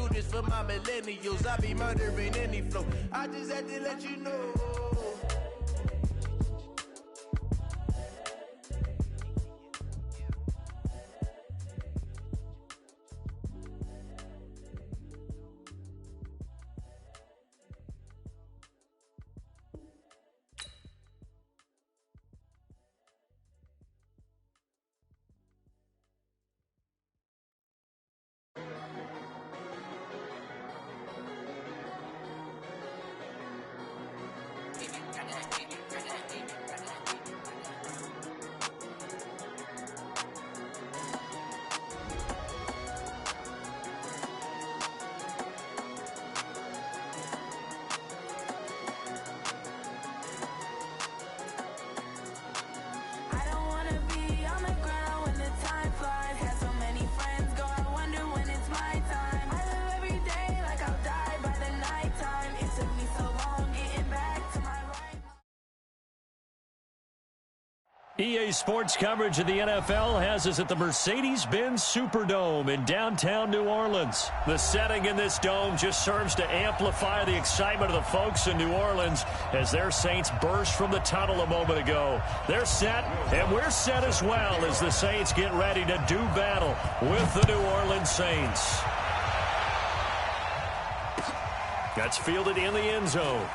do this for my millennials. I be murdering any flow. I just had to let you know. EA Sports coverage of the NFL has us at the Mercedes-Benz Superdome in downtown New Orleans. The setting in this dome just serves to amplify the excitement of the folks in New Orleans as their Saints burst from the tunnel a moment ago. They're set, and we're set as well as the Saints get ready to do battle with the New Orleans Saints. That's fielded in the end zone.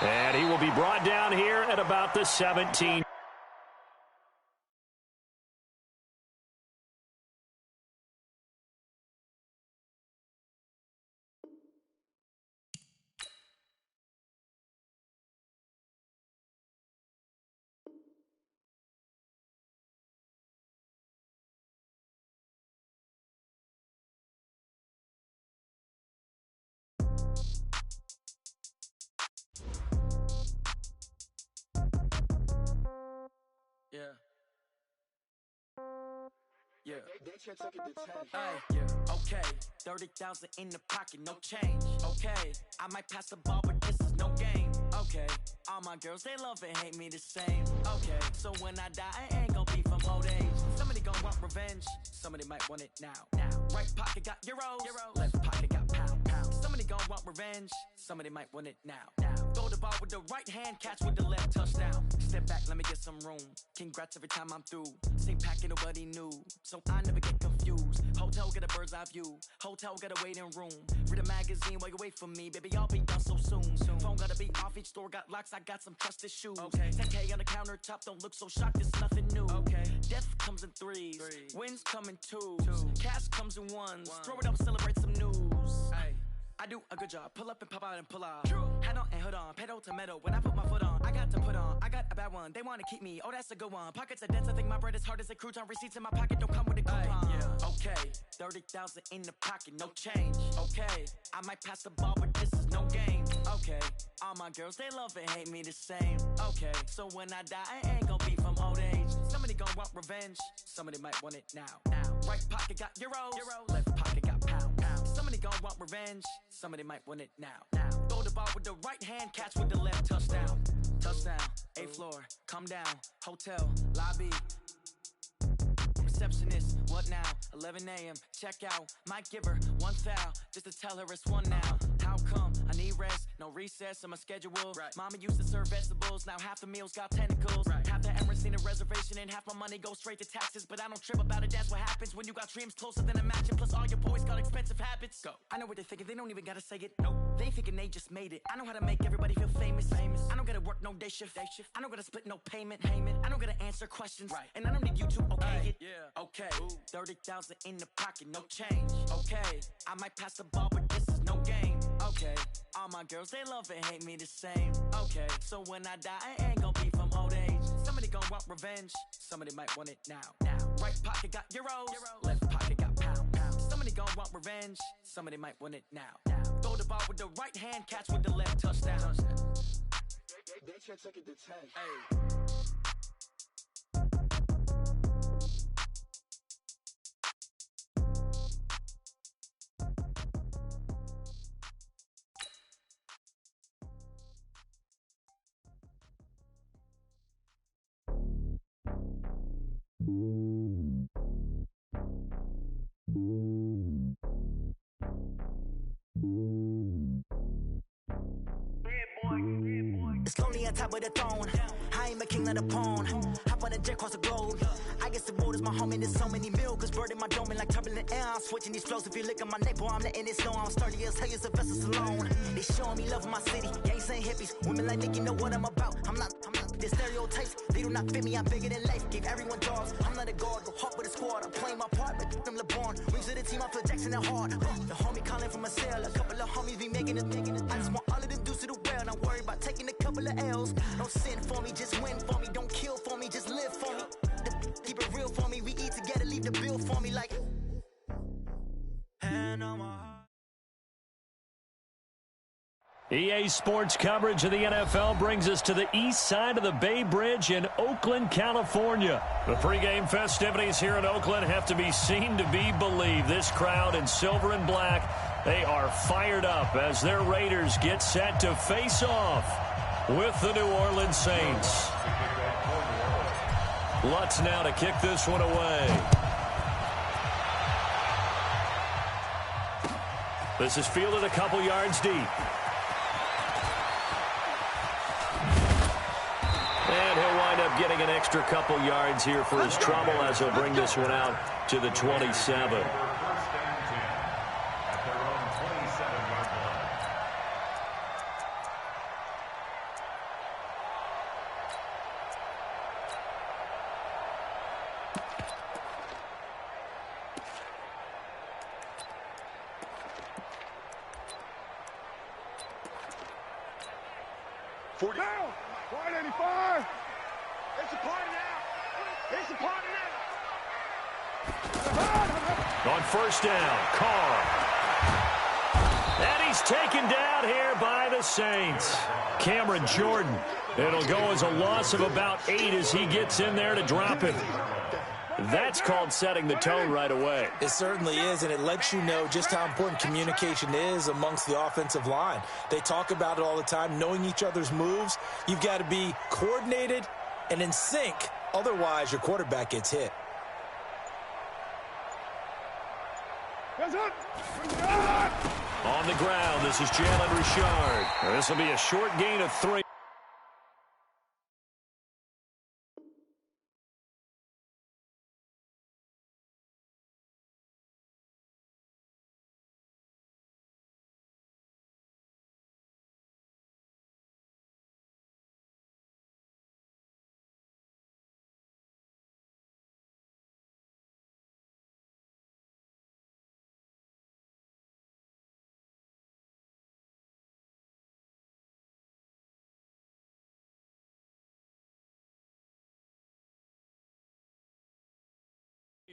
And he will be brought down here at about the 17. Okay, 30,000 in the pocket, no change. Okay, I might pass the ball, but this is no game. Okay, all my girls, they love and hate me the same. Okay, so when I die, I ain't gonna be from old age. Somebody gonna want revenge, somebody might want it now. Right pocket got euros, left pocket got pound. Somebody gonna want revenge, somebody might want it now. Throw the ball with the right hand, catch with the left, touchdown. Step back, let me get some room. Congrats every time I'm through. Same packet, nobody knew, so I never get confused. Hotel get a bird's eye view, hotel got a waiting room. Read a magazine while you wait for me, baby, I'll be done so soon. Phone gotta be off, each store got locks, I got some trusted shoes. 10K on the countertop, don't look so shocked, it's nothing new. Death comes in threes, wins come in twos, cash comes in ones. Throw it up, celebrate some news. I do a good job, pull up and pop out and pull off. Head on and hood on, pedal to metal. When I put my foot on, I got to put on. I got a bad one, they wanna keep me, oh that's a good one. Pockets are dense, I think my bread is hard as a crouton. Receipts in my pocket don't come with a coupon. Okay, 30,000 in the pocket, no change. Okay, I might pass the ball, but this is no game. Okay, all my girls, they love and hate me the same. Okay, so when I die, I ain't gonna be from old age. Somebody gonna want revenge, somebody might want it now. Right pocket got euros, left pocket got pound. Somebody gonna want revenge, somebody might want it now. Throw the ball with the right hand, catch with the left, touchdown. Touchdown, 8th floor, come down, hotel, lobby. Receptionist, what now? 11 a.m., check out. Might give her one foul, just to tell her it's one now. How come? I need rest, no recess in my schedule. Mama used to serve vegetables, now half the meals got tentacles. Half the Emirates need a reservation and half my money goes straight to taxes. But I don't trip about it, that's what happens when you got dreams closer than a match. And plus all your boys got expensive habits. Go. I know what they're thinking, they don't even gotta say it. Nope. They thinking they just made it. I know how to make everybody feel famous. I don't gotta work no day shift. I don't gotta split no payment. I don't gotta answer questions. And I don't need you to okay it. Okay, 30,000 in the pocket, no change. Okay, I might pass the ball, but this is no game. Okay, all my girls, they love and hate me the same. Okay, so when I die, I ain't gonna be from old age. Somebody gonna want revenge, somebody might want it now. Right pocket got euros, left pocket got pound. Somebody gonna want revenge, somebody might want it now. Throw the ball with the right hand, catch with the left, touchdown. They can't take it to 10. Hey. finally on top of the throne. I ain't a king, not a pawn. Hop on a jet across the globe. I guess the world is my home and there's so many milks. Bird in my dome and like turbulent air. I'm switching these flows. If you look at my neck, boy, I'm letting it snow. I'm sturdy as hell as a vessel alone. They showing me love in my city. Gangs ain't hippies. Women like Nicki know what I'm about. I'm not the stereotypes. They do not fit me. I'm bigger than life. Gave everyone jobs. I'm not a guard. Go hard with a squad. I'm playing my part, but them LeBron. Rings to the team. I feel Jackson and hard. The homie calling from a cell. A couple of homies be making it. I just want all of them dudes to the well. Not worry about taking a couple of L's. Don't sin for me, just win for me. Don't kill for me, just live for me. Keep it real for me. We eat together, leave the bill for me like. And on my heart. EA Sports coverage of the NFL brings us to the east side of the Bay Bridge in Oakland, California. The pregame festivities here in Oakland have to be seen to be believed. This crowd in silver and black, they are fired up as their Raiders get set to face off with the New Orleans Saints. Lutz now to kick this one away. This is fielded a couple yards deep. And he'll wind up getting an extra couple yards here for his trouble as he'll bring this one out to the 27. Down! 185! It's a party now! It's a party now! On first down, Carr. And he's taken down here by the Saints. Cameron Jordan. It'll go as a loss of about 8 as he gets in there to drop it. That's called setting the tone right away. It certainly is, and it lets you know just how important communication is amongst the offensive line. They talk about it all the time, knowing each other's moves. You've got to be coordinated and in sync. Otherwise, your quarterback gets hit. On the ground, this is Jalen Richard. This will be a short gain of 3.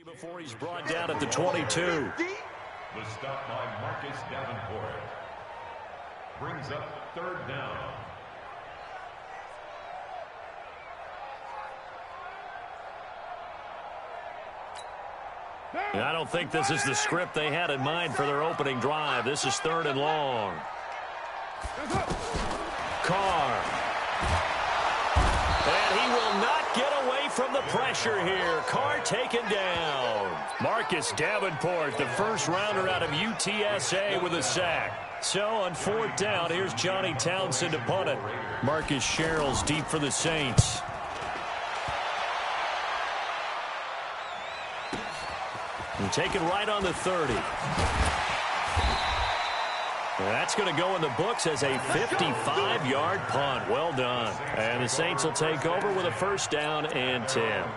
Before he's brought down at the 22. The stop by Marcus Davenport brings up third down. I don't think this is the script they had in mind for their opening drive. This is 3rd and long. Carr. And he will not get away from the pressure here. Carr taken down. Marcus Davenport, the first rounder out of UTSA with a sack. So on 4th down, here's Johnny Townsend to punt it. Marcus Sherrill's deep for the Saints. And taken right on the 30. That's going to go in the books as a 55-yard punt. Well done. And the Saints will take over with a first down and 10.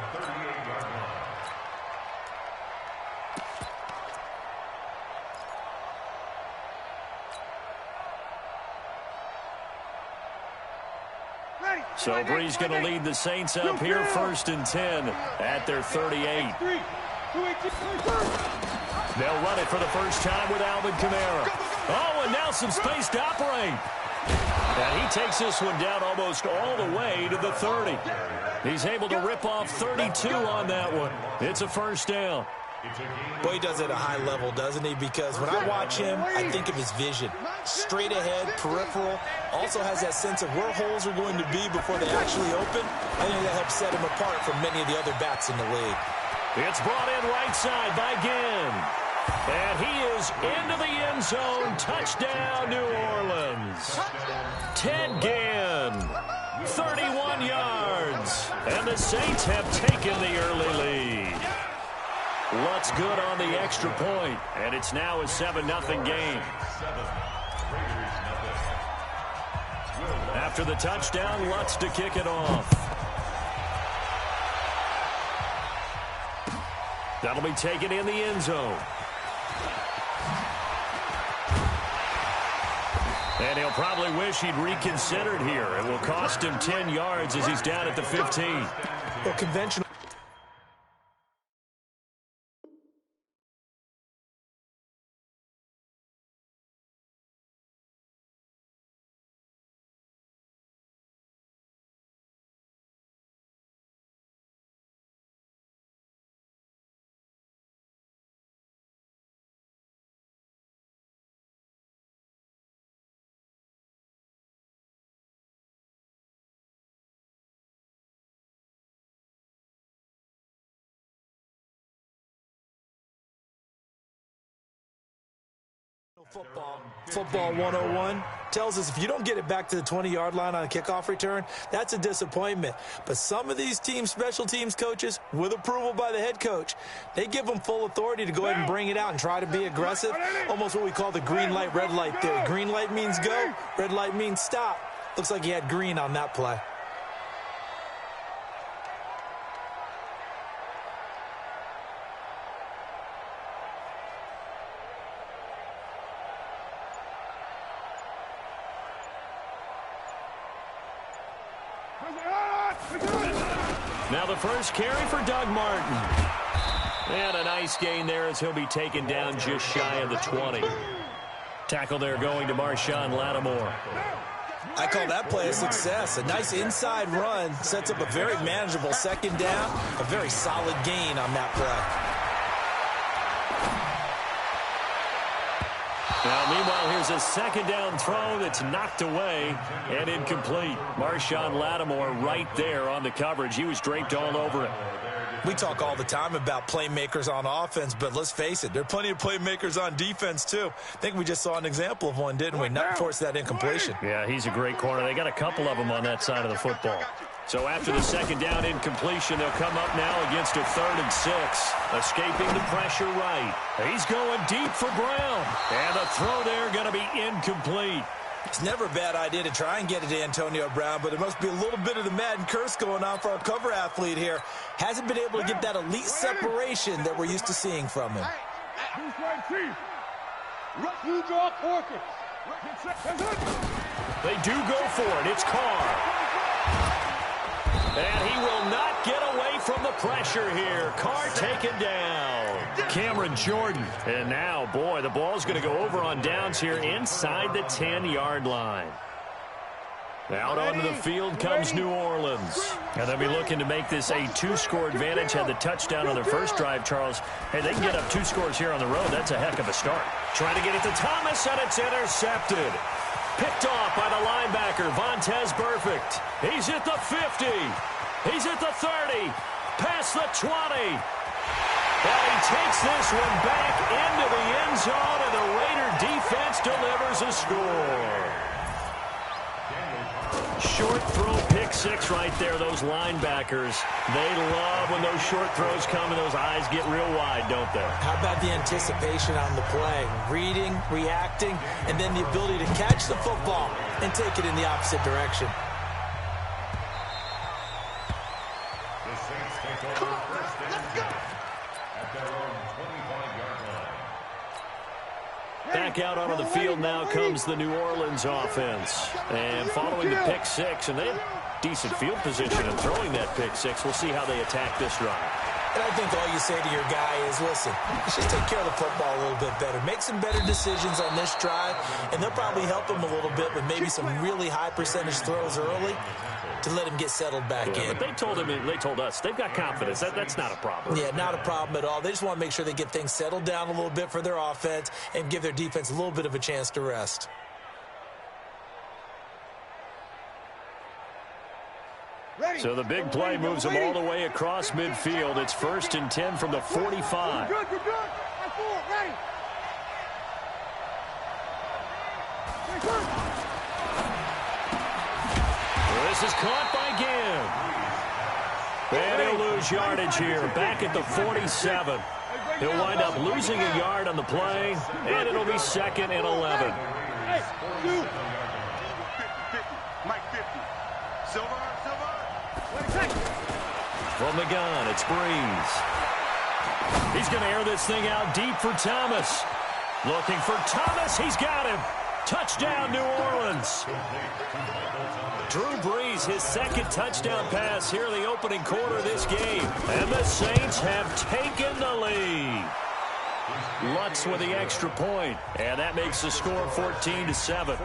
So Bree's going to lead the Saints up here, 1st and 10 at their 38. They'll run it for the first time with Alvin Kamara. Oh, and now some space to operate. And he takes this one down almost all the way to the 30. He's able to rip off 32 on that one. It's a first down. Boy, he does it at a high level, doesn't he? Because when I watch him, I think of his vision. Straight ahead, peripheral. Also has that sense of where holes are going to be before they actually open. I think that helps set him apart from many of the other backs in the league. It's brought in right side by Ginn. And he is into the end zone. Touchdown, New Orleans. Ted Ginn. 31 yards. And the Saints have taken the early lead. Lutz good on the extra point, and it's now a 7-0 game. After the touchdown, Lutz to kick it off. That'll be taken in the end zone. And he'll probably wish he'd reconsidered here. It will cost him 10 yards as he's down at the 15. Well, conventional. Football 101 tells us if you don't get it back to the 20-yard line on a kickoff return, that's a disappointment. But some of these special teams coaches, with approval by the head coach, they give them full authority to go ahead and bring it out and try to be aggressive, almost what we call the green light, red light theory. Green light means go, red light means stop. Looks like he had green on that play. Now the first carry for Doug Martin. And a nice gain there as he'll be taken down just shy of the 20. Tackle there going to Marshawn Lattimore. I call that play a success. A nice inside run sets up a very manageable second down. A very solid gain on that play. Now, meanwhile, here's a second down throw that's knocked away and incomplete. Marshawn Lattimore right there on the coverage. He was draped all over it. We talk all the time about playmakers on offense, but let's face it, there are plenty of playmakers on defense, too. I think we just saw an example of one, didn't we? Not force that incompletion. Yeah, he's a great corner. They got a couple of them on that side of the football. So after the second down incompletion, they'll come up now against a 3rd and 6. Escaping the pressure right. He's going deep for Brown. And the throw there going to be incomplete. It's never a bad idea to try and get it to Antonio Brown, but there must be a little bit of the Madden curse going on for our cover athlete here. Hasn't been able to get that elite separation that we're used to seeing from him. They do go for it. It's Carr. And he will not get away from the pressure here. Carr taken down. Cameron Jordan. And now, boy, the ball's going to go over on downs here inside the 10-yard line. Out onto the field comes New Orleans. And they'll be looking to make this a 2-score advantage. Had the touchdown on their first drive, Charles. Hey, they can get up 2 scores here on the road. That's a heck of a start. Trying to get it to Thomas, and it's intercepted. Picked off by the linebacker, Vontaze Burfict. He's at the 50. He's at the 30. Past the 20. And he takes this one back into the end zone, and the Raider defense delivers a score. Short throw, pick 6 right there, those linebackers. They love when those short throws come and those eyes get real wide, don't they? How about the anticipation on the play? Reading, reacting, and then the ability to catch the football and take it in the opposite direction. The Saints take over first and 10 at their own 25-yard line. Back out onto the field now comes the New Orleans offense. And following the pick 6, and they have decent field position in throwing that pick 6. We'll see how they attack this drive. And I think all you say to your guy is, listen, let's just take care of the football a little bit better. Make some better decisions on this drive, and they'll probably help him a little bit with maybe some really high percentage throws early to let him get settled back in. But they told us, they've got confidence. That's not a problem. Yeah, not a problem at all. They just want to make sure they get things settled down a little bit for their offense and give their defense a little bit of a chance to rest. So the big play moves them all the way across midfield. It's 1st and 10 from the 45. You're good. Ready. This This is caught by Ginn. And he'll lose yardage here, back at the 47. He'll wind up losing a yard on the play, and it'll be 2nd and 11. Hey, you. 50, Mike 50. Silver. From the gun, it's Breeze. He's going to air this thing out deep for Thomas. Looking for Thomas. He's got him. Touchdown, New Orleans. Drew Brees, his 2nd touchdown pass here in the opening quarter of this game. And the Saints have taken the lead. Lutz with the extra point. And that makes the score 14-7.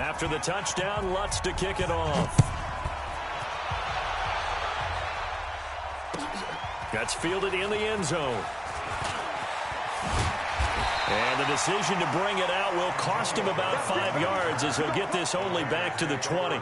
After the touchdown, Lutz to kick it off. That's fielded in the end zone. And the decision to bring it out will cost him about 5 yards as he'll get this only back to the 20.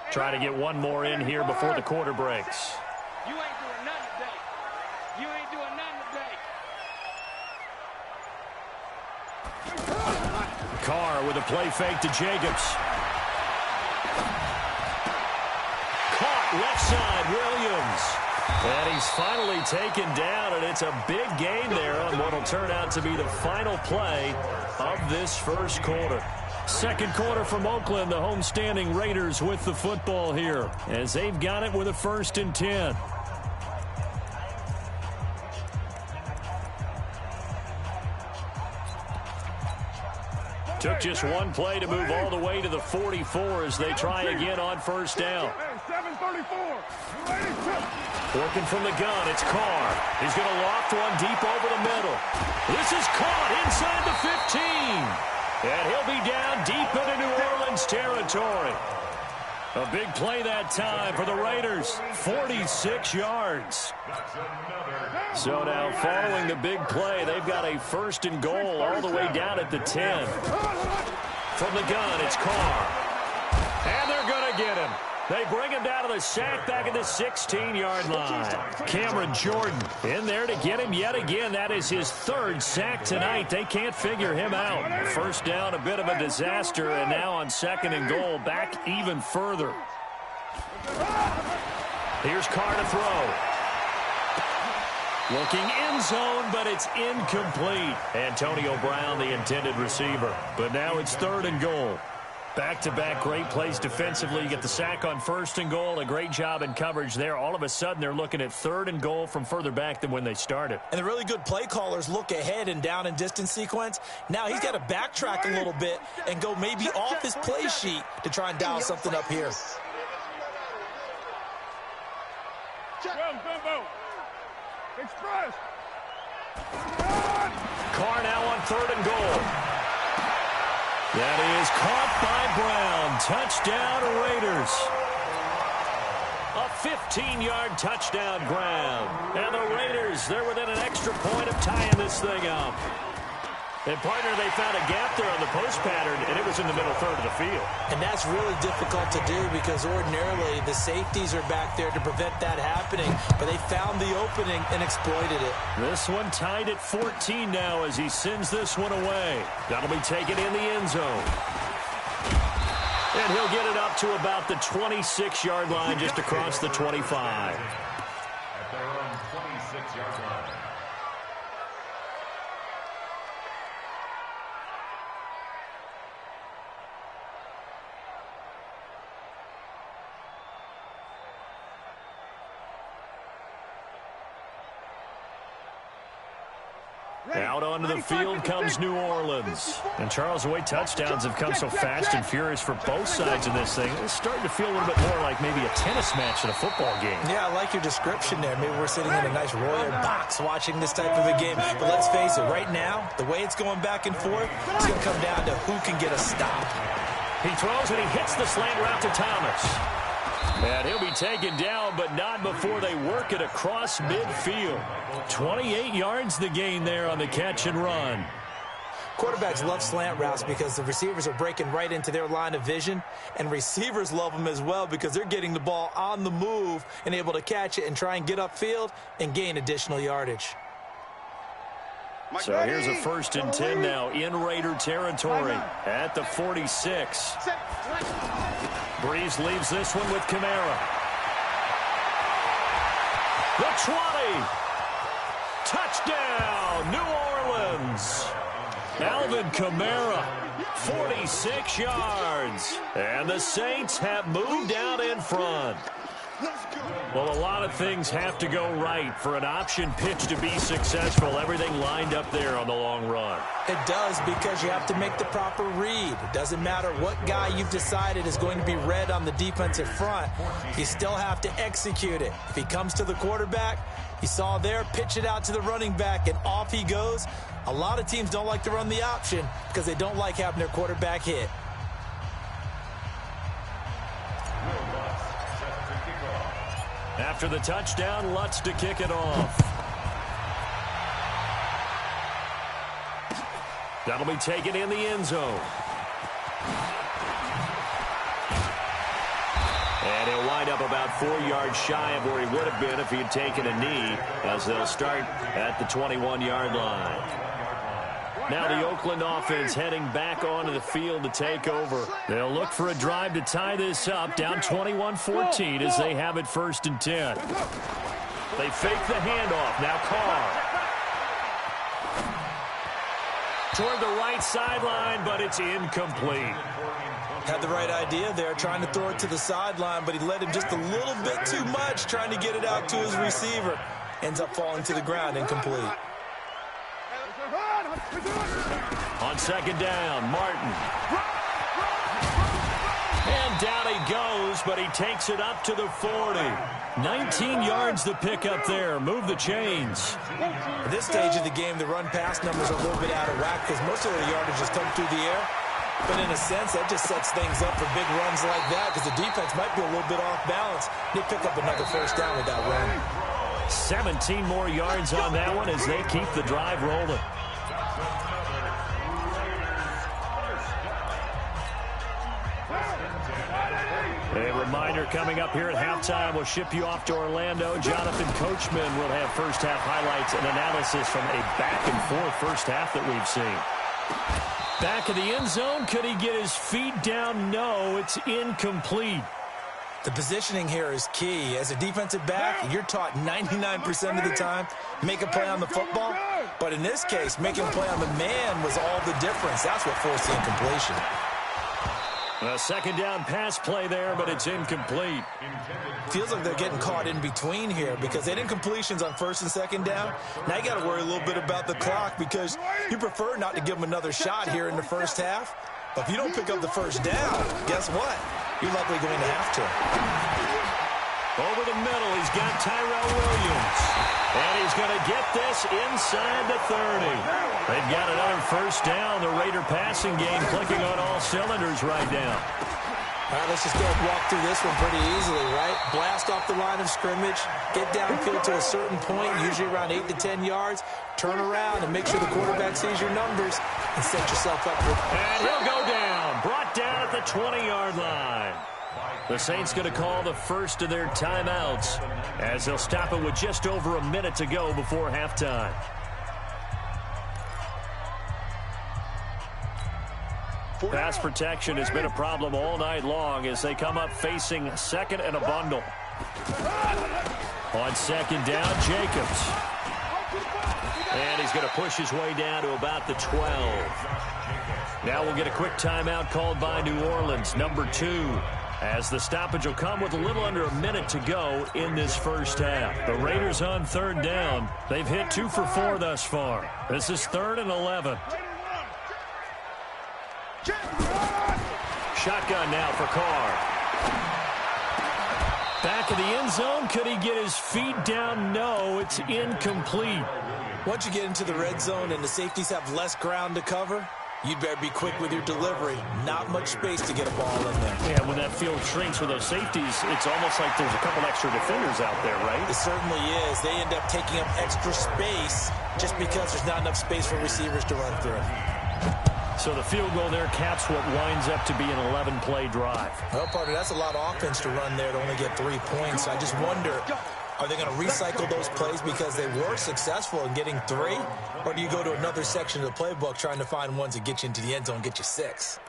Try to get one more in here before the quarter breaks. You ain't doing nothing today. You ain't doing nothing today. Carr with a play fake to Jacobs. Caught left side, Williams. And he's finally taken down, and it's a big gain there on what will turn out to be the final play of this first quarter. Second quarter from Oakland, the homestanding Raiders with the football here as they've got it with a 1st and 10. Took just one play to move all the way to the 44 as they try again on 1st down. 7:34. Working from the gun, it's Carr. He's going to loft one deep over the middle. This is caught inside the 15. And he'll be down deep into New Orleans territory. A big play that time for the Raiders. 46 yards. So now following the big play, they've got a 1st and goal all the way down at the 10. From the gun, it's Carr. And they're going to get him. They bring him down to the sack back at the 16-yard line. Cameron Jordan in there to get him yet again. That is his 3rd sack tonight. They can't figure him out. 1st down, a bit of a disaster, and now on 2nd and goal, back even further. Here's Carr to throw. Looking end zone, but it's incomplete. Antonio Brown, the intended receiver. But now it's 3rd and goal. Back-to-back great plays defensively. You get the sack on 1st and goal. A great job in coverage there. All of a sudden, they're looking at 3rd and goal from further back than when they started. And the really good play callers look ahead and down and distance sequence. Now he's got to backtrack a little bit and go maybe off his play sheet to try and dial something up here. Express. Carr now on 3rd and goal. That is caught by Brown. Touchdown, Raiders. A 15-yard touchdown ground. And the Raiders, they're within an extra point of tying this thing up. And, partner, they found a gap there on the post pattern, and it was in the middle 3rd of the field. And that's really difficult to do because ordinarily the safeties are back there to prevent that happening. But they found the opening and exploited it. This one tied at 14 now as he sends this one away. That'll be taken in the end zone. And he'll get it up to about the 26-yard line just across the 25. At their own 26-yard line. Out onto the field comes New Orleans. And Charles, the way touchdowns have come so fast and furious for both sides of this thing, it's starting to feel a little bit more like maybe a tennis match in a football game. Yeah, I like your description there. Maybe we're sitting in a nice royal box watching this type of a game. But let's face it, right now, the way it's going back and forth, it's going to come down to who can get a stop. He throws and he hits the slant route to Thomas. And he'll be taken down, but not before they work it across midfield. 28 yards the gain there on the catch and run. Quarterbacks love slant routes because the receivers are breaking right into their line of vision, and receivers love them as well because they're getting the ball on the move and able to catch it and try and get upfield and gain additional yardage. So here's a 1st and 10 now in Raider territory at the 46. Breeze leaves this one with Kamara. The 20. Touchdown, New Orleans. Alvin Kamara, 46 yards. And the Saints have moved out in front. Well, a lot of things have to go right for an option pitch to be successful. Everything lined up there on the long run. It does, because you have to make the proper read. It doesn't matter what guy you've decided is going to be read on the defensive front. You still have to execute it. If he comes to the quarterback, you saw there, pitch it out to the running back, and off he goes. A lot of teams don't like to run the option because they don't like having their quarterback hit. After the touchdown, Lutz to kick it off. That'll be taken in the end zone. And he'll wind up about 4 yards shy of where he would have been if he had taken a knee, as they'll start at the 21-yard line. Now the Oakland offense heading back onto the field to take over. They'll look for a drive to tie this up, down 21-14 as they have it 1st and 10. They fake the handoff. Now Carr. Toward the right sideline, but it's incomplete. Had the right idea there, trying to throw it to the sideline, but he led him just a little bit too much, trying to get it out to his receiver. Ends up falling to the ground, incomplete. On 2nd down, Martin. And down he goes, but he takes it up to the 40. 19 yards to pick up there. Move the chains. At this stage of the game, the run-pass numbers are a little bit out of whack because most of the yardage has come through the air. But in a sense, that just sets things up for big runs like that because the defense might be a little bit off balance. They pick up another 1st down with that run. 17 more yards on that one as they keep the drive rolling. A reminder coming up here at halftime. We'll ship you off to Orlando. Jonathan Coachman will have first half highlights and analysis from a back-and-forth first half that we've seen. Back of the end zone. Could he get his feet down? No, it's incomplete. The positioning here is key. As a defensive back, you're taught 99% of the time, make a play on the football. But in this case, making a play on the man was all the difference. That's what forced the incompletion. A 2nd down pass play there, but it's incomplete. Feels like they're getting caught in between here because they did incompletions on 1st and 2nd down. Now you got to worry a little bit about the clock because you prefer not to give them another shot here in the 1st half. But if you don't pick up the 1st down, guess what? You're likely going to have to. Over the middle, he's got Tyrell Williams. And he's going to get this inside the 30. They've got another 1st down. The Raider passing game clicking on all cylinders right now. All right, let's just go and walk through this one pretty easily, right? Blast off the line of scrimmage, get downfield to a certain point, usually around 8 to 10 yards, turn around and make sure the quarterback sees your numbers and set yourself up for... And he'll go down, brought down at the 20-yard line. The Saints going to call the first of their timeouts as they'll stop it with just over a minute to go before halftime. Pass protection has been a problem all night long as they come up facing 2nd and a bundle. On 2nd down, Jacobs. And he's going to push his way down to about the 12. Now we'll get a quick timeout called by New Orleans, number 2. as the stoppage will come with a little under a minute to go in this first half. The Raiders on third down. They've hit 2 for 4 thus far. This is 3rd and 11. Shotgun now for Carr. Back of the end zone. Could he get his feet down? No, it's incomplete. Once you get into the red zone and the safeties have less ground to cover, you'd better be quick with your delivery. Not much space to get a ball in there. Yeah, when that field shrinks with those safeties, it's almost like there's a couple extra defenders out there, right? It certainly is. They end up taking up extra space just because there's not enough space for receivers to run through. So the field goal there caps what winds up to be an 11-play drive. Well, partner, that's a lot of offense to run there to only get 3 points. I just wonder, are they going to recycle those plays because they were successful in getting 3? Or do you go to another section of the playbook trying to find ones that get you into the end zone and get you 6?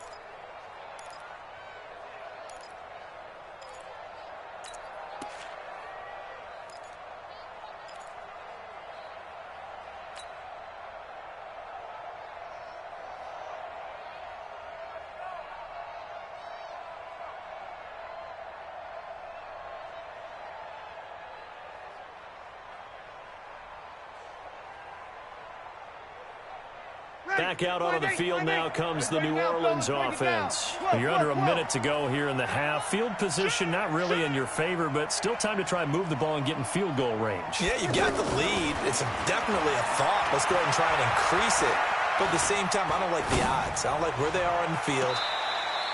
Back out onto the field now comes the New Orleans offense. You're under a minute to go here in the half. Field position not really in your favor, but still time to try and move the ball and get in field goal range. Yeah, you got the lead. It's definitely a thought. Let's go ahead and try and increase it. But at the same time, I don't like the odds. I don't like where they are on the field.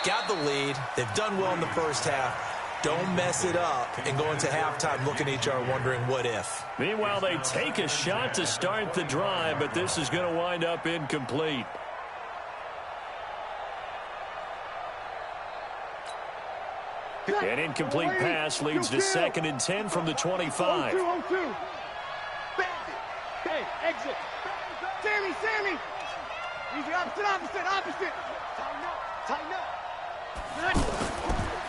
Got the lead. They've done well in the first half. Don't mess it up and go into halftime looking at each other wondering what if. Meanwhile, they take a shot to start the drive, but this is going to wind up incomplete. An incomplete pass leads to 2nd and 10 from the 25. Hey, exit. Sammy. He's the opposite. Tighten up.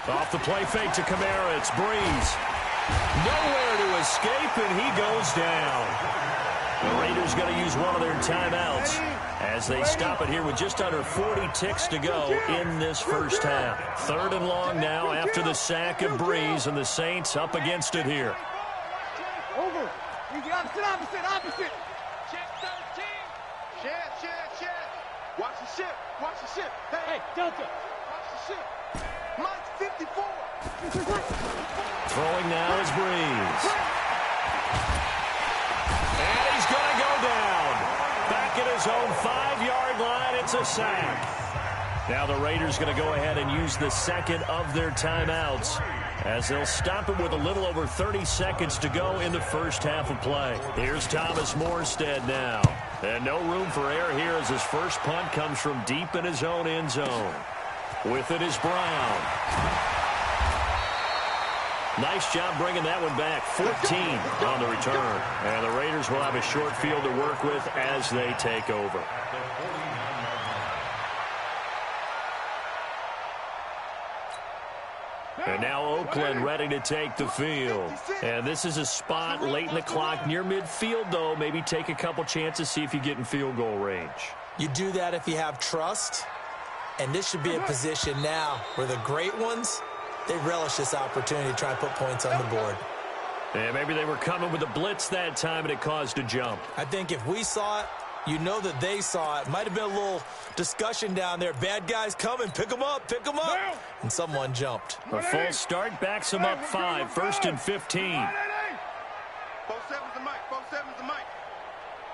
Off the play fake to Kamara, it's Breeze. Nowhere to escape, and he goes down. The Raiders going to use one of their timeouts as they stop it here with just under 40 ticks to go in this first half. 3rd and long now after the sack of Breeze, and the Saints up against it here. Over. He's the opposite. Check 13. Shit. Watch the ship. Hey, Delta. Watch the ship. Mike's 54. Throwing now is Breeze. And he's going to go down. Back at his own 5-yard line, it's a sack. Now the Raiders going to go ahead and use the second of their timeouts as they'll stop it with a little over 30 seconds to go in the first half of play. Here's Thomas Morstead now. And no room for error here as his first punt comes from deep in his own end zone. With it is Brown. Nice job bringing that one back. 14 on the return. And the Raiders will have a short field to work with as they take over. And now Oakland ready to take the field. And this is a spot late in the clock near midfield, though. Maybe take a couple chances, see if you get in field goal range. You do that if you have trust. And this should be a position now where the great ones, they relish this opportunity to try and put points on the board. And maybe they were coming with a blitz that time and it caused a jump. I think if we saw it, you know that they saw it. Might have been a little discussion down there. Bad guys coming. Pick them up. And someone jumped. A full start backs them up 5. 1st and 15. 4-7's the mic.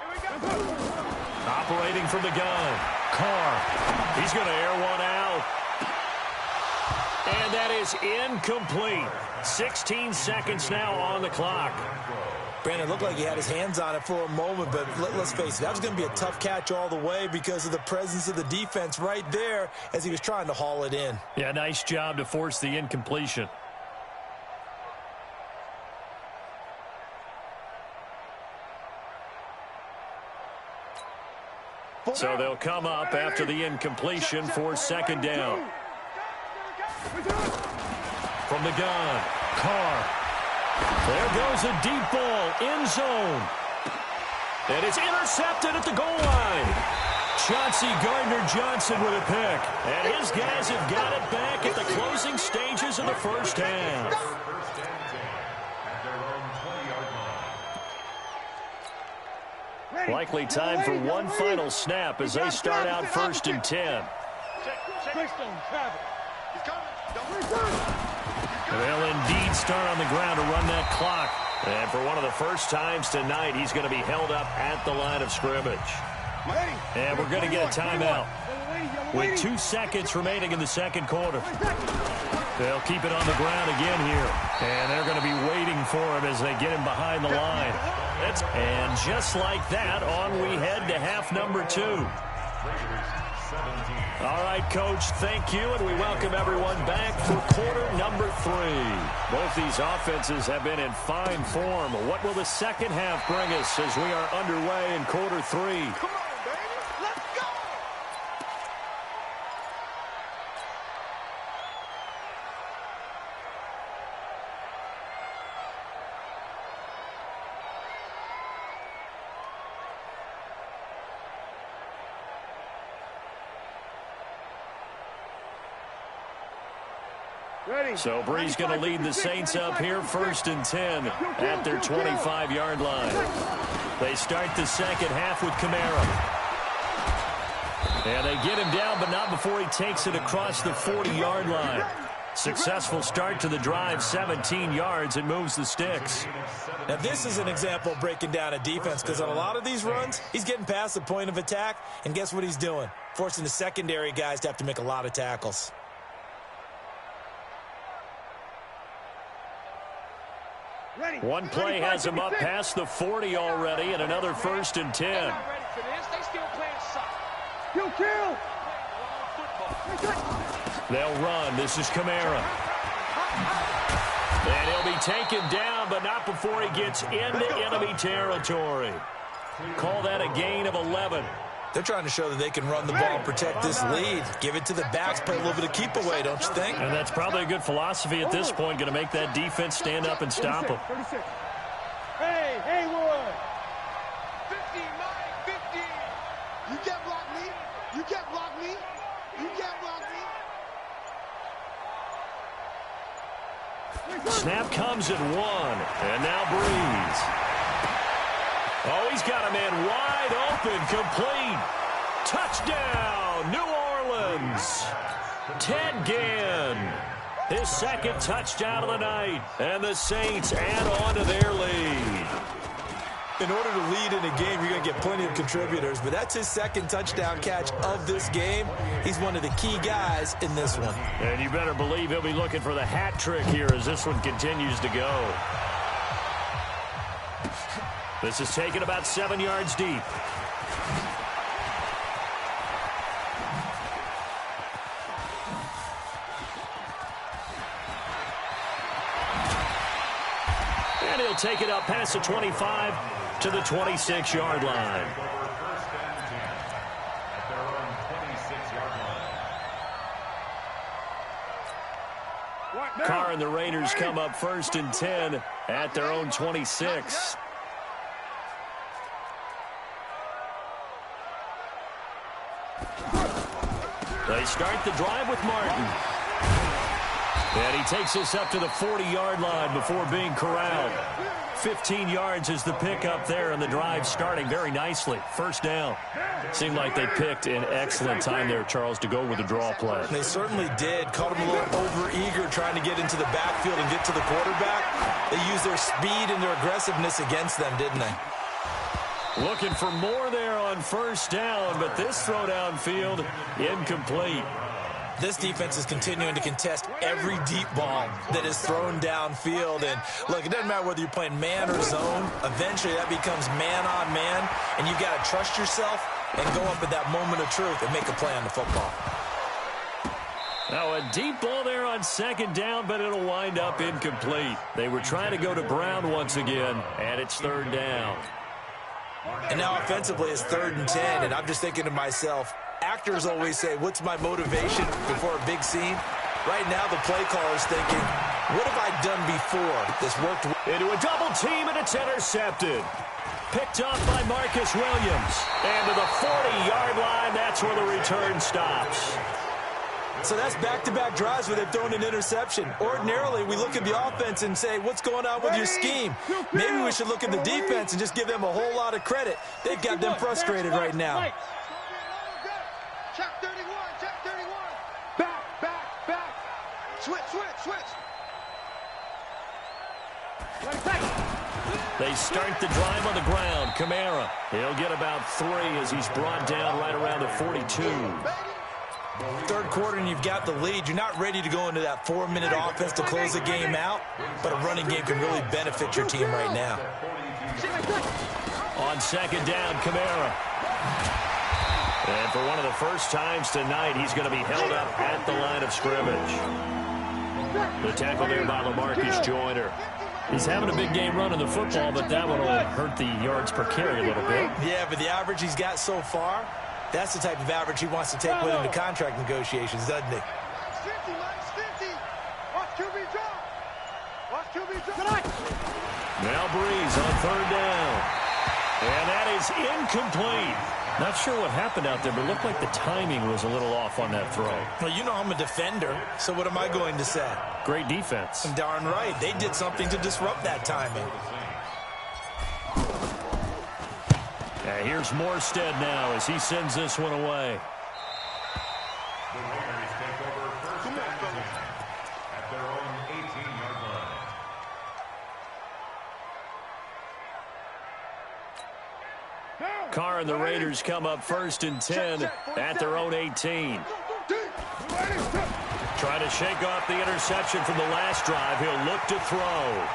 Here we go. Operating from the gun. Carr. He's going to air one out. And that is incomplete. 16 seconds now on the clock. Brandon looked like he had his hands on it for a moment, but let's face it, that was going to be a tough catch all the way because of the presence of the defense right there as he was trying to haul it in. Yeah, nice job to force the incompletion. So they'll come up after the incompletion for 2nd down. From the gun, Carr. There goes a deep ball, end zone. And it's intercepted at the goal line. Chauncey Gardner-Johnson with a pick. And his guys have got it back at the closing stages of the first half. First and 10 at their own 20-yard line. Likely time for one final snap as they start out first and 10. They'll indeed start on the ground to run that clock. And for one of the first times tonight, he's going to be held up at the line of scrimmage. And we're going to get a timeout with 2 seconds remaining in the second quarter. They'll keep it on the ground again here. And they're going to be waiting for him as they get him behind the line. And just like that, on we head to half number 2. All right, Coach, thank you, and we welcome everyone back for quarter number 3. Both these offenses have been in fine form. What will the second half bring us as we are underway in quarter 3? Come on, baby. Let's go. So Bree's going to lead the Saints up here first and 10 at their 25-yard line. They start the second half with Kamara. And they get him down, but not before he takes it across the 40-yard line. Successful start to the drive, 17 yards, and moves the sticks. Now, this is an example of breaking down a defense, because on a lot of these runs, he's getting past the point of attack, and guess what he's doing? Forcing the secondary guys to have to make a lot of tackles. One play has him up past the 40 already, and another first and 10. They'll run. This is Kamara. And he'll be taken down, but not before he gets into enemy territory. Call that a gain of 11. They're trying to show that they can run the ball and protect this lead. Give it to the backs, play a little bit of keep away, don't you think? And that's probably a good philosophy at this point, going to make that defense stand up and stop them. Hey, Haywood. 15, Mike, 15. You can't block me. You can't block me. You can't block me. Snap comes at 1, and now Breeze. Oh, he's got a man wide open, complete. Touchdown, New Orleans. Ted Ginn, his second touchdown of the night. And the Saints add on to their lead. In order to lead in a game, you're going to get plenty of contributors, but that's his second touchdown catch of this game. He's one of the key guys in this one. And you better believe he'll be looking for the hat trick here as this one continues to go. This is taken about 7 yards deep. And he'll take it up past the 25 to the 26-yard line. Carr and the Raiders come up first and 10 at their own 26. They start the drive with Martin. And he takes us up to the 40-yard line before being corralled. 15 yards is the pickup there, and the drive starting very nicely. First down. Seemed like they picked an excellent time there, Charles, to go with the draw play. They certainly did. Caught him a little over-eager trying to get into the backfield and get to the quarterback. They used their speed and their aggressiveness against them, didn't they? Looking for more there on first down, but this throw downfield incomplete. This defense is continuing to contest every deep ball that is thrown downfield. And, look, it doesn't matter whether you're playing man or zone. Eventually, that becomes man-on-man, and you've got to trust yourself and go up at that moment of truth and make a play on the football. Now, a deep ball there on second down, but it'll wind up incomplete. They were trying to go to Brown once again, and it's third down. And now offensively it's 3rd and 10, and I'm just thinking to myself, actors always say, what's my motivation before a big scene? Right now the play caller's thinking, what have I done before? This worked. Into a double team, and it's intercepted. picked off by Marcus Williams. And to the 40-yard line, that's where the return stops. So that's back-to-back drives where they've thrown an interception. Ordinarily, we look at the offense and say, what's going on with your scheme? Maybe we should look at the defense and just give them a whole lot of credit. They've got them frustrated right now. Check 31, check 31. Back. Switch. They start the drive on the ground. Kamara, he'll get about 3 as he's brought down right around the 42. Third quarter and you've got the lead. You're not ready to go into that 4-minute offense to close the game out, but a running game can really benefit your team right now. On second down, Kamara. And for one of the first times tonight, he's going to be held up at the line of scrimmage. The tackle there by LaMarcus Joyner. He's having a big game running the football, but that one will hurt the yards per carry a little bit. Yeah, but the average he's got so far, that's the type of average he wants to take with him to contract negotiations, doesn't he? Now Breeze on third down. And that is incomplete. Not sure what happened out there, but it looked like the timing was a little off on that throw. Well, you know I'm a defender, so what am I going to say? Great defense. Darn right. They did something to disrupt that timing. And here's Morstead now as he sends this one away. The Raiders take over first and 10 at their own 18-yard line. Carr and the Raiders come up first and 10 at their own 18. Trying to shake off the interception from the last drive. He'll look to throw.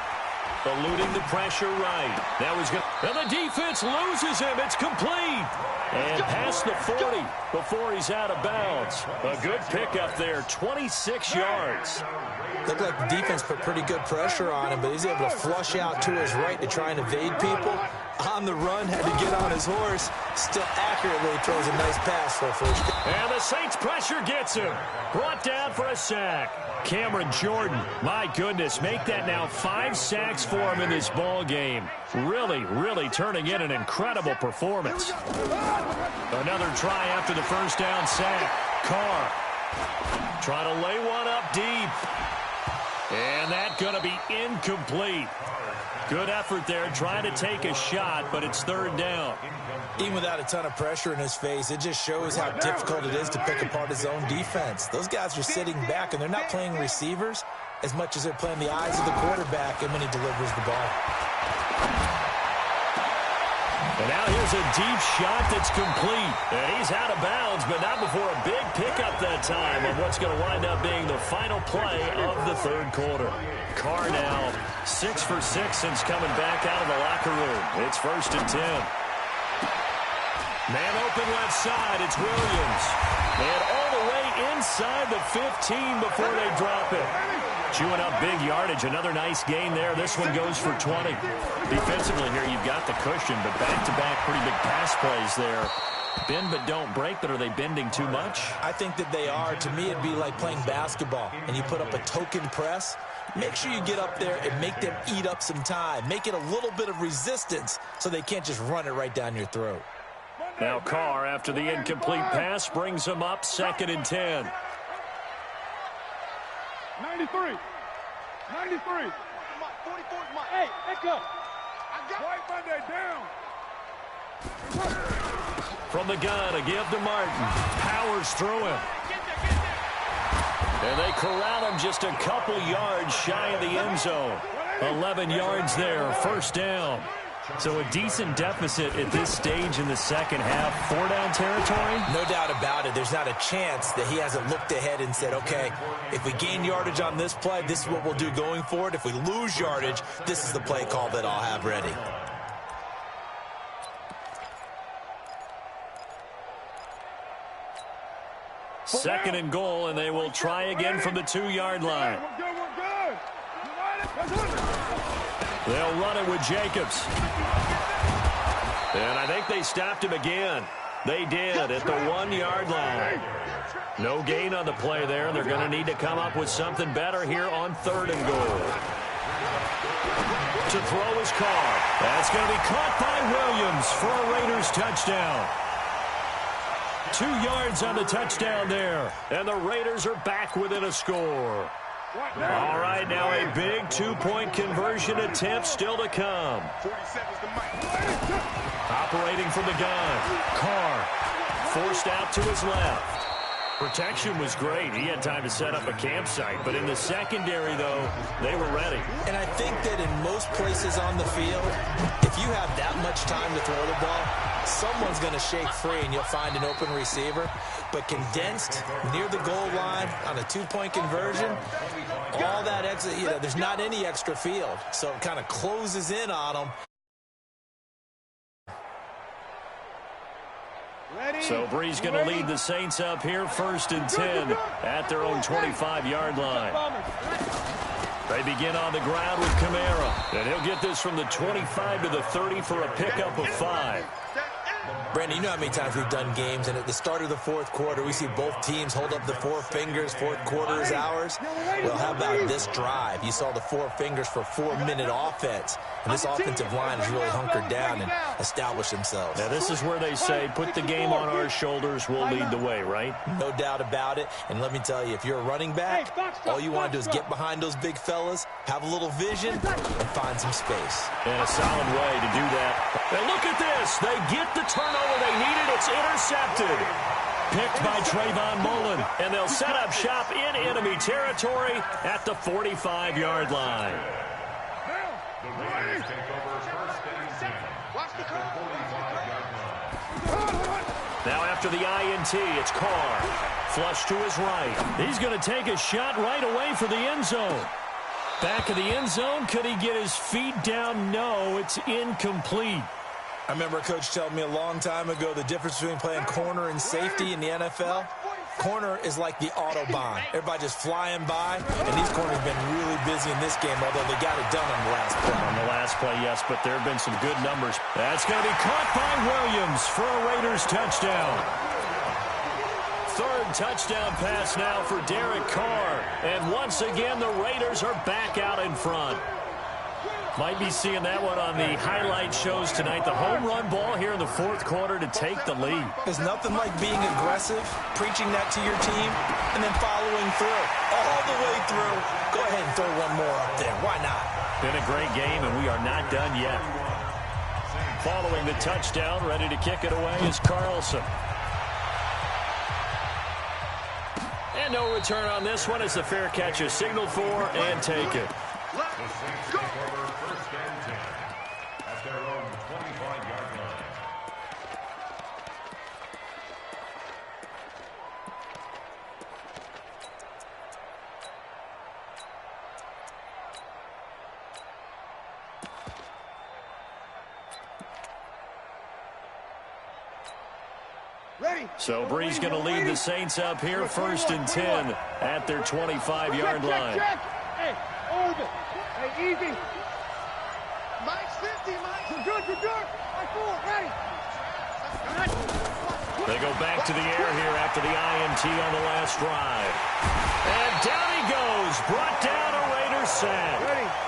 Eluding the pressure right. That was good. And the defense loses him. It's complete. And past the 40 before he's out of bounds. A good pickup there. 26 yards. Looked like the defense put pretty good pressure on him, but he's able to flush out to his right to try and evade people. On the run, had to get on his horse. Still accurately throws a nice pass for a first. And the Saints pressure gets him. Brought down for a sack. Cameron Jordan, my goodness, make that now 5 sacks for him in this ball game. Really turning in an incredible performance. Another try after the first down sack. Carr trying to lay one up deep. And that's going to be incomplete. Good effort there, trying to take a shot, but it's third down. Even without a ton of pressure in his face, it just shows how difficult it is to pick apart his own defense. Those guys are sitting back, and they're not playing receivers as much as they're playing the eyes of the quarterback and when he delivers the ball. And now here's a deep shot that's complete. And he's out of bounds, but not before a big pickup that time on what's going to wind up being the final play of the third quarter. Carr now 6 for 6 since coming back out of the locker room. It's first and 10. Man open left side, it's Williams. And all the way inside the 15 before they drop it. Chewing up big yardage, another nice gain there. This one goes for 20. Defensively here, you've got the cushion, but back-to-back pretty big pass plays there. Bend but don't break, but are they bending too much? I think that they are. To me, it'd be like playing basketball, and you put up a token press. Make sure you get up there and make them eat up some time. Make it a little bit of resistance so they can't just run it right down your throat. Now Carr, after the incomplete pass, brings him up second and 10. 93. 44 Mike. Hey, let's go. White Monday down. From the gun, a give to Martin. Powers through him. And they corral him just a couple yards shy of the end zone. 11 yards there, first down. So a decent deficit at this stage in the second half. 4-down territory? No doubt about it. There's not a chance that he hasn't looked ahead and said, okay, if we gain yardage on this play, this is what we'll do going forward. If we lose yardage, this is the play call that I'll have ready. Second and goal, and they will try again from the 2-yard line. They'll run it with Jacobs. And I think they stopped him again. They did at the 1-yard line. No gain on the play there. They're going to need to come up with something better here on third and goal. To throw his Carr. That's going to be caught by Williams for a Raiders touchdown. 2 yards on the touchdown there. And the Raiders are back within a score. All right, now a big 2-point conversion attempt still to come. Operating from the gun. Carr forced out to his left. Protection was great. He had time to set up a campsite. But in the secondary, though, they were ready. And I think that in most places on the field, if you have that much time to throw the ball, someone's going to shake free and you'll find an open receiver. But condensed near the goal line on a 2-point conversion, all that extra, there's not any extra field. So it kind of closes in on them. So Bree's going to lead the Saints up here 1st and 10 at their own 25-yard line. They begin on the ground with Kamara. And he'll get this from the 25 to the 30 for a pickup of 5. Brandon, you know how many times we've done games, and at the start of the 4th quarter, we see both teams hold up the 4 fingers, 4th quarter is ours. Well, how about this drive? You saw the 4 fingers for 4-minute offense, and this offensive line has really hunkered down and established themselves. Now, this is where they say, put the game on our shoulders, we'll lead the way, right? No doubt about it, and let me tell you, if you're a running back, all you want to do is get behind those big fellas, have a little vision, and find some space. And a solid way to do that. And look at this. They get the turnover they needed. It's intercepted. Picked by Trayvon Mullen. And they'll set up shop in enemy territory at the 45-yard line. The Raiders take over 1st and 10 at the 45-yard line. Now after the INT, it's Carr. Flush to his right. He's going to take a shot right away for the end zone. Back of the end zone. Could he get his feet down? No, it's incomplete. I remember a coach telling me a long time ago the difference between playing corner and safety in the NFL. Corner is like the Autobahn. Everybody just flying by, and these corners have been really busy in this game, although they got it done on the last play. On the last play, yes, but there have been some good numbers. That's going to be caught by Williams for a Raiders touchdown. 3rd touchdown pass now for Derek Carr. And once again, the Raiders are back out in front. Might be seeing that one on the highlight shows tonight. The home run ball here in the 4th quarter to take the lead. There's nothing like being aggressive, preaching that to your team, and then following through. All the way through. Go ahead and throw one more up there. Why not? Been a great game, and we are not done yet. Following the touchdown, ready to kick it away is Carlson. And no return on this one as the fair catch is signaled for and taken. The Saints take over 1st and 10 at their own 25-yard line. So Bree's going to lead the Saints up here 1st and 10 at their 25-yard line. Hey, hold it. Hey, easy. Mike's 50, Mike. You're good, you're good. Mike, forward, ready. They go back to the air here after the INT on the last drive. And down he goes. Brought down a Raiders sack.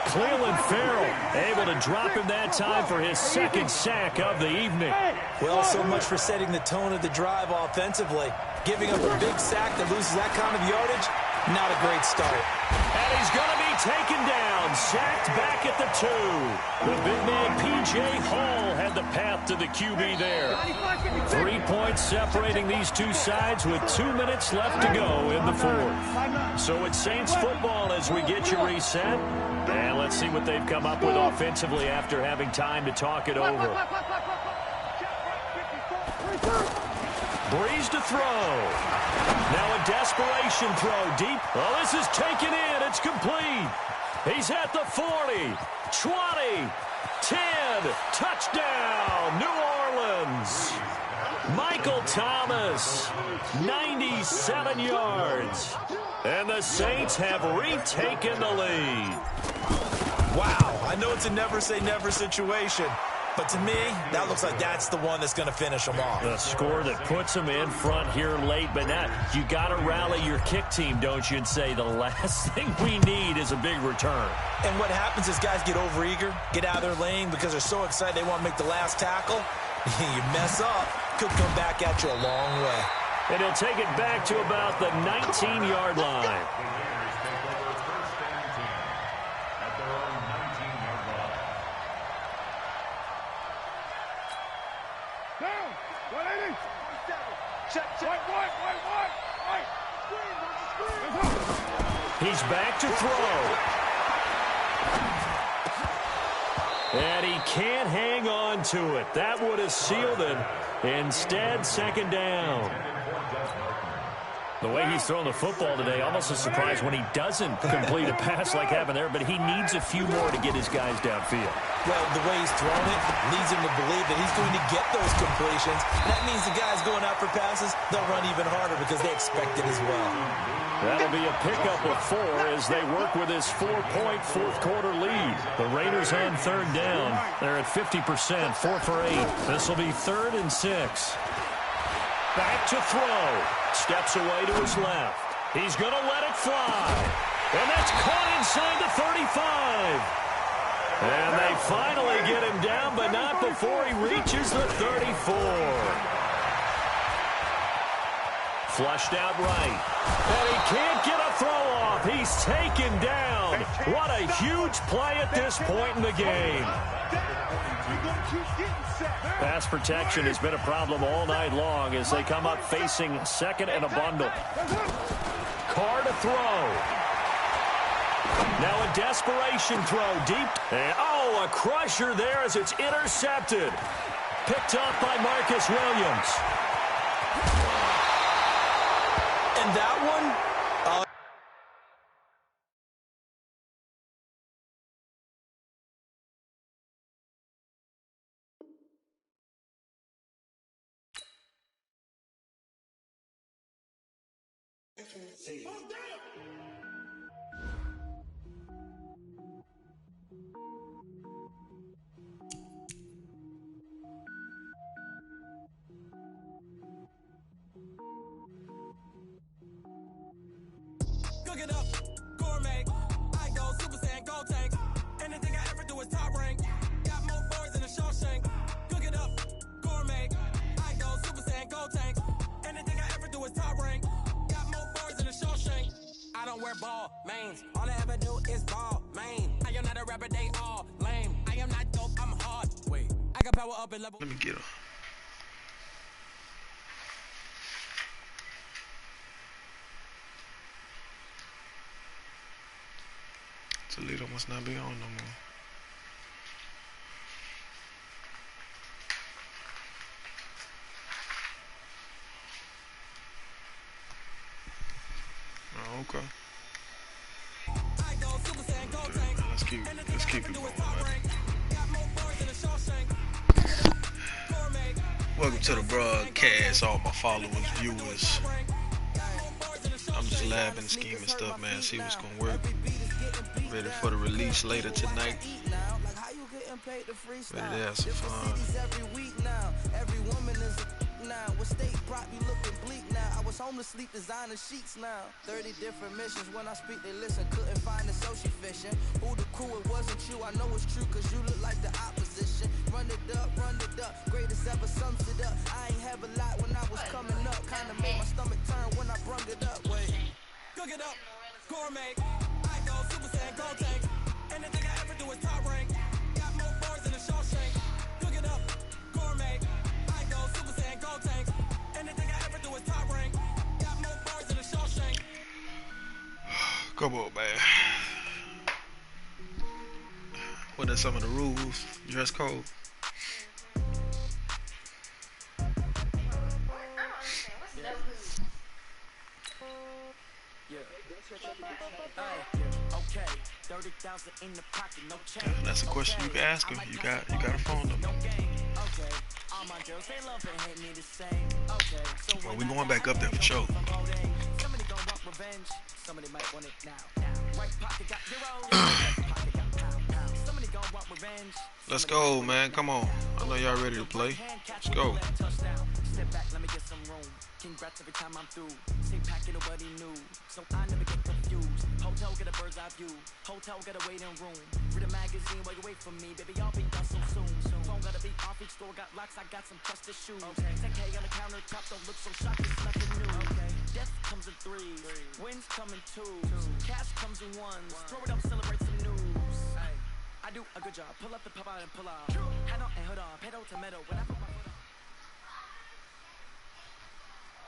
Cleveland Farrell able to drop him that time for his 2nd sack of the evening. Well, so much for setting the tone of the drive offensively. Giving up a big sack that loses that kind of yardage, not a great start. And he's going to be taken down, sacked back at the 2. The big man P.J. Hall had the path to the QB there. 3 points separating these two sides with 2 minutes left to go in the 4th. So it's Saints football as we get you reset. And let's see what they've come up with offensively after having time to talk it over. Breeze to throw. Now a desperation throw deep. Oh, this is taken in. It's complete. He's at the 40, 20, 10. Touchdown, New Orleans. Michael Thomas, 97 yards. And the Saints have retaken the lead. Wow, I know it's a never-say-never situation, But to me, that looks like that's the one that's going to finish them off. The score that puts them in front here late. But now you got to rally your kick team, don't you, and say the last thing we need is a big return. And what happens is guys get overeager, get out of their lane because they're so excited they want to make the last tackle. You mess up, could come back at you a long way. And he'll take it back to about the 19-yard line. He's back to throw. And he can't hang on to it. That would have sealed it. Instead, second down. The way he's thrown the football today, almost a surprise when he doesn't complete a pass like happened there, but he needs a few more to get his guys downfield. Well, the way he's thrown it leads him to believe that he's going to get those completions. That means the guys going out for passes, they'll run even harder because they expect it as well. That'll be a pickup of 4 as they work with this 4-point fourth-quarter lead. The Raiders on third down. They're at 50%, 4 for 8. This will be 3rd and 6. Back to throw. Steps away to his left. He's going to let it fly. And that's caught inside the 35. And they finally get him down, but not before he reaches the 34. Flushed out right. And he can't get a throw off. He's taken down. What a huge play at this point in the game. Pass protection has been a problem all night long as they come up facing second and a bundle. Carr to throw. Now a desperation throw deep. And, oh, a crusher there as it's intercepted. Picked up by Marcus Williams. And that one... Cook it up, gourmet. I go Super Saiyan, gold tank. Anything I ever do is top rank. Got more boys than a Shawshank. Cook it up, gourmet. I go Super Saiyan, gold tank. Anything I ever do is top rank. Got more boys than a Shawshank. I don't wear ball mains. All I ever do is ball main. I am not a rapper, they all lame. I am not dope, I'm hard. Wait, I got power up and level. Let me get her. Toledo must not be on no more. Oh, okay. Let's keep it going, man. Welcome to the broadcast, all my followers, viewers. I'm just laughing, scheming stuff, man. See what's gonna work. Ready for the release later tonight. Ready to have some fun. I was homeless, sleep designer sheets now. 30 different missions. When I speak, they listen. Couldn't find the social fishing. Who the crew? It wasn't you. I know it's true, cause you look like the opposition. Run it up, greatest ever sums it up. I ain't have a lot when I was coming up. Kinda made my stomach turn when I brung it up. Wait. Cook it up, gourmet. I go Super Saiyan, gold tank. Anything I ever do is top rank. Got more bars than a Shawshank. Cook it up, gourmet. I go Super Saiyan, gold tank. Anything I ever do is top rank. Got more bars than a Shawshank. Come on, man. What are some of the rules? Dress code? That's a question you can ask her. You got a phone number. Well, we going back up there for sure. Let's go, man. Come on. I know y'all ready to play. Let's go. Step back, let me get some room. Congrats every time I'm through. Stay packing nobody new, so I never get confused. Hotel get a bird's eye view. Hotel get a waiting room. Read a magazine while you wait for me, baby. I'll be done so soon. Phone gotta be off, each store got locks. I got some trusted shoes. 10K on the countertop, don't look so shocked. It's nothing new. Death comes in threes, wins come in twos, cash comes in ones. Throw it up, celebrate some news. I do a good job. Pull up the pop out and pull out. Head on and hood on, pedal to metal. When I put my foot on.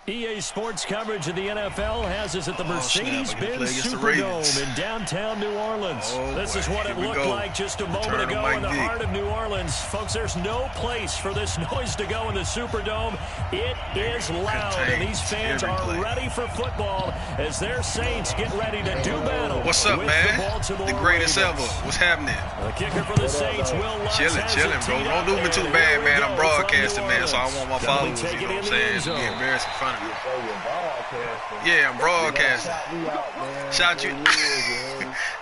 EA Sports coverage of the NFL has us at the Mercedes-Benz Superdome in downtown New Orleans. This is what it looked like just a moment ago in the heart of New Orleans. Folks, there's no place for this noise to go in the Superdome. It is loud, and these fans are ready for football as their Saints get ready to do battle. What's up, man? The greatest ever. What's happening? The kicker for the Saints, Will Lutz. Chilling, bro. Don't do me too bad, man. I'm broadcasting, man, so I want my followers, you know what I'm saying, to be embarrassed in front of me. Yeah, I'm broadcasting. Shout you.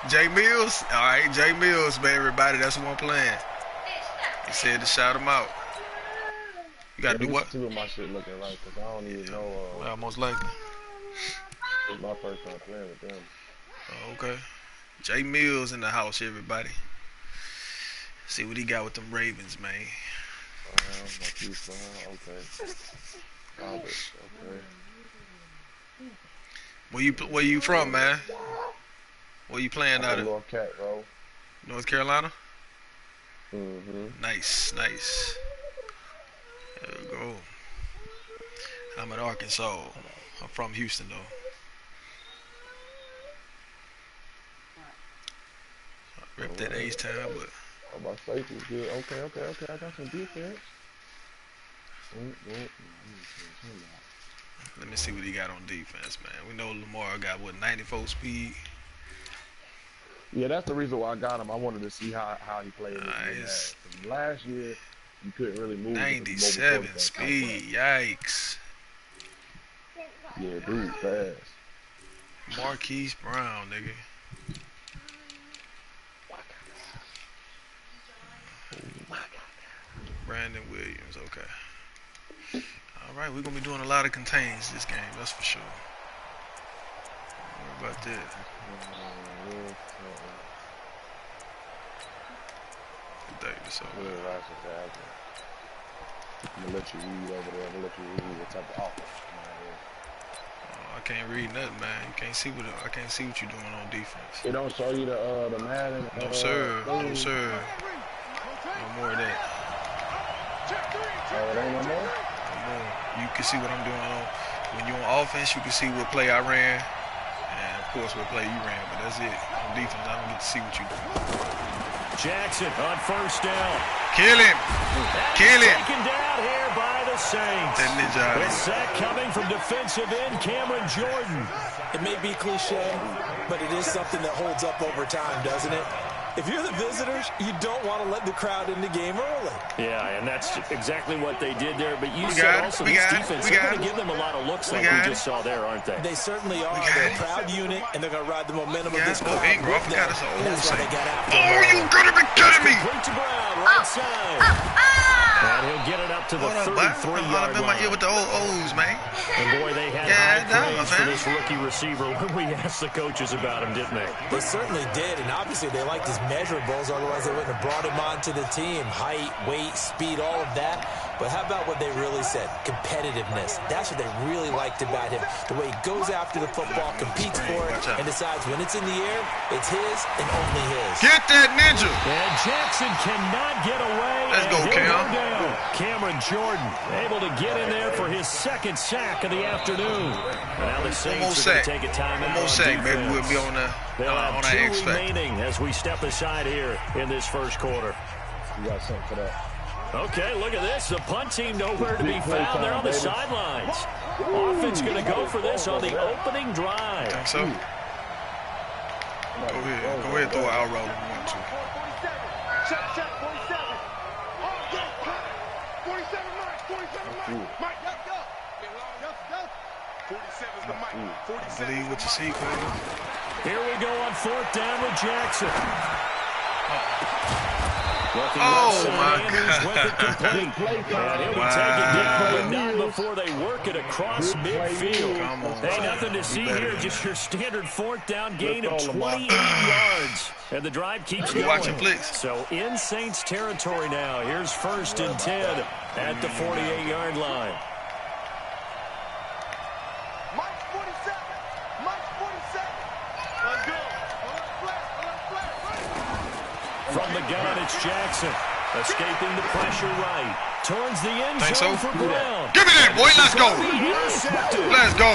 Jay Mills? All right, Jay Mills, man, everybody. That's who I'm playing. He said to shout him out. You got to do what? See what my shit looking like, because I don't even know. Well, most likely. It's my first time playing with them. Oh, okay. Jay Mills in the house, everybody. See what he got with them Ravens, man. Okay. Okay. Where you from, man? Where you playing out of? North Carolina? Nice. There we go. I'm in Arkansas. I'm from Houston, though. I ripped that H-Town, but... My safety is good. Okay. I got some defense. Let me see what he got on defense, man. We know Lamar got, 94 speed? Yeah, that's the reason why I got him. I wanted to see how he played. Nice. Last year, you couldn't really move. 97 speed. Yikes. Yeah, dude, fast. Marquise Brown, nigga. Brandon Williams, okay. All right, we're going to be doing a lot of contains this game, that's for sure. Don't worry about that. Davis over there. I'm going to let you read over there. I'm going to let you read what type of offense. I can't read nothing, man. You can't see I can't see what you're doing on defense. It don't show you the Madden. No sir. No more of that. It ain't no more? You can see what I'm doing when you're on offense. You can see what play I ran, and of course what play you ran. But that's it. On defense, I don't get to see what you do. Jackson on first down. Kill him. Taken down here by the Saints. That ninja. The sack coming from defensive end Cameron Jordan. It may be cliche, but it is something that holds up over time, doesn't it? If you're the visitors, you don't want to let the crowd in the game early. Yeah, and that's exactly what they did there. But you said also this defense, they're going to give them a lot of looks like we just saw there, aren't they? They certainly are. They're a proud unit, and they're going to ride the momentum of this crowd. That's why they got after him. Oh, you got to be kidding me. Complete to Brown, right side. And he'll get it up to the 33-yard line. My ear with the old O's, man. And boy, they had high praise for this rookie receiver when we asked the coaches about him, didn't they? They certainly did, and obviously they liked his measurables, otherwise they wouldn't have brought him onto the team. Height, weight, speed, all of that. But how about what they really said? Competitiveness. That's what they really liked about him. The way he goes after the football, competes for it, and decides when it's in the air, it's his and only his. Get that ninja! And Jackson cannot get away. Let's go, Cam. Cameron Jordan able to get in there for his second sack of the afternoon. Now the Saints are going to take a timeout. One more sack, baby. We'll be on our X factor. Remaining as we step aside here in this first quarter. You got something for that. Okay, look at this. The punt team nowhere to be found. They're on the sidelines. Offense going to go for this on the opening drive. Think so? Go ahead, throw an out roll if you want to. Check, 47. Oh, go, 47, Mike. Mike, go. 47's the Mike. Believe what you see, Quinn. Here we go on fourth down with Jackson. Oh, my God. And he'll be taken down, but not before they work it across midfield. Hey, nothing to see here, just your standard 4th down gain of 28 yards. And the drive keeps going. So in Saints territory now. Here's 1st and 10 at the 48-yard line. From the gun, it's Jackson. Escaping the pressure right. Towards the end zone for Brown. Give me that, boy. Let's go. Let's go.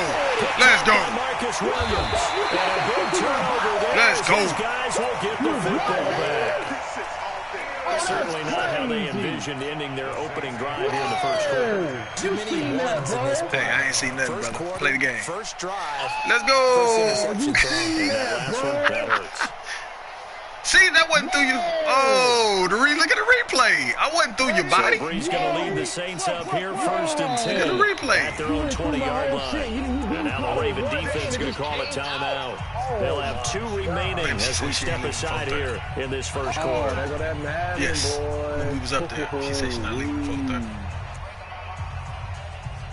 Let's go. Marcus Williams. And a big turnover there. Let's go. These guys will get the football back. Certainly not how they envisioned ending their opening drive here in the first quarter. Too many ones in this play. Hey, I ain't seen nothing, brother. Quarter, Play the game. First drive. Let's go. That last one, that hurts. See, that wasn't through you. Oh, look at the replay. I wasn't through your body. So Bree's going to lead the Saints up here 1st and 10 look at the replay. at their own 20-yard line. And now the Raven defense is going to call a timeout. They'll have 2 remaining as we step aside here in this first quarter. Yes, we was up there. She said she's not leaving before 30.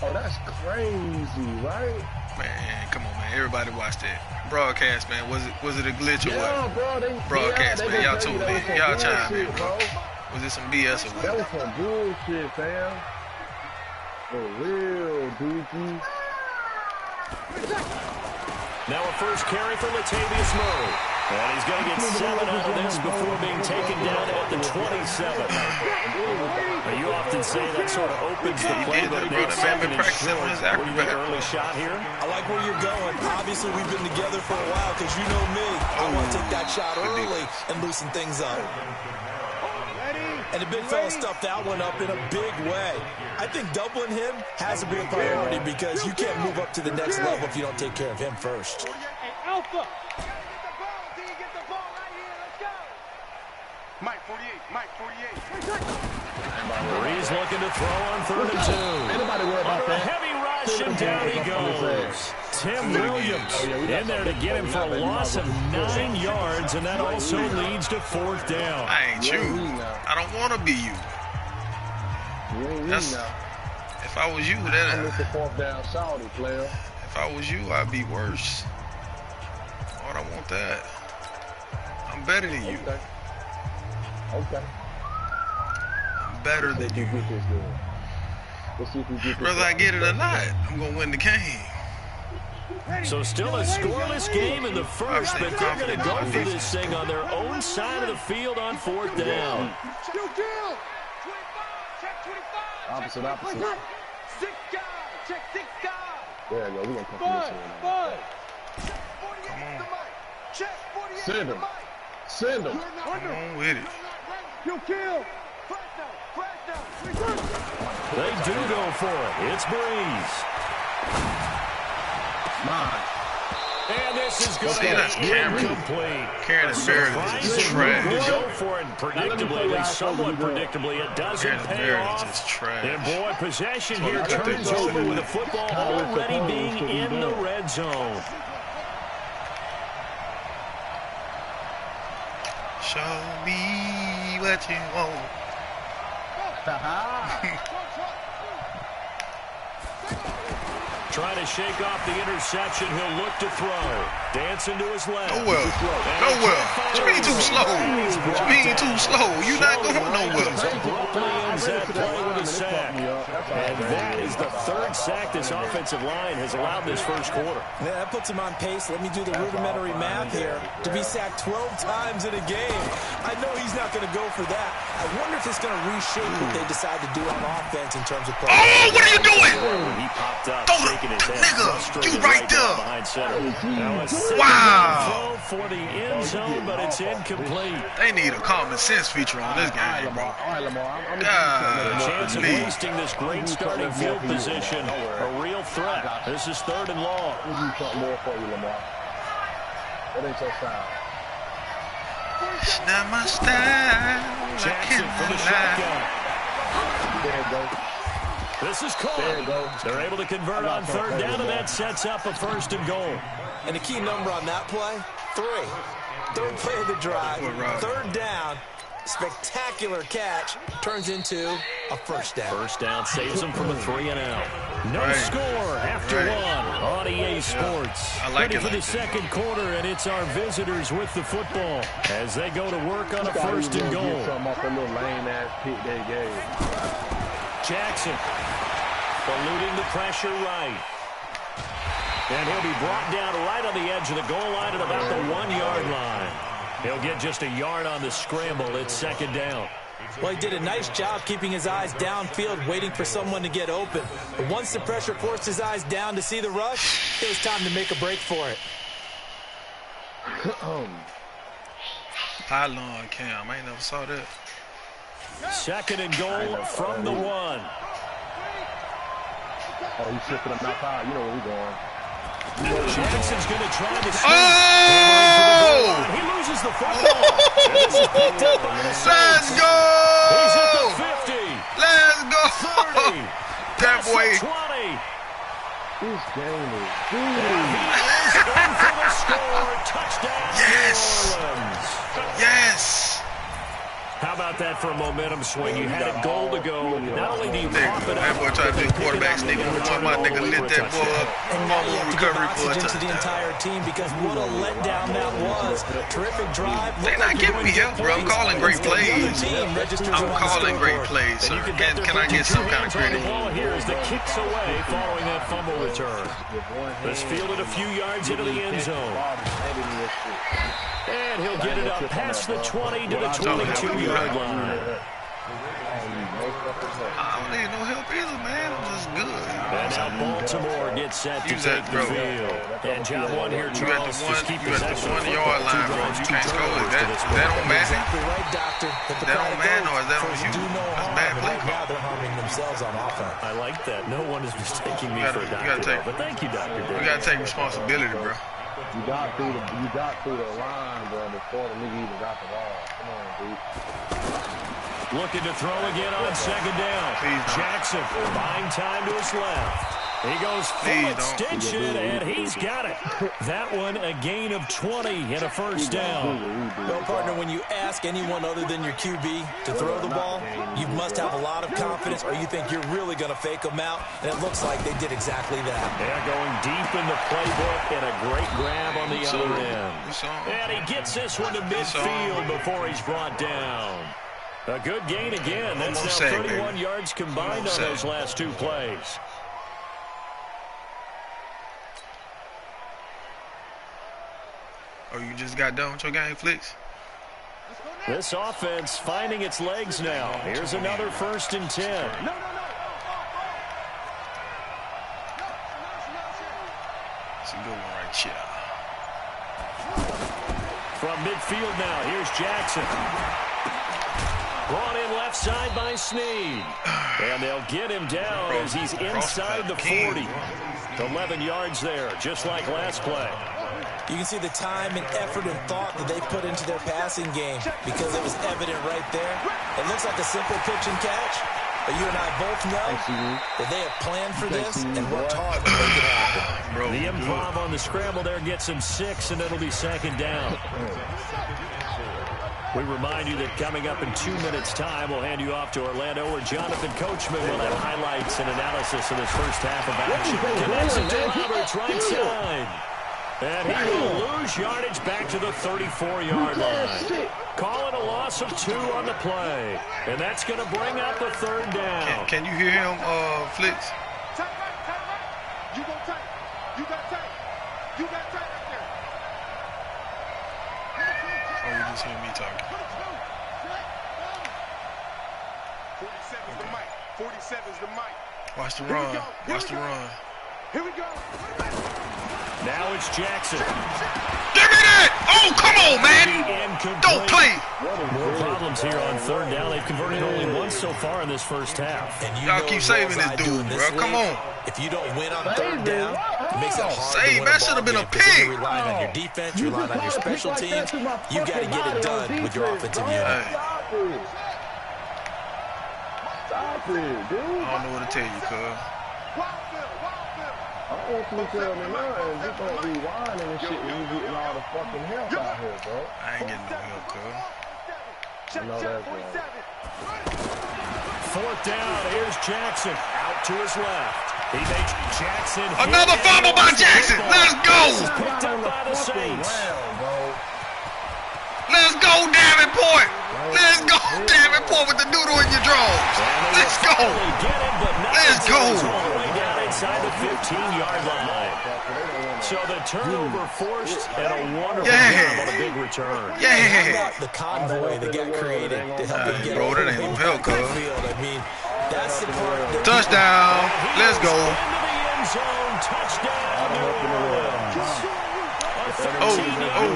Oh, that's crazy, right? Man, come on, man. Everybody watch that broadcast, man. Was it a glitch or what? Bro, Broadcast, man. Y'all tuned in. Y'all chime in, bro. Was it some BS or what? That was some bullshit, fam. For real, Dookie. Now a first carry for Latavius Murray. And he's going to get 7 out of this before being taken down at the 27. Now, you often say that sort of opens the playbook. What do you think, early shot here? I like where you're going. Obviously, we've been together for a while because you know me. I want to take that shot early and loosen things up. And the big fella stuffed that one up in a big way. I think doubling him has to be a priority because you can't move up to the next level if you don't take care of him first. Alpha. Mike 48, Mike 48. Brees looking to throw on 3rd and 2. Anybody worry about that? Heavy rush, and down he goes. Tim Williams in there to get him for a loss of 9 yards, and that also leads to 4th down. I ain't you. I don't want to be you. That's, if I was you, then I'm the 4th down Saudi player. If I was you, I'd be worse. I don't want that. I'm better than you. Okay. I'm better than you. Let's see if we get this. Whether I get it or not, I'm going to win the game. So still a scoreless game in the first, but they're going to go for this thing on their own side of the field on 4th down. Opposite. Six guys. Check 6 guys. There you go. We're going to come from this one. Send him. Send him. Come on with it. You kill. They do go for it. It's Brees. Mine. And this is going to be incomplete. Karen Barrett is trash. To go for it predictably, at least somewhat predictably, it doesn't pay off. And boy, possession here turns over with the football already being in the red zone. Show me what you want. Trying to shake off the interception. He'll look to throw. Dancing to his left. Nowhere. What you mean too slow? What you mean too slow? You not going nowhere. Abruptly ends that play with a sack. And that is the 3rd sack this offensive line has allowed this first quarter. Yeah, that puts him on pace. Let me do the rudimentary math here. To be sacked 12 times in a game. I know he's not going to go for that. I wonder if it's going to reshape what they decide to do on offense in terms of play. Oh, what are you doing? He popped up, shaking his head. Nigga, you right there. Behind center. Now a Wow. throw for the end zone, but it's incomplete. They need a common sense feature on this game, bro. Chance of wasting this great starting field position. A real threat. This is 3rd and long. We'll do something more for you, Lamar. That ain't your style. It's not my style. Jackson for the shotgun. There you go. This is caught. They're able to convert on 3rd down, and that sets up a 1st and goal. And the key number on that play, 3. Third play of the drive, third down, spectacular catch, turns into a first down. First down saves them from a 3-and-out. No score after one on EA Sports. Ready for the second quarter, and it's our visitors with the football as they go to work on a first and goal. Jackson eluding the pressure right. And he'll be brought down right on the edge of the goal line at about the 1-yard line. He'll get just a yard on the scramble. It's second down. Well, he did a nice job keeping his eyes downfield, waiting for someone to get open. But once the pressure forced his eyes down to see the rush, it was time to make a break for it. Pylon cam. I ain't never saw that. Second and goal from the 1. Oh, he's shifting him outside. You know where we're going. Jackson's going to try to sneak. Oh! He loses the football. This is picked up by the Let's go! He's at the 50. Let's go! 30. That boy. 20. This game is And he is in for the score. Touchdown, Yes. New Orleans. Yes! How about that for a momentum swing? You had a goal to go. Not only do you pop it up, that boy tried to do quarterback sneak. We're talking about nigga lit that boy up. And now you have to give Recovery for a oxygen to the touchdown. entire team because what a letdown that was. Terrific drive. They not giving me help, bro. I'm calling great plays. I'm calling great plays, sir. Can I get some kind of credit? The ball here as the kicks away following that fumble return. Let's field it a few yards into the end zone. And he'll get it up past the 20 to the 22-yard line. I don't need no help either, man. I'm just good. And now Baltimore gets set to take the field. And job one here, Charles, just keep possession. You got the 1-yard line, bro. You can't score it. That on Madden? Exactly right, Doctor. That on Madden or is that on you? That's bad play Right now they're harming themselves on offense. I like that. No one is mistaking me for a doctor. But thank you, Dr. Dave. We got to take responsibility, bro. You got through the line, bro, before the nigga even got the ball. Come on, dude. Looking to throw again on second down. Jackson buying time to his left. He goes full extension, and he's got it. That one, a gain of 20 and a first down. Well, partner, when you ask anyone other than your QB to throw the ball, you must have a lot of confidence or you think you're really going to fake them out, and it looks like they did exactly that. They're going deep in the playbook and a great grab on the other end. And he gets this one to midfield before he's brought down. A good gain again. That's now 31 yards combined on those last two plays. Oh, you just got done with your game, Flicks? This offense finding its legs now. Here's another 1st and 10. It's a good one right here. From midfield now, here's Jackson. Brought in left side by Snead. And they'll get him down as he's inside the 40. 11 yards there, just like last play. You can see the time and effort and thought that they put into their passing game because it was evident right there. It looks like a simple pitch and catch, but you and I both know that they have planned for this and worked hard to make it happen. The improv on the scramble there gets him 6, and it'll be second down. We remind you that coming up in 2 minutes' time, we'll hand you off to Orlando, where Jonathan Coachman will have highlights and analysis of this first half of action. Connects it to Roberts, right side. And he will lose yardage back to the 34-yard line. Calling a loss of 2 on the play. And that's going to bring up the third down. Can you hear him, Flicks? Tight right. You go tight. You got tight. You got tight right there. Oh, you just hear me talking. 47's the mic. 47's the mic. Watch the run. Watch the run. Here we go. Now it's Jackson. Give me that! Oh, come on, man! Don't play! More problems here on third down. They've converted only once so far in this first half. And y'all keep saving this dude, bro. Come on. If you don't win on third down, it makes it hard to win that should have been a pick. You're relying on your defense, you're relying on your special teams. You got to get it done with your offensive unit. I don't know what to tell you, cuz. I don't want you to tell me nothing. Just don't be whining and shit when you getting all the fucking help out here, bro. I ain't getting no help, cuz. I know that's right. 4th down. Here's Jackson out to his left. He makes Jackson. Another fumble by Jackson. Let's go. Picked up by the Saints. Let's go, Davenport. Let's go, Davenport, with the noodle in your drawers. Let's go. Let's go. All the way down inside the 15-yard line. So the turnover forced and a wonderful job on a big return. Yeah. The convoy that got created to help him get bro, over that ain't no help, cuz. I mean, that's the part. Touchdown. Let's go. Into the end zone. Touchdown.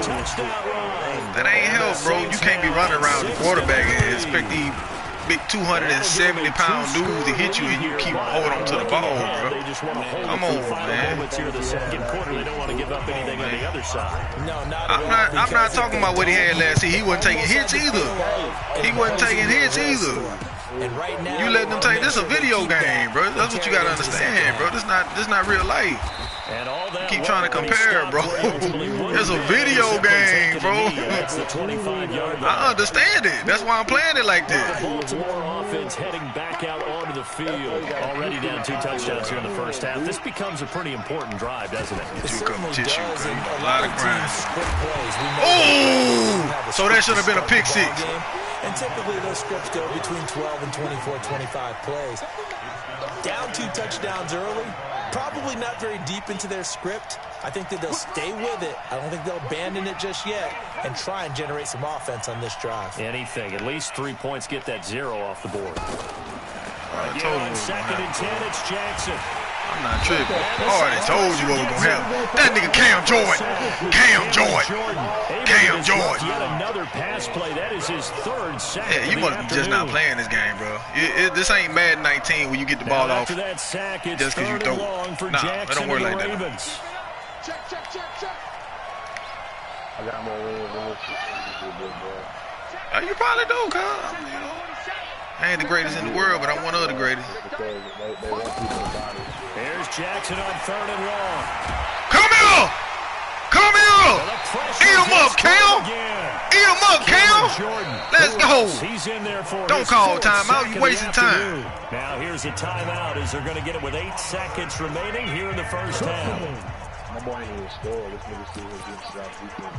Touchdown run. That ain't help, bro. You can't be running around the quarterback and expect these big 270-pound dudes to hit you and you keep holding on to the ball, bro. Come on, man. Here the second quarter, they don't want to give up anything on the other side. No, not I'm not talking about what he had last season. He wasn't taking hits either. He wasn't taking hits either. And right now, You letting them take this a video game, bro. That's what you gotta understand, bro. This not real life. And all that Keep trying to compare, bro. It's a video game, bro. I understand it. That's why I'm playing it like this. Baltimore offense heading back out onto the field. Already down 2 touchdowns here in the first half. This becomes a pretty important drive, doesn't it? Two cup of tissue, bro. A lot of grind. Oh! So that should have been a pick 6. And typically those scripts go between 12 and 24, 25 plays. Down 2 touchdowns early. Probably not very deep into their script. I think that they'll stay with it. I don't think they'll abandon it just yet and try and generate some offense on this drive. Anything. At least 3 points get that 0 off the board. I told you. 2nd and 10, it's Jackson. I'm not tripping. I already told you what was going to happen. That nigga Cam Jordan. Cam Jordan. Yet another pass play. That is his 3rd sack. Yeah, you must be just not playing this game, bro. This ain't Madden 19 where you get the ball off that sack, it's just because you throw it. Nah, it don't work like that. Check. I got more wins than this shit. You probably do, cuz. You know, I ain't the greatest in the world, but I'm one of the greatest. There's Jackson on 3rd and long. Come here! Eat him up, Cam! Eat him up, Cam! Let's go! He's in there for Don't call timeout. You wasting time. Now here's a timeout as they're going to get it with 8 seconds remaining here in the first half. My boy ain't even scored. This nigga still getting shit out defense.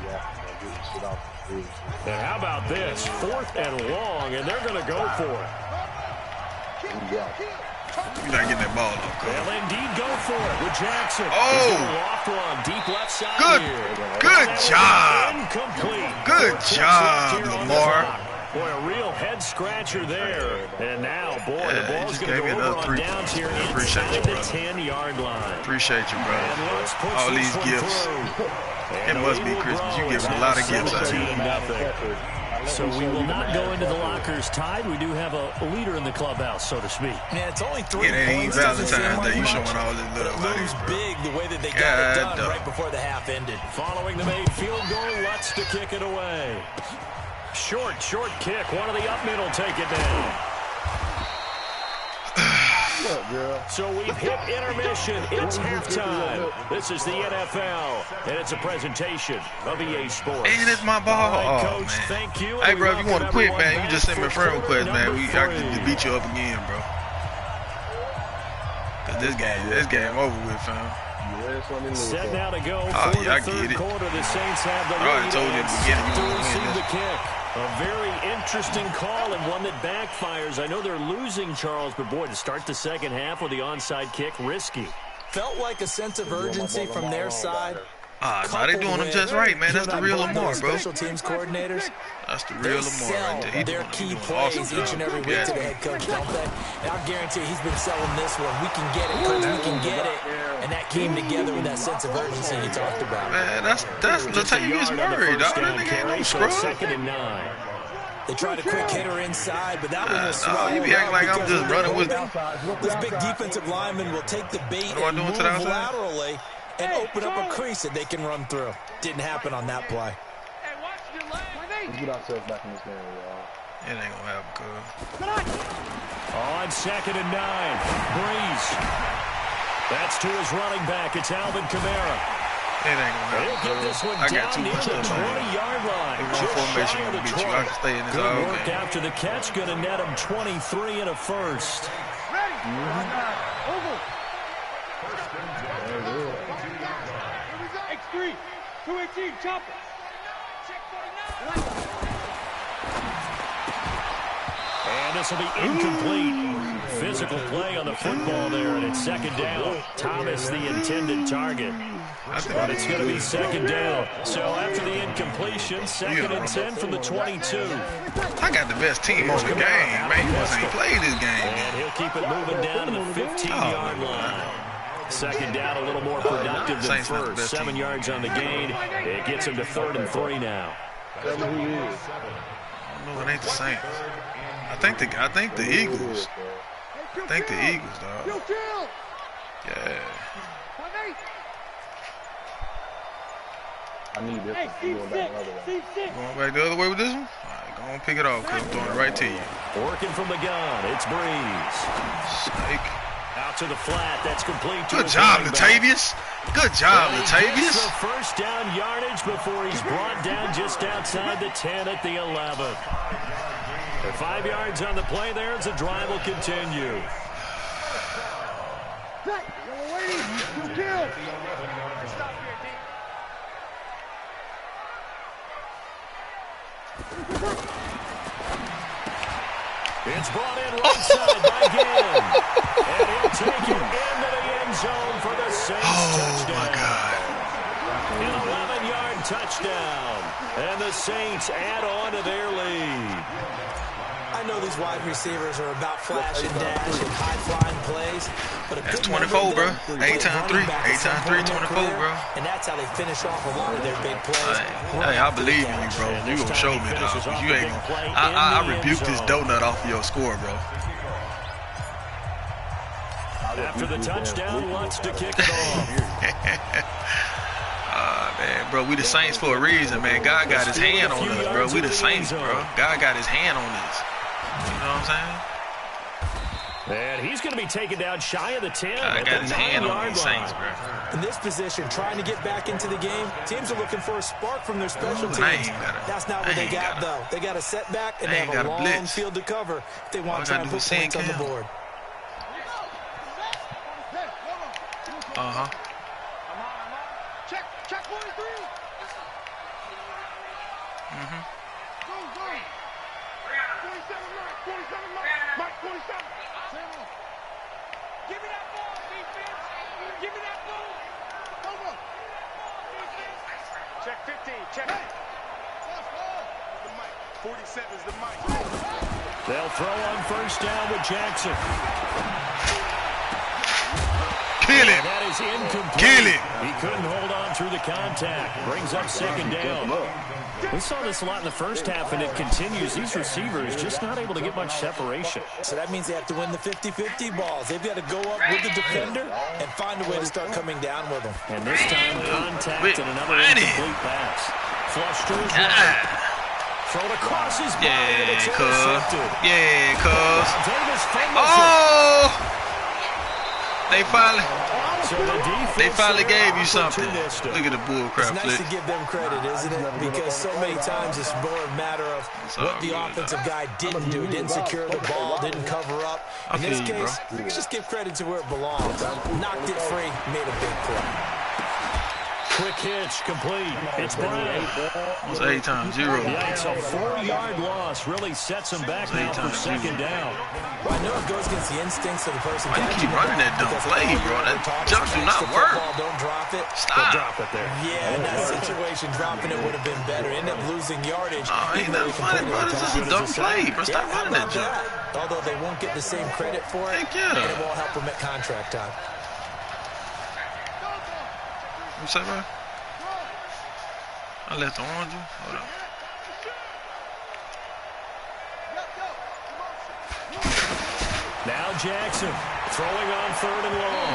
Getting shit off the field. And how about this? 4th and long, and they're going to go for it. You're not getting that ball off, cuz. They'll indeed go for it with Jackson. Oh! Loft one, deep left side Good job. Incomplete. Good job, Lamar. Boy, a real head scratcher there. And now, boy, the Yeah, ball's just going to gave me go another over on 3 downs points. here Appreciate inside you, the brother. 10-yard line. Appreciate you, brother. And Lutz puts All this these one gifts. through. It must be Christmas. You giving a lot of gifts out here. 17-0. So we will not go into the lockers tied. We do have a leader in the clubhouse, so to speak. Yeah, it's only 3 It ain't points. Valentine's Day. You showing all this love out Moves here, bro. big the way that they got it done God, right before the half ended. Following the made field goal, Lutz to kick it away. Short kick. One of the up middle take it down. So we've hit intermission. It's halftime. This is the NFL, and it's a presentation of EA Sports. And it's my ball. All right, Oh, Coach, man. thank you. Hey, bro, if you want to quit, Welcome man, you just send me a friend everyone request, man. back for I quarter can number beat you up again, bro. Cause this game over with, fam. Set now to go Oh, for yeah, I the get third it. quarter. The Saints have the I already lead told you at and the beginning set you to wouldn't win receive the this. kick. A very interesting call and one that backfires. I know they're losing, Charles, but boy, to start the second half with the onside kick, risky. Felt like a sense of urgency from their side. Nah, they doing them just right, man. That's the real Lamar, bro. Special teams coordinators. That's the real Lamar right there. He Their doing key an plays awesome each and job. every week to the head coach, don't they? And I guarantee he's been selling this one. We can get it, coach. We can get it. And that came together with that sense of urgency you talked about. Man, that's Latavius Murray, dog. That nigga ain't no scrub. 2nd and 9. They tried a quick hitter inside, but that one was swallowed. You be acting like I'm just running with This big defensive lineman will take the bait What and am I doing move to the outside? laterally and open up a crease that they can run through. Didn't happen on that play. Let's get ourselves back in this game, y'all. It ain't gonna happen, cuz. On 2nd and 9. Breeze. That's to his running back. It's Alvin Kamara. It ain't gonna He'll get this one I got down too near much the stuff on 20-yard line. If one formation gonna beat you, I can stay in this all Good work game. after the catch. Going to net him 23 and a first. Ready? Over. X3. 218. Chopper. And this will be incomplete. Physical play on the football there, and it's second down. Thomas, the intended target. But it's going to be second down. So after the incompletion, second and 10 from the 22. I got the best team in the game, man. He must ain't played this game. And he'll keep it moving down to the 15-yard line. Second down, a little more productive than first. 7 yards on the gain. It gets him to 3rd and 3 now. No, it ain't the Saints. I think the Eagles. I think the Eagles, dog. Yeah. I need this one. Going back the other way. Going back the other way with this one? All right, go on, pick it off, because I'm throwing it right to you. Working from the gun, it's Breeze. Snake. Out to the flat, that's complete. Good job, Latavius. Good job, Latavius. The first down yardage before he's brought down just outside the 10 at the 11. 5 yards on the play there as the drive will continue. It's brought in right side by Ginn. And he'll take it into the end zone for the Saints touchdown. Oh, my God. An 11-yard touchdown. And the Saints add on to their lead. I know these wide receivers are about flash and dash and high-flying plays, but that's 24, bro. 8 times 3. 8 times 3, 24, bro. And that's how they finish off a lot of their big plays. Hey, I believe in you, bro. You gonna show me, dog. You ain't gonna. I rebuke this donut off of your score, bro. After the touchdown, wants to kick it off. Man, bro, we the Saints for a reason, man. God got his hand on us, bro. We the Saints, bro. God got his hand on us. You know what I'm saying? And he's going to be taken down shy of the 10. God got his hand on these Saints, bro. In this position, trying to get back into the game, teams are looking for a spark from their special teams. That's not what they got, though. They got a setback, and they have a long field to cover if they want to try and put points on the board. Uh-huh. Check 43. Mm-hmm. Go. 27 Mike, 27. Give me that ball, defense. Give me that ball. Over. Check 15. Check. Hey. The mic. 47 is the mic. They'll throw on first down with Jackson. Kill him. That is incomplete. Kill him. He couldn't hold on through the contact. Brings up second down. We saw this a lot in the first half, and it continues. These receivers just not able to get much separation. So that means they have to win the 50-50 balls. They've got to go up with the defender and find a way to start coming down with them. And this time, contact and another incomplete pass. Flush to his right. Thrown across his body, and it's intercepted. Yeah, cuz. Oh! They finally gave you something. Look at the bull crap. It's nice to give them credit, isn't it? Because so many times it's more a matter of what the offensive guy didn't do. Didn't secure the ball, didn't cover up. In this case, let's just give credit to where it belongs. Knocked it free, made a big play. Quick hitch, complete. It's Brown. It's 8 times 0. Yeah, it's a 4-yard loss. Really sets him back now for second down. Well, I know it goes against the instincts of the person. Why you keep running that dumb play, bro? That jump do not work. Don't drop it. Stop. Drop it there. Yeah, in that situation, dropping it would have been better. End up losing yardage. Oh, ain't nothing funny, bro. This is a dumb play, bro. Stop running that jump. Although they won't get the same credit for it, and it won't help them at contract time. What's that, bro? I left the orange one. Hold on. Now Jackson throwing on 3rd and long.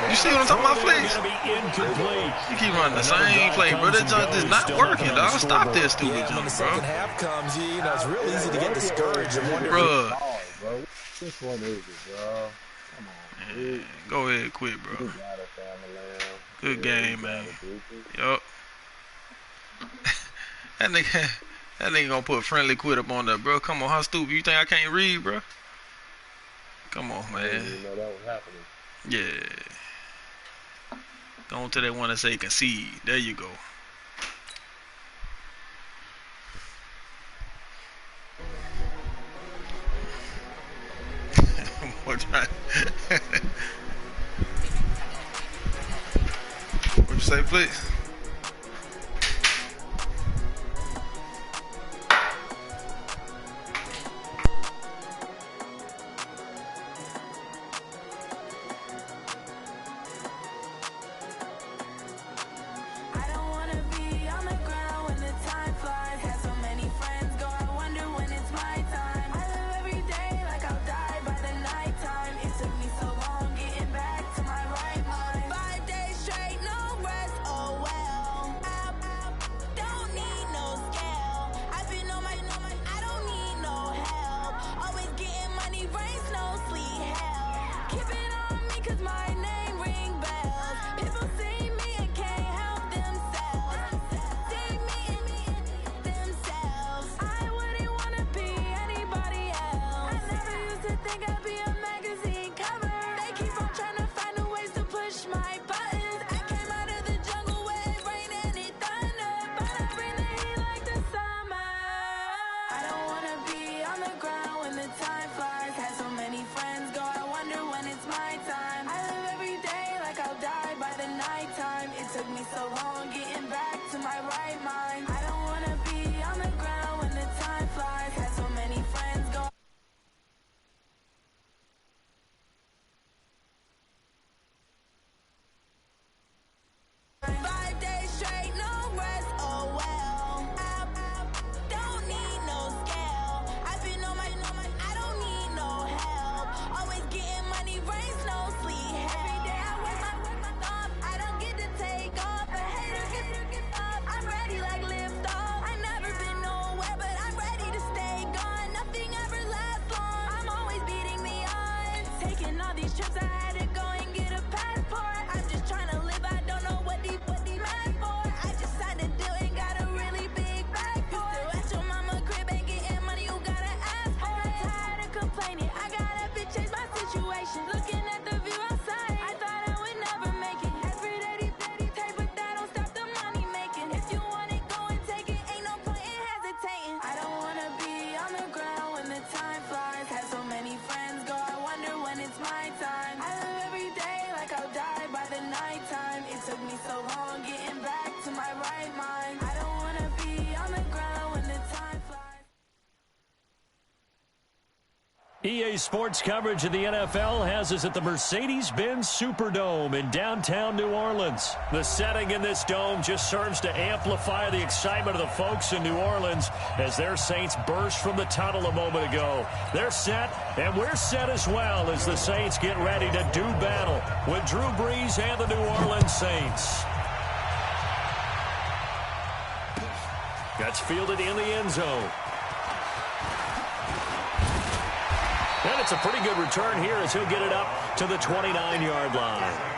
You see what I'm talking about, Flex? Going to be incomplete. You keep running the same play, bro. That jump is not working, dog. Stop that stupid jump, bro. When the second half comes, you know, it's real easy to get discouraged and wonder. Bro. This one is it, bro. Come on. Man, go ahead, quit, bro. Good game, man. Yup. That nigga gonna put friendly quit up on there, bro. Come on, how stupid you think I can't read, bro? Come on, man. I didn't even know that was happening. Yeah. Don't tell that one to say concede. There you go. What you say, please? EA Sports coverage of the NFL has us at the Mercedes-Benz Superdome in downtown New Orleans. The setting in this dome just serves to amplify the excitement of the folks in New Orleans as their Saints burst from the tunnel a moment ago. They're set, and we're set as well as the Saints get ready to do battle with Drew Brees and the New Orleans Saints. That's fielded in the end zone. And it's a pretty good return here as he'll get it up to the 29-yard line.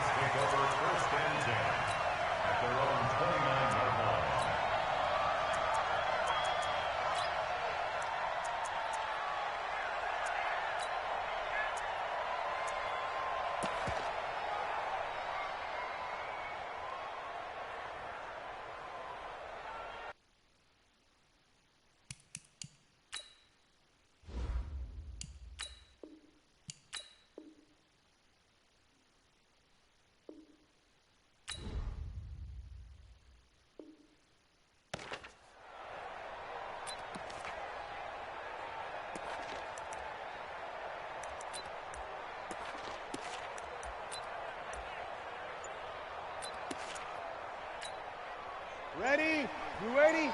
Ready? You ready?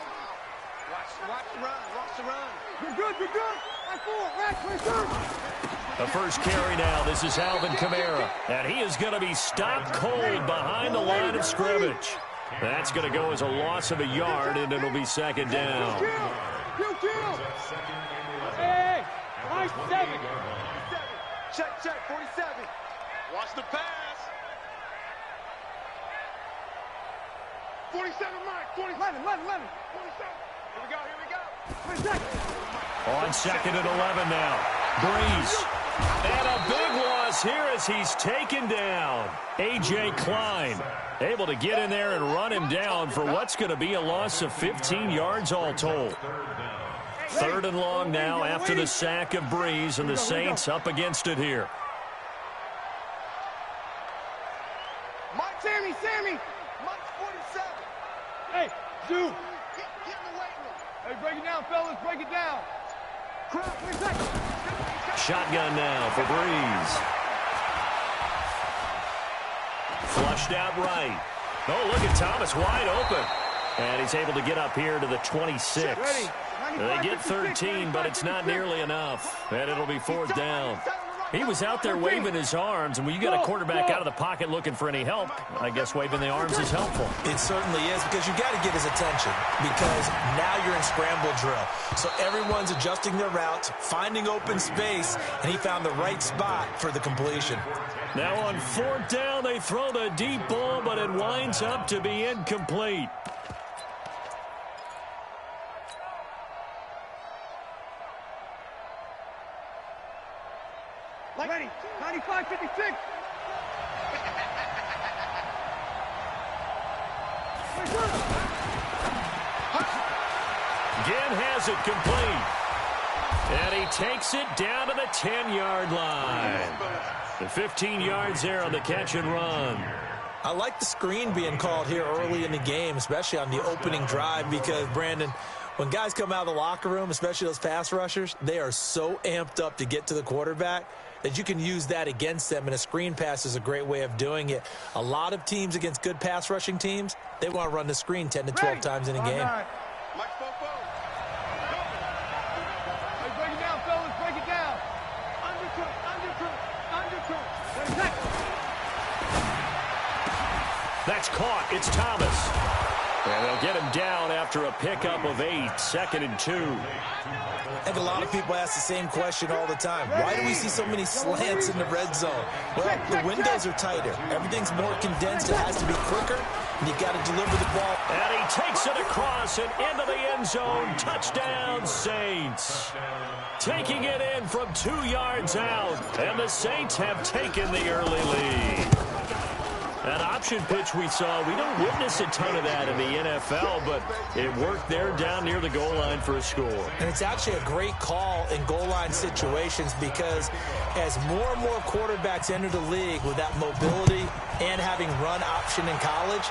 Watch the run. Watch the run. You're good. You're good. The first carry now. This is Alvin Kamara. And he is going to be stopped cold behind the line of scrimmage. That's going to go as a loss of a yard, and it'll be second down. Hey, nice 7. Check, 47. Watch the pass. 47, Mike. 11. 47. Here we go. 20 seconds. On 2nd and 11 now. Breeze. And a big loss here as he's taken down. A.J. Klein able to get in there and run him down for what's going to be a loss of 15 yards all told. 3rd and long now after the sack of Breeze, and the Saints up against it here. Mike, Sammy. Mike 47. Hey, Zoo. Get in the weight room. Hey, break it down, fellas. Break it down. Shotgun now for Breeze. Flushed out right. Oh, look at Thomas wide open. And he's able to get up here to the 26. They get 13, but it's not nearly enough. And it'll be 4th down. He was out there waving his arms, and when you got a quarterback out of the pocket looking for any help, I guess waving the arms is helpful. It certainly is, because you've got to get his attention, because now you're in scramble drill. So everyone's adjusting their routes, finding open space, and he found the right spot for the completion. Now on 4th down, they throw the deep ball, but it winds up to be incomplete. Ready. 95-56. Again has it complete. And he takes it down to the 10-yard line. The 15 yards there on the catch and run. I like the screen being called here early in the game, especially on the opening drive, because, Brandon, when guys come out of the locker room, especially those pass rushers, they are so amped up to get to the quarterback that you can use that against them, and a screen pass is a great way of doing it. A lot of teams against good pass rushing teams, they want to run the screen 10 to 12 times in a game. Mike, Fofo. Hey, break it down, fellas. Break it down. Undercut. That's caught. It's Thomas. And they'll get him down after a pickup of 8, 2nd and 2. I think a lot of people ask the same question all the time. Why do we see so many slants in the red zone? Well, the windows are tighter. Everything's more condensed. It has to be quicker, and you've got to deliver the ball. And he takes it across and into the end zone. Touchdown, Saints. Taking it in from 2 yards out, and the Saints have taken the early lead. That option pitch we saw, we don't witness a ton of that in the NFL, but it worked there down near the goal line for a score. And it's actually a great call in goal line situations, because as more and more quarterbacks enter the league with that mobility and having run option in college,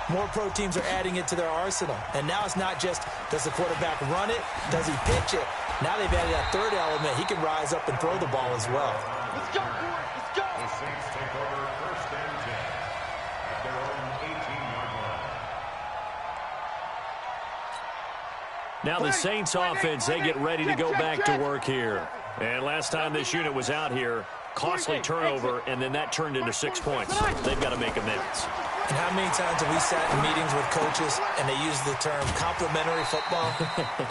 more pro teams are adding it to their arsenal. And now it's not just, does the quarterback run it? Does he pitch it? Now they've added that third element. He can rise up and throw the ball as well. Let's go, boy. Let's go. The Saints take over 1st and 10 at their own 18-yard line. Now the Saints offense, they get ready to go back to work here. And last time this unit was out here, costly turnover, and then that turned into 6 points. They've got to make amends. And how many times have we sat in meetings with coaches and they use the term complementary football?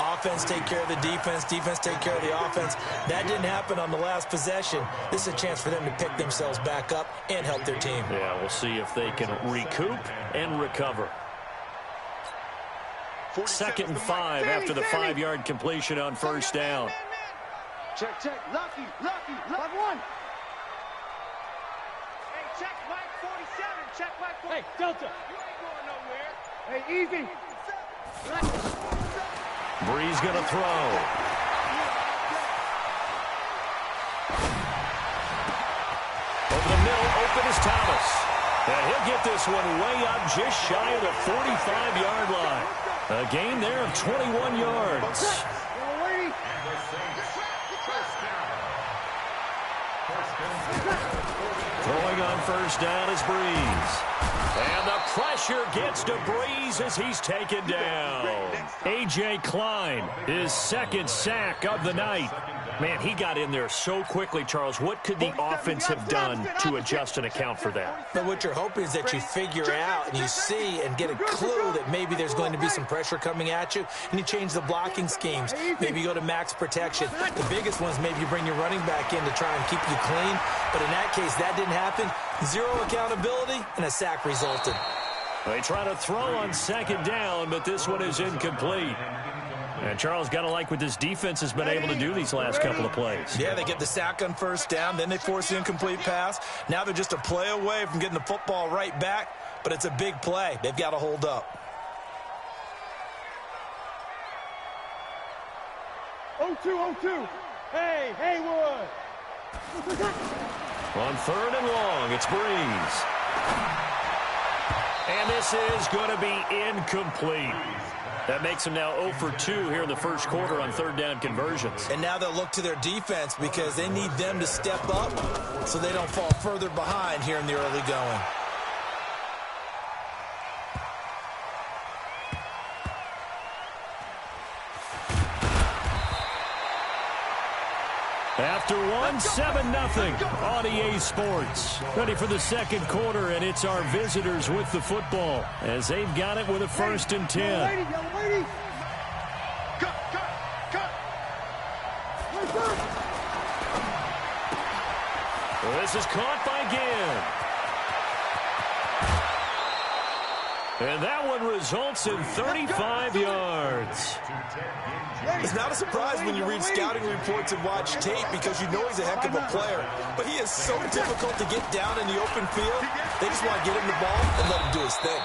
Offense take care of the defense, defense take care of the offense. That didn't happen on the last possession. This is a chance for them to pick themselves back up and help their team. Yeah, we'll see if they can recoup and recover. 2nd and 5 after the 5-yard completion on 1st down. Check. Lucky. 5-1. Hey, check Mike 47. Check Mike 47. Hey, Delta. You ain't going nowhere. Hey, easy. Breeze going to throw. Over the middle, open is Thomas. And he'll get this one way up just shy of the 45-yard line. A gain there of 21 yards. Throwing on 1st down is Breeze. And the pressure gets to Breeze as he's taken down. A.J. Klein, his 2nd sack of the night. Man, he got in there so quickly, Charles. What could the offense have done to adjust and account for that? But what you're hoping is that you figure out and you see and get a clue that maybe there's going to be some pressure coming at you, and you change the blocking schemes. Maybe you go to max protection. The biggest ones, maybe you bring your running back in to try and keep you clean. But in that case, that didn't happen. Zero accountability, and a sack resulted. They try to throw on second down, but this one is incomplete. And Charles, got to like what this defense has been able to do these last couple of plays. Yeah, they get the sack on first down, then they force the incomplete pass. Now they're just a play away from getting the football right back, but it's a big play. They've got to hold up. 0-2. Hey, Haywood. On third and long, it's Breeze. And this is going to be incomplete. That makes them now 0 for 2 here in the first quarter on third down conversions. And now they'll look to their defense because they need them to step up so they don't fall further behind here in the early going. After one, 7-0 on EA Sports. Ready for the second quarter, and it's our visitors with the football as they've got it with a 1st and 10. Young lady. Cut. Well, this is caught by Ginn. And that one results in 35 yards. It's not a surprise when you read scouting reports and watch tape because you know he's a heck of a player. But he is so difficult to get down in the open field. They just want to get him the ball and let him do his thing.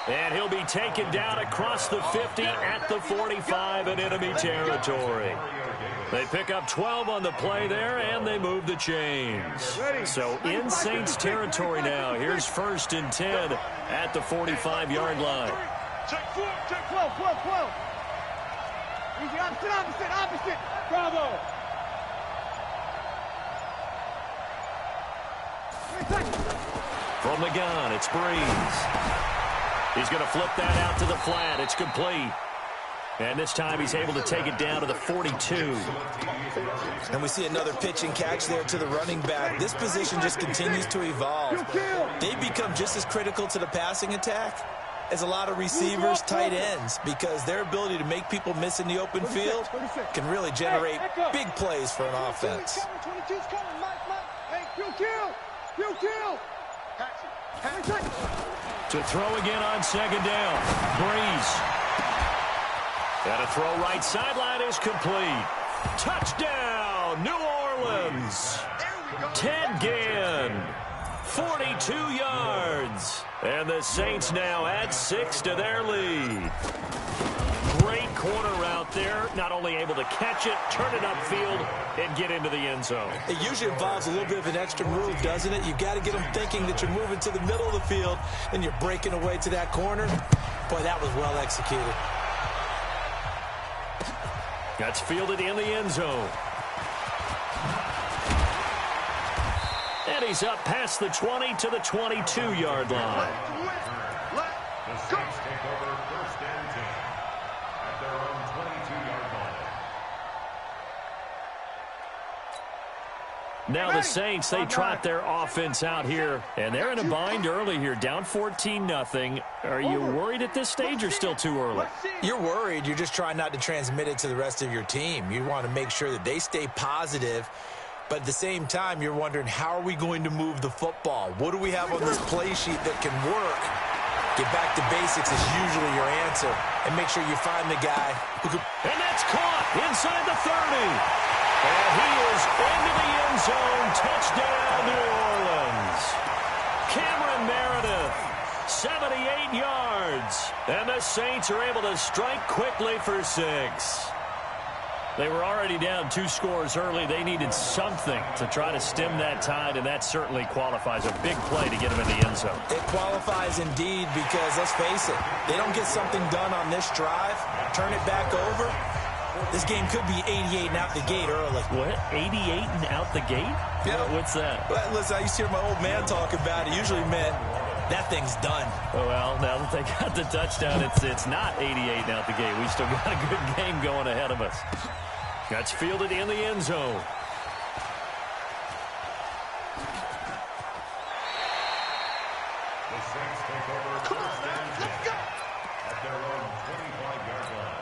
And he'll be taken down across the 50 at the 45 in enemy territory. They pick up 12 on the play there, and they move the chains. So in Saints territory now. Here's 1st and 10 at the 45-yard line. Check 12. Easy, opposite. Bravo. From the gun, it's Breeze. He's going to flip that out to the flat. It's complete. And this time he's able to take it down to the 42. And we see another pitch and catch there to the running back. This position just continues to evolve. They become just as critical to the passing attack as a lot of receivers, tight ends, because their ability to make people miss in the open field can really generate big plays for an offense. 22's coming, Mike. Hey, kill. To throw again on second down. Breeze. And a throw right sideline is complete. Touchdown, New Orleans. Ted Ginn, 42 yards. And the Saints now add 6 to their lead. Great corner route there. Not only able to catch it, turn it upfield, and get into the end zone. It usually involves a little bit of an extra move, doesn't it? You've got to get them thinking that you're moving to the middle of the field and you're breaking away to that corner. Boy, that was well executed. That's fielded in the end zone. And he's up past the 20 to the 22-yard line. The Saints take over 1st and 10 at their own 22-yard line. Now the Saints, they trot their offense out here, and they're in a bind early here, down 14-0. Are you worried at this stage or still too early? You're worried. You're just trying not to transmit it to the rest of your team. You want to make sure that they stay positive, but at the same time, you're wondering, how are we going to move the football? What do we have on this play sheet that can work? Get back to basics is usually your answer, and make sure you find the guy who could... And that's caught inside the 30. And he is into the end zone. Touchdown, New Orleans. Cameron Meredith, 78 yards. And the Saints are able to strike quickly for 6. They were already down 2 scores early. They needed something to try to stem that tide, and that certainly qualifies. A big play to get them in the end zone. It qualifies indeed because, let's face it, they don't get something done on this drive, turn it back over, this game could be 88 and out the gate early. What? 88 and out the gate? Yeah. What's that? Well, listen, I used to hear my old man talk about it. Usually meant that thing's done. Oh, well, now that they got the touchdown, it's not 88 and out the gate. We still got a good game going ahead of us. That's fielded in the end zone. The Saints take over first and 10 at their own 25-yard line.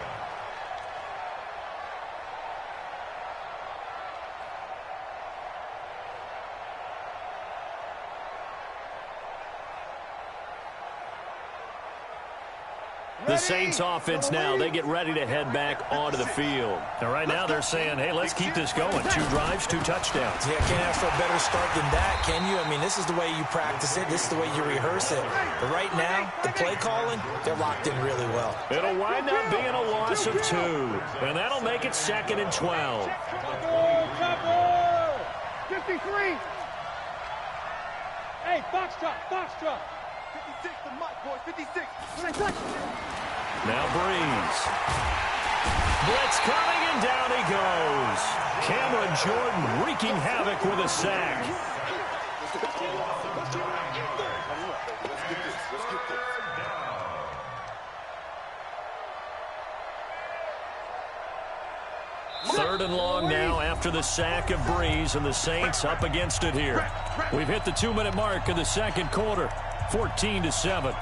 The Saints offense now, they get ready to head back onto the field. And right now they're saying, hey, let's keep this going. 2 drives, 2 touchdowns. Yeah, can't ask for a better start than that, can you? I mean, this is the way you practice it. This is the way you rehearse it. But right now, the play calling, they're locked in really well. It'll wind up being a loss of 2. And that'll make it 2nd and 12. 53. Hey, foxtrot, foxtrot. 56, the mic, boys, 56. Now Breeze. Blitz coming, and down he goes. Cameron Jordan wreaking havoc with a sack. Third and long now after the sack of Breeze, and the Saints up against it here. We've hit the 2-minute mark in the second quarter, 14-7.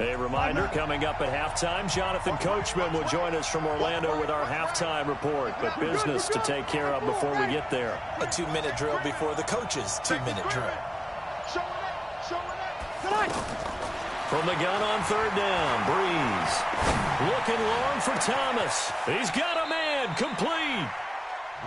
A reminder, coming up at halftime, Jonathan Coachman will join us from Orlando with our halftime report. But business to take care of before we get there. A 2-minute drill before the coach's 2-minute drill. From the gun on third down, Breeze. Looking long for Thomas. He's got a man, complete.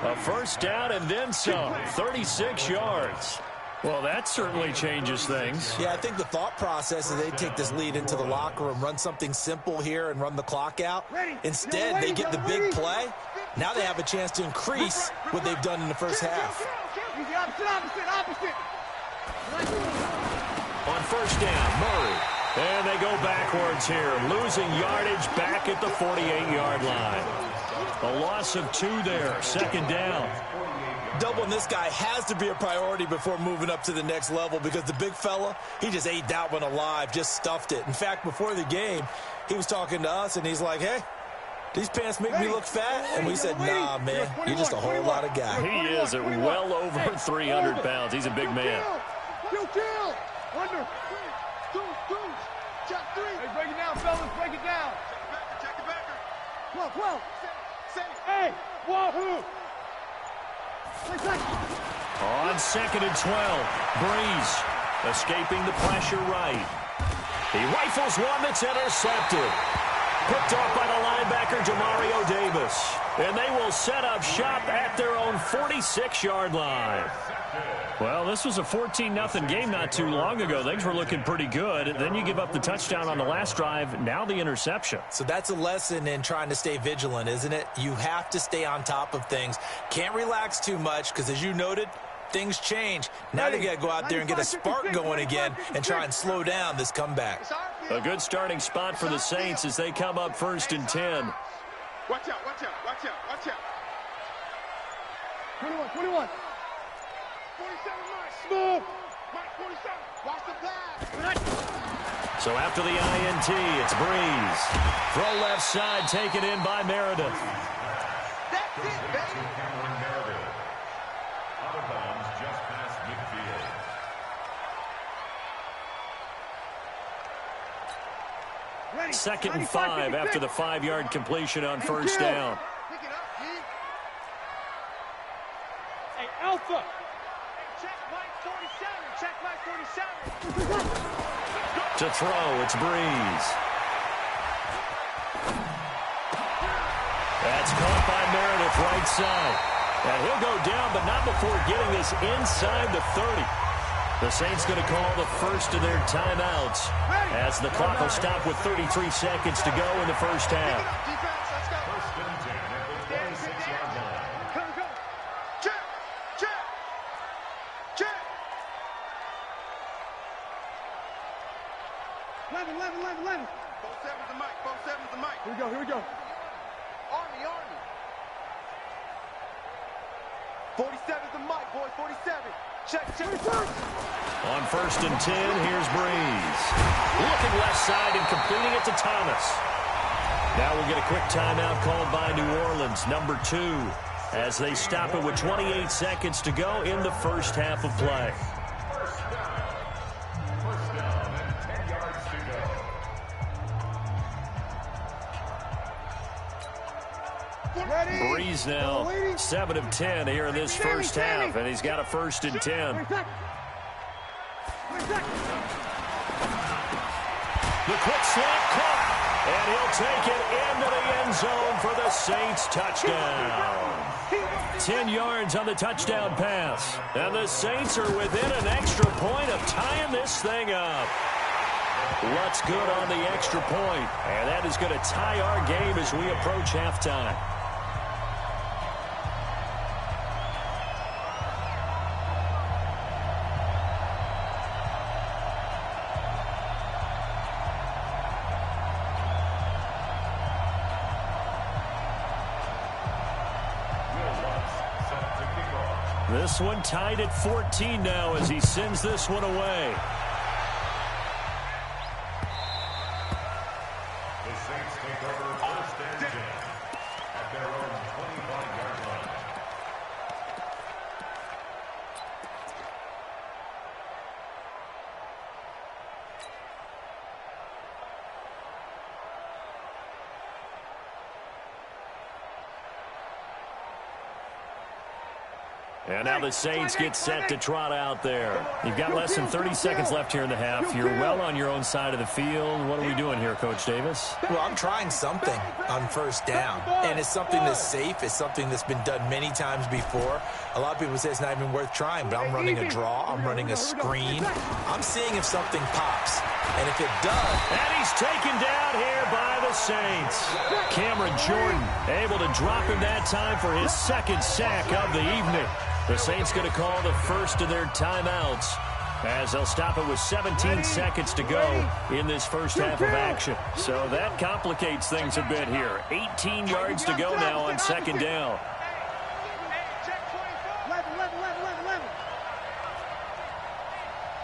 A first down and then some, 36 yards. Well, that certainly changes things. Yeah, I think the thought process is they take this lead into the locker room, run something simple here and run the clock out. Instead, they get the big play. Now they have a chance to increase what they've done in the first half. Opposite. On first down, Murray. And they go backwards here, losing yardage back at the 48-yard line. A loss of 2 there, second down. Doubling this guy has to be a priority before moving up to the next level, because the big fella, he just ate that one alive, just stuffed it. In fact, before the game, he was talking to us, and he's like, hey, these pants make me look fat? And we said, nah, man, you're just a whole lot of guy. He is at well over 300 pounds. He's a big man. Under. Check 3. Hey, break it down, fellas. Break it down. Check the backer. 12. Hey, wahoo. On 2nd and 12, Breeze escaping the pressure right. He rifles one that's intercepted. Picked off by the linebacker, Jamario Davis. And they will set up shop at their own 46-yard line. Well, this was a 14-0 game not too long ago. Things were looking pretty good. Then you give up the touchdown on the last drive. Now the interception. So that's a lesson in trying to stay vigilant, isn't it? You have to stay on top of things. Can't relax too much because, as you noted, things change. Now they got to go out there and get a spark going again and try and slow down this comeback. A good starting spot for the Saints as they come up 1st and 10. Watch out. 21. 47, Mike. Smooth. Mike, 47. Watch the pass. So after the INT, it's Breeze. Throw left side, taken in by Meredith. That's it, baby. Cameron Meredith. Out of bounds just past midfield. 2nd and 5 after the 5-yard completion on first down. Pick it up, G. Hey, Alpha. Check Mike 47. To throw, it's Breeze. That's caught by Meredith right side. And he'll go down, but not before getting this inside the 30. The Saints going to call the first of their timeouts as the clock will stop with 33 seconds to go in the first half. First and 10 at the 26-yard line. Go. Check. 11. 7's the mic. 7's the mic. Here we go. Army. 47's the mic, boys. 47. Check. On 1st and 10, here's Breeze. Looking left side and completing it to Thomas. Now we'll get a quick timeout called by New Orleans, number 2, as they stop it with 28 seconds to go in the first half of play. First down and 10 yards to go. Breeze now 7 of 10 here in this first half, and he's got a 1st and 10. The quick slant caught, and he'll take it into the end zone for the Saints touchdown. 10 yards on the touchdown pass, and the Saints are within an extra point of tying this thing up. What's good on the extra point, and that is going to tie our game as we approach halftime. This one tied at 14 now as he sends this one away. The Saints take over 1st and 10 at their own 25-yard line. And now the Saints get set to trot out there. You've got less than 30 seconds left here in the half. You're well on your own side of the field. What are we doing here, Coach Davis? Well, I'm trying something on 1st down, and it's something that's safe. It's something that's been done many times before. A lot of people say it's not even worth trying, but I'm running a draw. I'm running a screen. I'm seeing if something pops, and if it does. And he's taken down here by the Saints. Cameron Jordan able to drop him that time for his 2nd sack of the evening. The Saints going to call the first of their timeouts as they'll stop it with 17 seconds to go in this first half of action. So that complicates things a bit here. 18 yards to go now on 2nd down.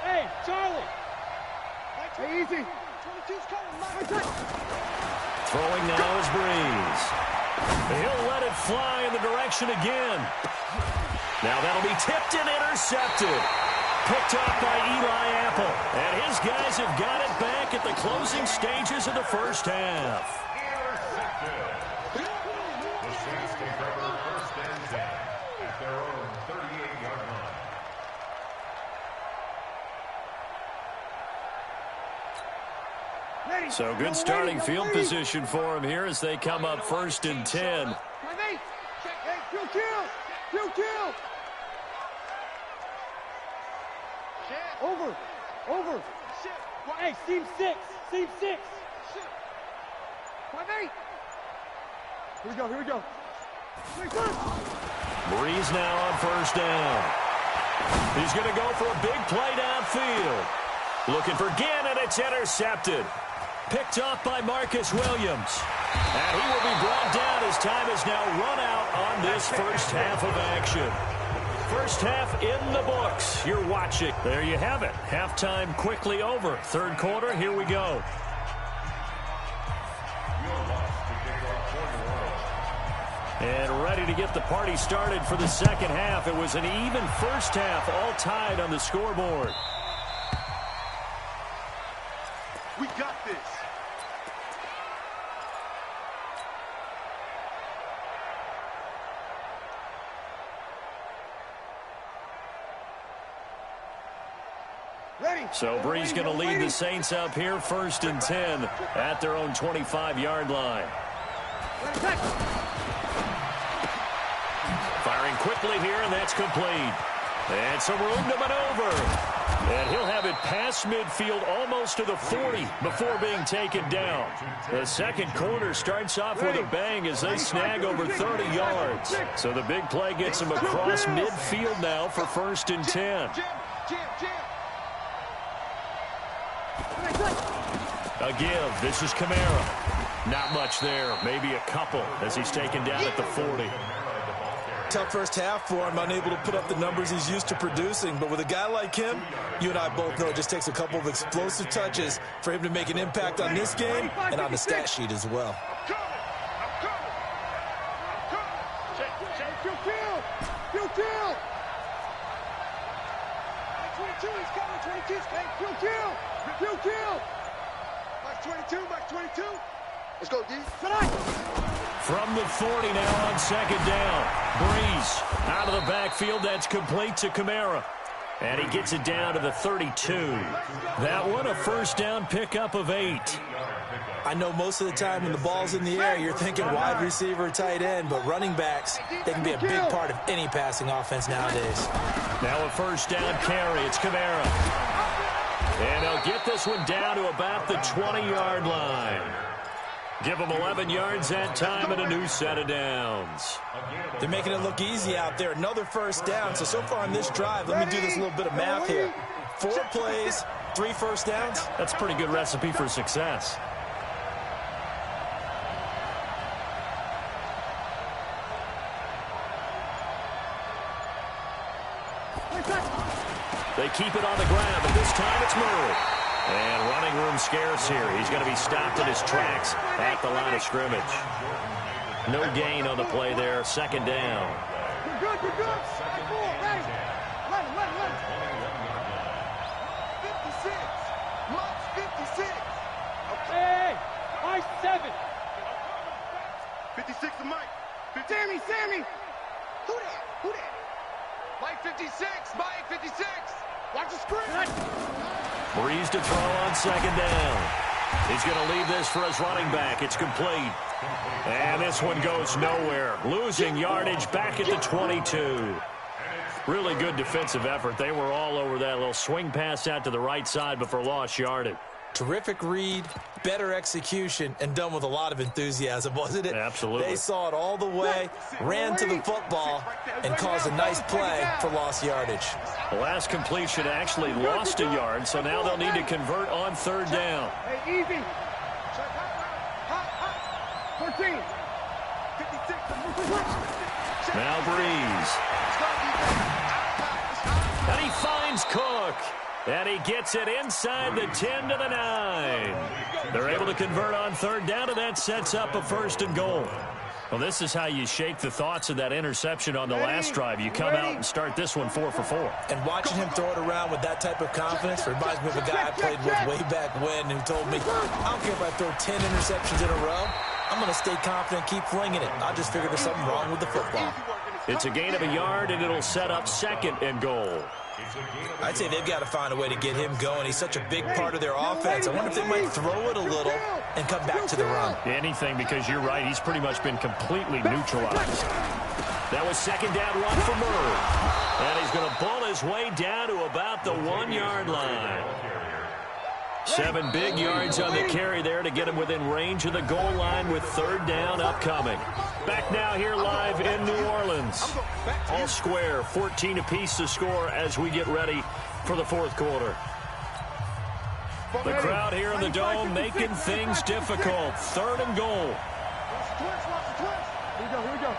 Hey, Charlie. Hey, easy. Throwing now is Breeze. He'll let it fly in the direction again. Now that'll be tipped and intercepted. Picked off by Eli Apple. And his guys have got it back at the closing stages of the first half. Intercepted. The Saints take over 1st and 10 at their own 38-yard line. So good starting field position for him here as they come up 1st and 10. Kill. Over. Hey, seam 6. Here we go. Breeze now on 1st down. He's going to go for a big play downfield. Looking for Ginn, and it's intercepted. Picked off by Marcus Williams. And he will be brought down as time has now run out on this first half of action. First half in the books. You're watching. There you have it. Halftime quickly over. 3rd quarter, here we go. And ready to get the party started for the 2nd half. It was an even first half, all tied on the scoreboard. We got this. So Breeze going to lead the Saints up here 1st and 10 at their own 25-yard line. Firing quickly here, and that's complete. And some room to maneuver. And he'll have it past midfield almost to the 40 before being taken down. The 2nd quarter starts off with a bang as they snag over 30 yards. So the big play gets them across midfield now for 1st and 10. A A give. This is Kamara. Not much there. Maybe a couple as he's taken down at the 40. Tough first half for him, unable to put up the numbers he's used to producing. But with a guy like him, you and I both know it just takes a couple of explosive touches for him to make an impact on this game and on the stat sheet as well. Let's go, D. From the 40 now on second down. Breeze out of the backfield. That's complete to Kamara. And he gets it down to the 32. That one a first down pickup of 8. I know most of the time when the ball's in the air, you're thinking wide receiver, tight end, but running backs, they can be a big part of any passing offense nowadays. Now a first down carry. It's Kamara. And he'll get this one down to about the 20-yard line. Give him 11 yards that time and a new set of downs. They're making it look easy out there. Another first down. So far on this drive, let me do this little bit of math here. 4 plays, 3 first downs. That's a pretty good recipe for success. They keep it on the grab, and this time it's Murray. And running room scarce here. He's going to be stopped in his tracks at the line of scrimmage. No gain on the play there. Second down. You're good. Second ball, ready. Let him. 56. Mike's 56. Okay. Mike's 7. 56 to Mike. Sammy. Who that? Mike 56. Mike 56. Watch the screen. Breeze to throw on second down. He's going to leave this for his running back. It's complete. And this one goes nowhere. Losing yardage back at the 22. Really good defensive effort. They were all over that little swing pass out to the right side, but for lost yardage. Terrific read, better execution, and done with a lot of enthusiasm, wasn't it? Absolutely. They saw it all the way, ran to the football, and caused a nice play for lost yardage. The last completion actually lost a yard, so now they'll need to convert on third down. Hey, easy. 14. 56. Now Breeze. And he finds Cook. And he gets it inside the 10 to the 9. They're able to convert on third down, and that sets up a first and goal. Well, this is how you shake the thoughts of that interception on the last drive. You come out and start this one 4 for 4. And watching him throw it around with that type of confidence reminds me of a guy I played with way back when who told me, I don't care if I throw 10 interceptions in a row. I'm going to stay confident, keep flinging it. I just figured there's something wrong with the football. It's a gain of a yard, and it'll set up second and goal. I'd say they've got to find a way to get him going. He's such a big part of their offense. I wonder if they might throw it a little and come back to the run. Anything, because you're right. He's pretty much been completely neutralized. That was second down run for Murray. And he's going to bull his way down to about the 1-yard line. 7 big yards on the carry there to get him within range of the goal line with third down upcoming. Back now here live in New Orleans. All square, 14 apiece to score as we get ready for the fourth quarter. The crowd here in the Dome making things difficult. Third and goal. Here we go.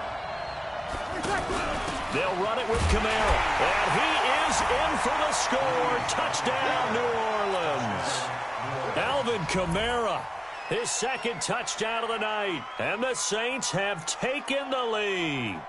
They'll run it with Kamara. And he is in for the score. Touchdown, New Orleans. Alvin Kamara, his second touchdown of the night. And the Saints have taken the lead.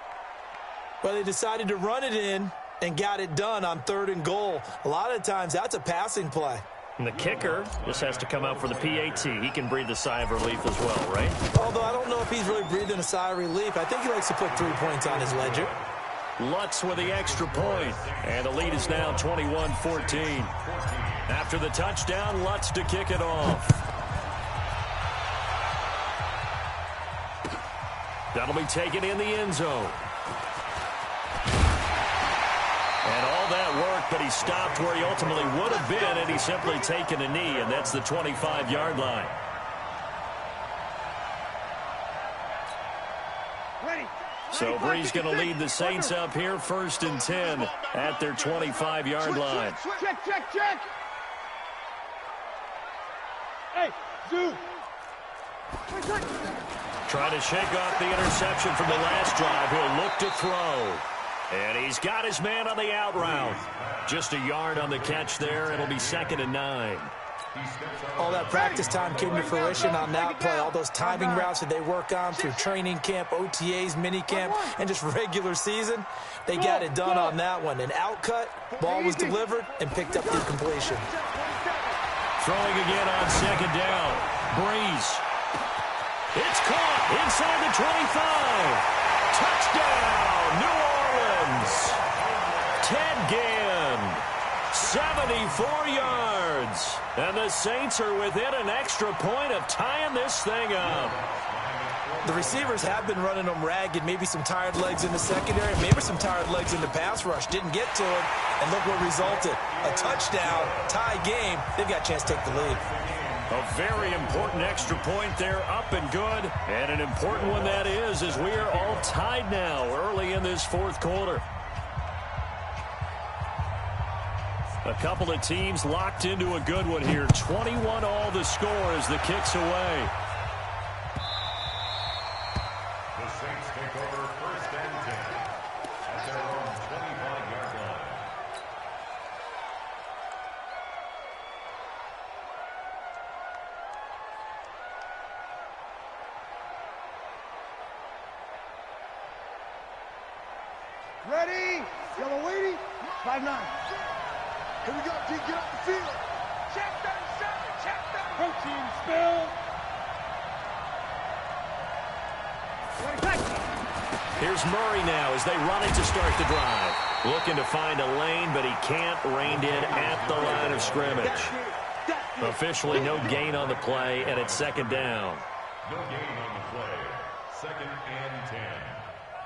Well, they decided to run it in and got it done on third and goal. A lot of times, that's a passing play. And the kicker just has to come out for the PAT. He can breathe a sigh of relief as well, right? Although I don't know if he's really breathing a sigh of relief. I think he likes to put 3 points on his ledger. Lutz with the extra point. And the lead is now 21-14. After the touchdown, Lutz to kick it off. That'll be taken in the end zone. And all that work, but he stopped where he ultimately would have been, and he's simply taken a knee, and that's the 25-yard line. So Breeze going to lead the Saints up here, 1st and 10 at their 25-yard line. Check. Hey, Zoo. Trying to shake off the interception from the last drive. He'll look to throw. And he's got his man on the out route. Just a yard on the catch there. It'll be 2nd and 9. All that practice time came to fruition on that play. All those timing routes that they work on through training camp, OTAs, minicamp, and just regular season, they got it done on that one. An outcut, ball was delivered, and picked up the completion. Throwing again on 2nd down. Breeze. It's caught inside the 25. Touchdown, New Orleans. Ted Ginn, 74 yards. And the Saints are within an extra point of tying this thing up. The receivers have been running them ragged. Maybe some tired legs in the secondary, maybe some tired legs in the pass rush. Didn't get to him, and look what resulted. A touchdown, tie game. They've got a chance to take the lead. A very important extra point there, up and good. And an important one that is, as we are all tied now early in this 4th quarter. A couple of teams locked into a good one here. 21 all the score as the kick's away. The Saints take over 1st and 10 at their own 25-yard line. Ready? Yellow waiting. 5-9. Here we go, D. Get off the field. Check 37. Check 37. Protein spill. Here's Murray now as they run it to start the drive. Looking to find a lane, but he can't. Reined in at the line of scrimmage. Officially no gain on the play, and it's 2nd down. No gain on the play. 2nd and 10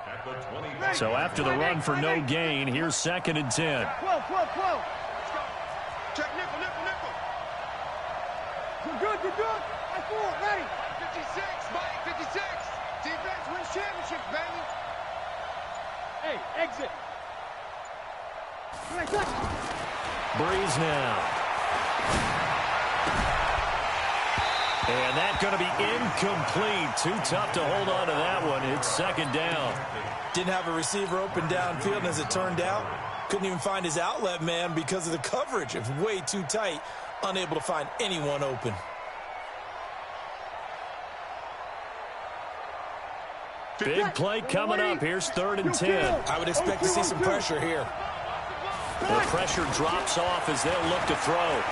at the 25. So after the run for no gain, here's 2nd and 10. 12. Check nickel. Good. That's 4. Ready. 56, Mike, 56. Defense wins championships, baby. Hey, exit. Breeze now. And that's going to be incomplete. Too tough to hold on to that one. It's 2nd down. Didn't have a receiver open downfield, and as it turned out, couldn't even find his outlet man because of the coverage. It was way too tight, unable to find anyone open. Big play coming up. Here's 3rd and 10. I would expect to see some pressure here. The pressure drops off as they'll look to throw.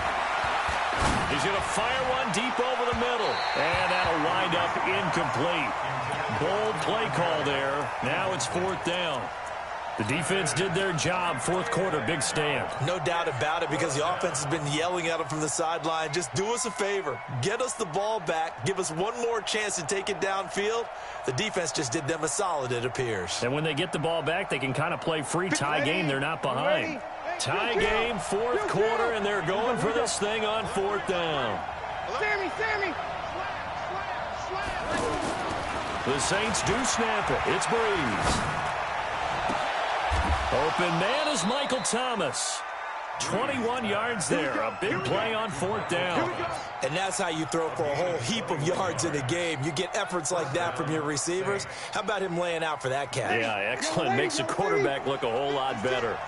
He's going to fire one deep over the middle. And that'll wind up incomplete. Bold play call there. Now it's 4th down. The defense did their job. 4th quarter, big stand. No doubt about it, because the offense has been yelling at them from the sideline. Just do us a favor. Get us the ball back. Give us one more chance to take it downfield. The defense just did them a solid, it appears. And when they get the ball back, they can kind of play free tie game. They're not behind. Tie game, 4th quarter, and they're going for this thing on 4th down. Sammy. The Saints do snap it. It's Breeze. Open man is Michael Thomas. 21 yards there. A big play on 4th down. And that's how you throw for a whole heap of yards in a game. You get efforts like that from your receivers. How about him laying out for that catch? Yeah, excellent. Makes the quarterback look a whole lot better.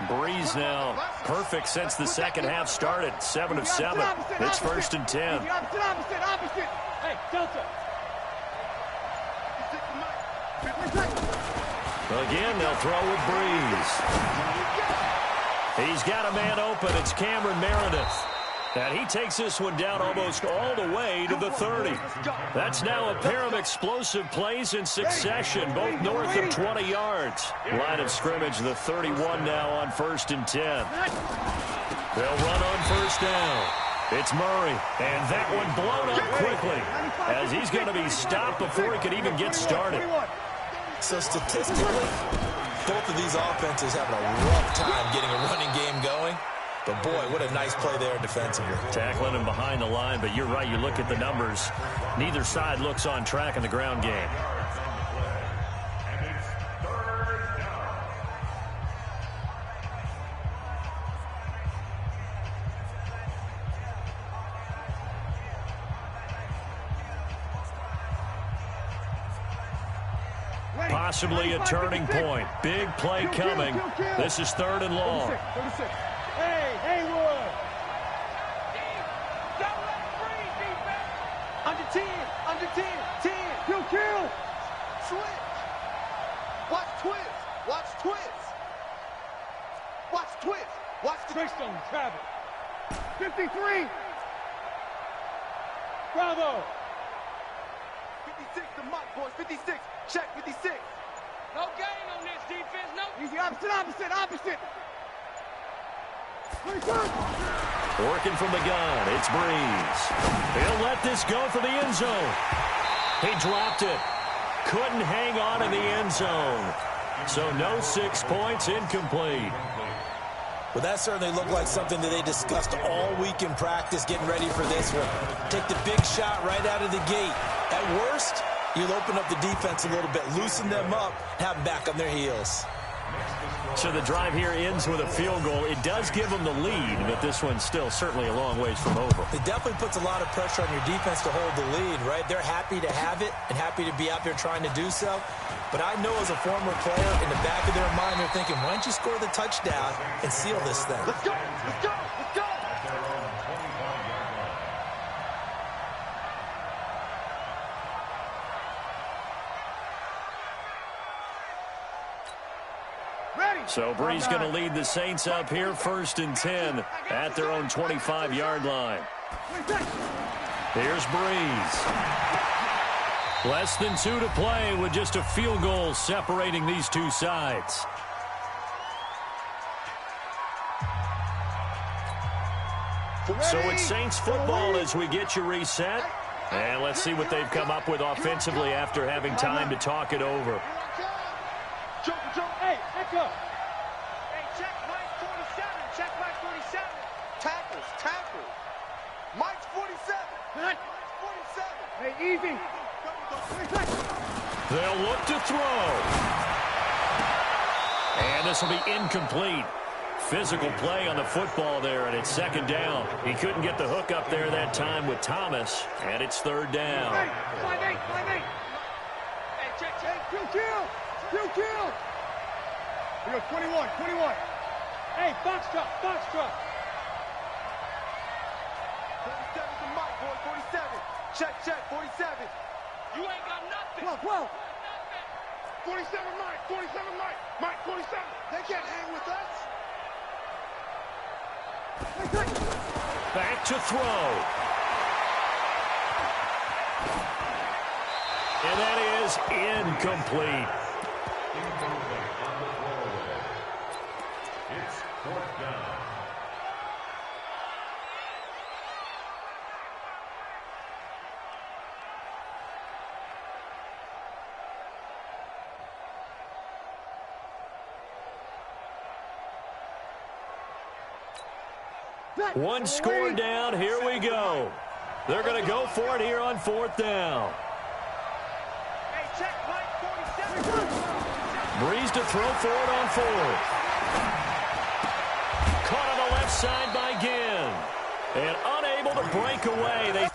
Breeze now perfect since the second half started. 7 of 7. It's 1st and 10. Opposite. Hey, Delta. Again, they'll throw with Breeze. He's got a man open. It's Cameron Meredith. And he takes this one down almost all the way to the 30. That's now a pair of explosive plays in succession, both north of 20 yards. Line of scrimmage, the 31 now on 1st and 10. They'll run on 1st down. It's Murray, and that one blown up quickly as he's going to be stopped before he could even get started. So statistically, both of these offenses having a rough time getting a running game going. But, boy, what a nice play there defensively. Tackling him behind the line, but you're right. You look at the numbers. Neither side looks on track in the ground game. Possibly a turning point. Big play coming. This is 3rd and long. 36. Hey, Haywood. Under 10. 10. Kill. Switch. Watch twist. Watch the Treystone, travel. 53. Bravo. 56 to Mike, boys. 56. Check 56. No gain on this defense. No. Easy. Opposite. Working from the gun. It's Breeze. He'll let this go for the end zone. He dropped it. Couldn't hang on in the end zone. So no 6 points, incomplete. Well, that certainly looked like something that they discussed all week in practice getting ready for this one. Take the big shot right out of the gate. At worst, you'll open up the defense a little bit, loosen them up, have them back on their heels. So the drive here ends with a field goal. It does give them the lead, but this one's still certainly a long ways from over. It definitely puts a lot of pressure on your defense to hold the lead, right? They're happy to have it and happy to be out there trying to do so. But I know as a former player, in the back of their mind, they're thinking, why don't you score the touchdown and seal this thing? Let's go. So Breeze going to lead the Saints up here 1st and 10 at their own 25-yard line. Here's Breeze. Less than 2 to play with just a field goal separating these two sides. So it's Saints football as we get you reset. And let's see what they've come up with offensively after having time to talk it over. Hey, echo. Hey, check Mike 47. Tackles. Mike's 47. Mike's 47. Hey, easy. They'll look to throw. And this will be incomplete. Physical play on the football there, and it's 2nd down. He couldn't get the hook up there that time with Thomas, and it's 3rd down. Hey, 5-8. Hey, check. Kill. We go 21. Hey, box truck. 47 to Mike, boy. 47. Check. 47. You ain't got nothing. 12. 47 Mike. Mike 47. They can't hang with us. Back to throw. And that is incomplete. It's 4th down. One score down. Here we go. They're going to go for it here on 4th down. Hey, check Mike 47. Breeze to throw for it on 4th. Caught on the left side by Ginn. And unable to break away. They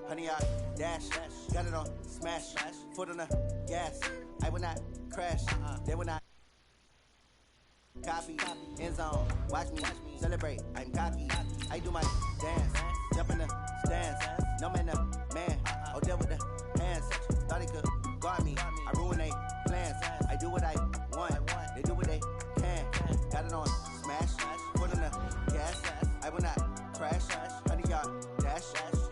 Honey, I dash, got it on smash, foot on the gas. I will not crash, they will not copy. End zone, watch me celebrate. I'm cocky. I do my dance, jump in the stands. No man, oh, deal with the hands. Thought he could guard me. I ruin they plans. I do what I want. They do what they can. Got it on smash, foot on the gas. I will not crash. Honey, y'all dash,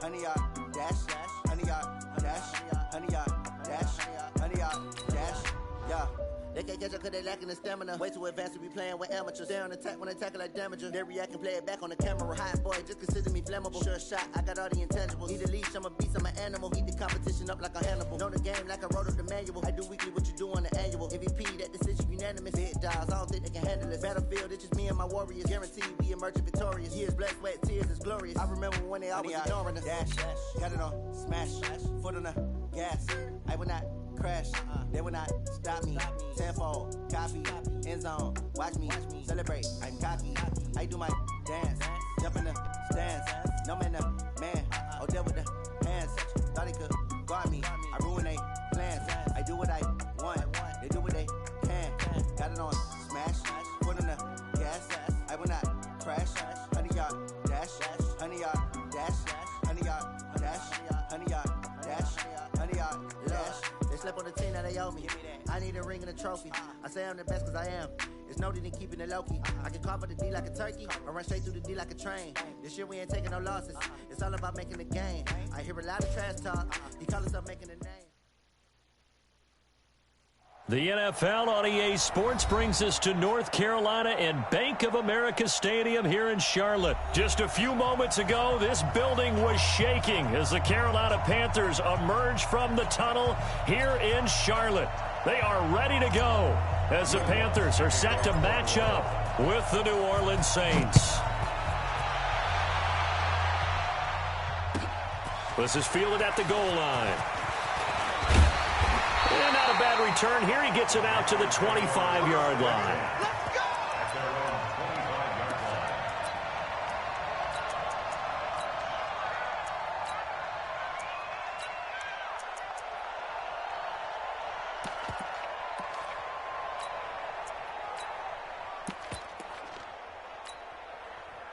honey, y'all dash, honey, y'all dash, honey, y'all dash, honey, y'all dash. Yeah, They can't catch up because they lacking the stamina. Way too advanced to be playing with amateurs. They on attack when they tackle like damager. They react and play it back on the camera. Hot boy, just consider me flammable. Sure shot, I got all the intangibles. Need a leash, I'm a beast, I'm an animal. Heat the competition up like a Hannibal. Know the game like I wrote up the manual. I do weekly what you do on the annual. MVP, that decision unanimous. Big dogs, I don't think they can handle this. Battlefield, it's just me and my warriors. Guaranteed we emerging victorious. Years, blood, sweat, tears, is glorious. I remember when they always ignoring us. Dash, got it on, smash, foot on the gas. I will not crash, they will not stop me. Tenfold, copy, end zone, watch me celebrate. I'm cocky, I do my dance, jump in the stands. No man, man, oh deal with the hands. Thought he could guard me, I ruin they plans. I do what I want, they do what they can. Got it on, smash, foot on the gas. I will not crash, 100-yard dash, 100-yard dash, 100-yard dash, 100-yard dash, 100-yard dash. They slept on the team that they owe me. I need a ring and a trophy. I say I'm the best cause I am. It's noted in keeping it low-key. I can carve the D like a turkey or run straight through the D like a train. This year we ain't taking no losses. It's all about making the game. I hear a lot of trash talk. He call us up making a name. The NFL on EA Sports brings us to North Carolina and Bank of America Stadium here in Charlotte. Just a few moments ago, this building was shaking as the Carolina Panthers emerged from the tunnel here in Charlotte. They are ready to go as the Panthers are set to match up with the New Orleans Saints. This is fielded at the goal line. And not a bad return here. He gets it out to the 25-yard line.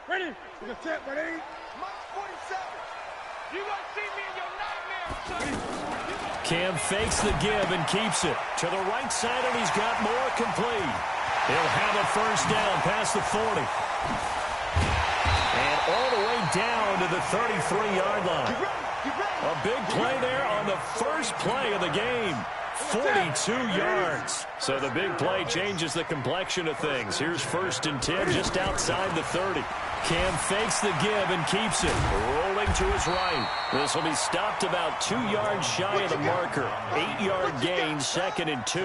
Ready? The tip, ready? Mike 47. You gonna see me in your nightmares, Cam fakes the give and keeps it to the right side, and he's got more complete. He'll have a first down past the 40. And all the way down to the 33-yard line. A big play there on the first play of the game. 42 yards. So the big play changes the complexion of things. Here's 1st and 10 just outside the 30. Cam fakes the give and keeps it. Rolling to his right. This will be stopped about 2 yards shy of the marker. 8-yard gain, 2nd and 2.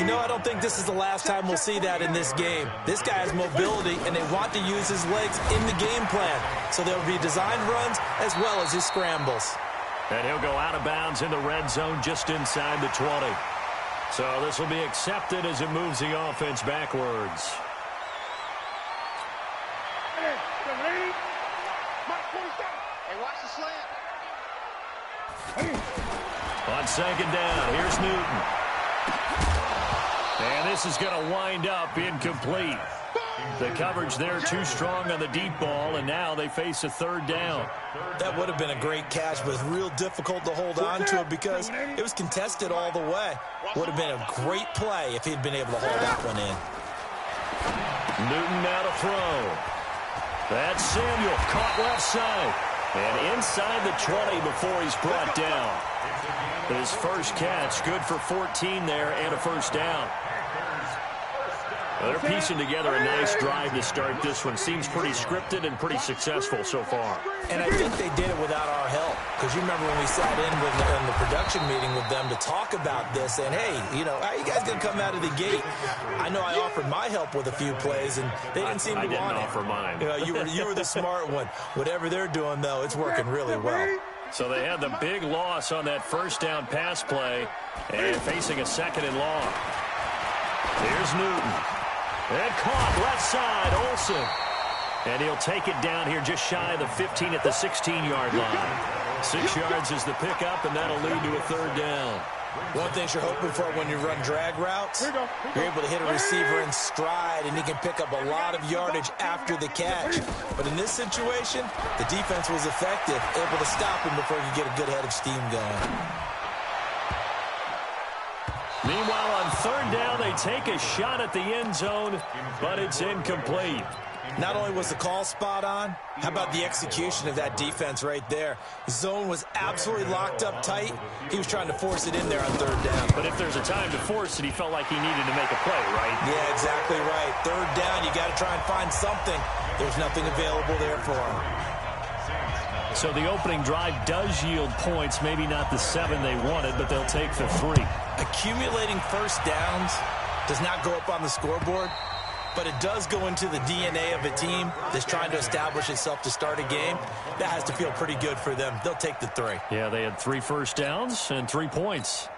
You know, I don't think this is the last time we'll see that in this game. This guy has mobility, and they want to use his legs in the game plan. So there will be designed runs as well as his scrambles. And he'll go out of bounds in the red zone just inside the 20. So this will be accepted as it moves the offense backwards. On 2nd down, here's Newton. And this is going to wind up incomplete. The coverage there too strong on the deep ball, and now they face a 3rd down. That would have been a great catch, but it's real difficult to hold on to it because it was contested all the way. Would have been a great play if he'd been able to hold that one in. Newton now to throw. That's Samuel, caught left side. And inside the 20 before he's brought down. His first catch, good for 14 there and a first down. Well, they're piecing together a nice drive to start this one. Seems pretty scripted and pretty successful so far. And I think they did it without our help. Because you remember when we sat in the production meeting with them to talk about this, and hey, you know, how are you guys going to come out of the gate? I know I offered my help with a few plays, and they didn't seem to want it. I didn't offer mine. You were the smart one. Whatever they're doing, though, it's working really well. So they had the big loss on that first down pass play, and facing a 2nd and long. Here's Newton. And caught left side, Olsen. And he'll take it down here just shy of the 15 at the 16-yard line. 6 yards is the pickup, and that'll lead to a 3rd down. One thing you're hoping for when you run drag routes, you're able to hit a receiver in stride, and he can pick up a lot of yardage after the catch. But in this situation, the defense was effective, able to stop him before he could get a good head of steam going. Meanwhile, on 3rd down, they take a shot at the end zone, but it's incomplete. Not only was the call spot on, how about the execution of that defense right there? Zone was absolutely locked up tight. He was trying to force it in there on third down. But if there's a time to force it, he felt like he needed to make a play, right? Yeah, exactly right. Third down, you got to try and find something. There's nothing available there for him. So the opening drive does yield points, maybe not the 7 they wanted, but they'll take the 3. Accumulating first downs does not go up on the scoreboard, but it does go into the DNA of a team that's trying to establish itself to start a game. That has to feel pretty good for them. They'll take the 3. Yeah, they had 3 first downs and 3 points.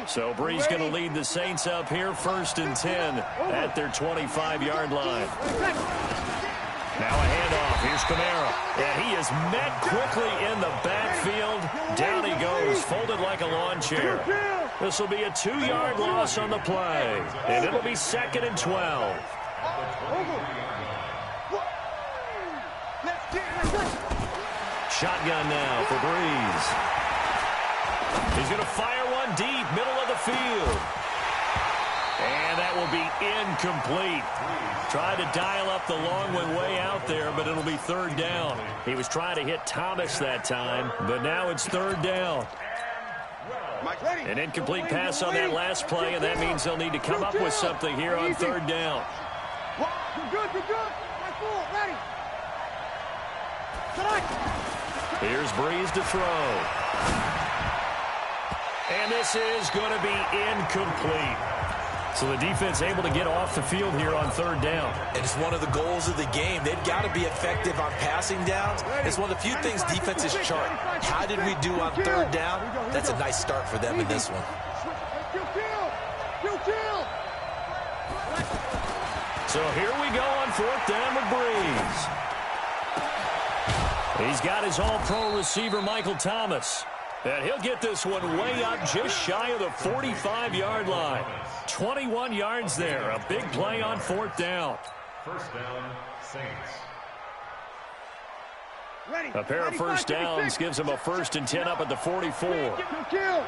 So Brees going to lead the Saints up here, 1st and 10 at their 25-yard line. Now a handoff. Here's Kamara. And he is met quickly in the backfield. Down he goes, folded like a lawn chair. This will be a 2-yard loss on the play. And it'll be 2nd and 12. Shotgun now for Brees. He's going to fire one deep, middle of the field. And that will be incomplete. Tried to dial up the long one way out there, but it'll be 3rd down. He was trying to hit Thomas that time, but now it's 3rd down. An incomplete pass on that last play, and that means they'll need to come up with something here on 3rd down. Here's Brees to throw. And this is going to be incomplete. So the defense able to get off the field here on 3rd down. And it's one of the goals of the game. They've got to be effective on passing downs. It's one of the few things defenses chart. How did we do on 3rd down? That's a nice start for them in this one. So here we go on 4th down with Brees. He's got his all-pro receiver, Michael Thomas. And he'll get this one way up just shy of the 45-yard line. 21 yards there. A big play on 4th down. 1st down, Saints. A pair of first downs gives him a 1st and 10 up at the 44. Kill.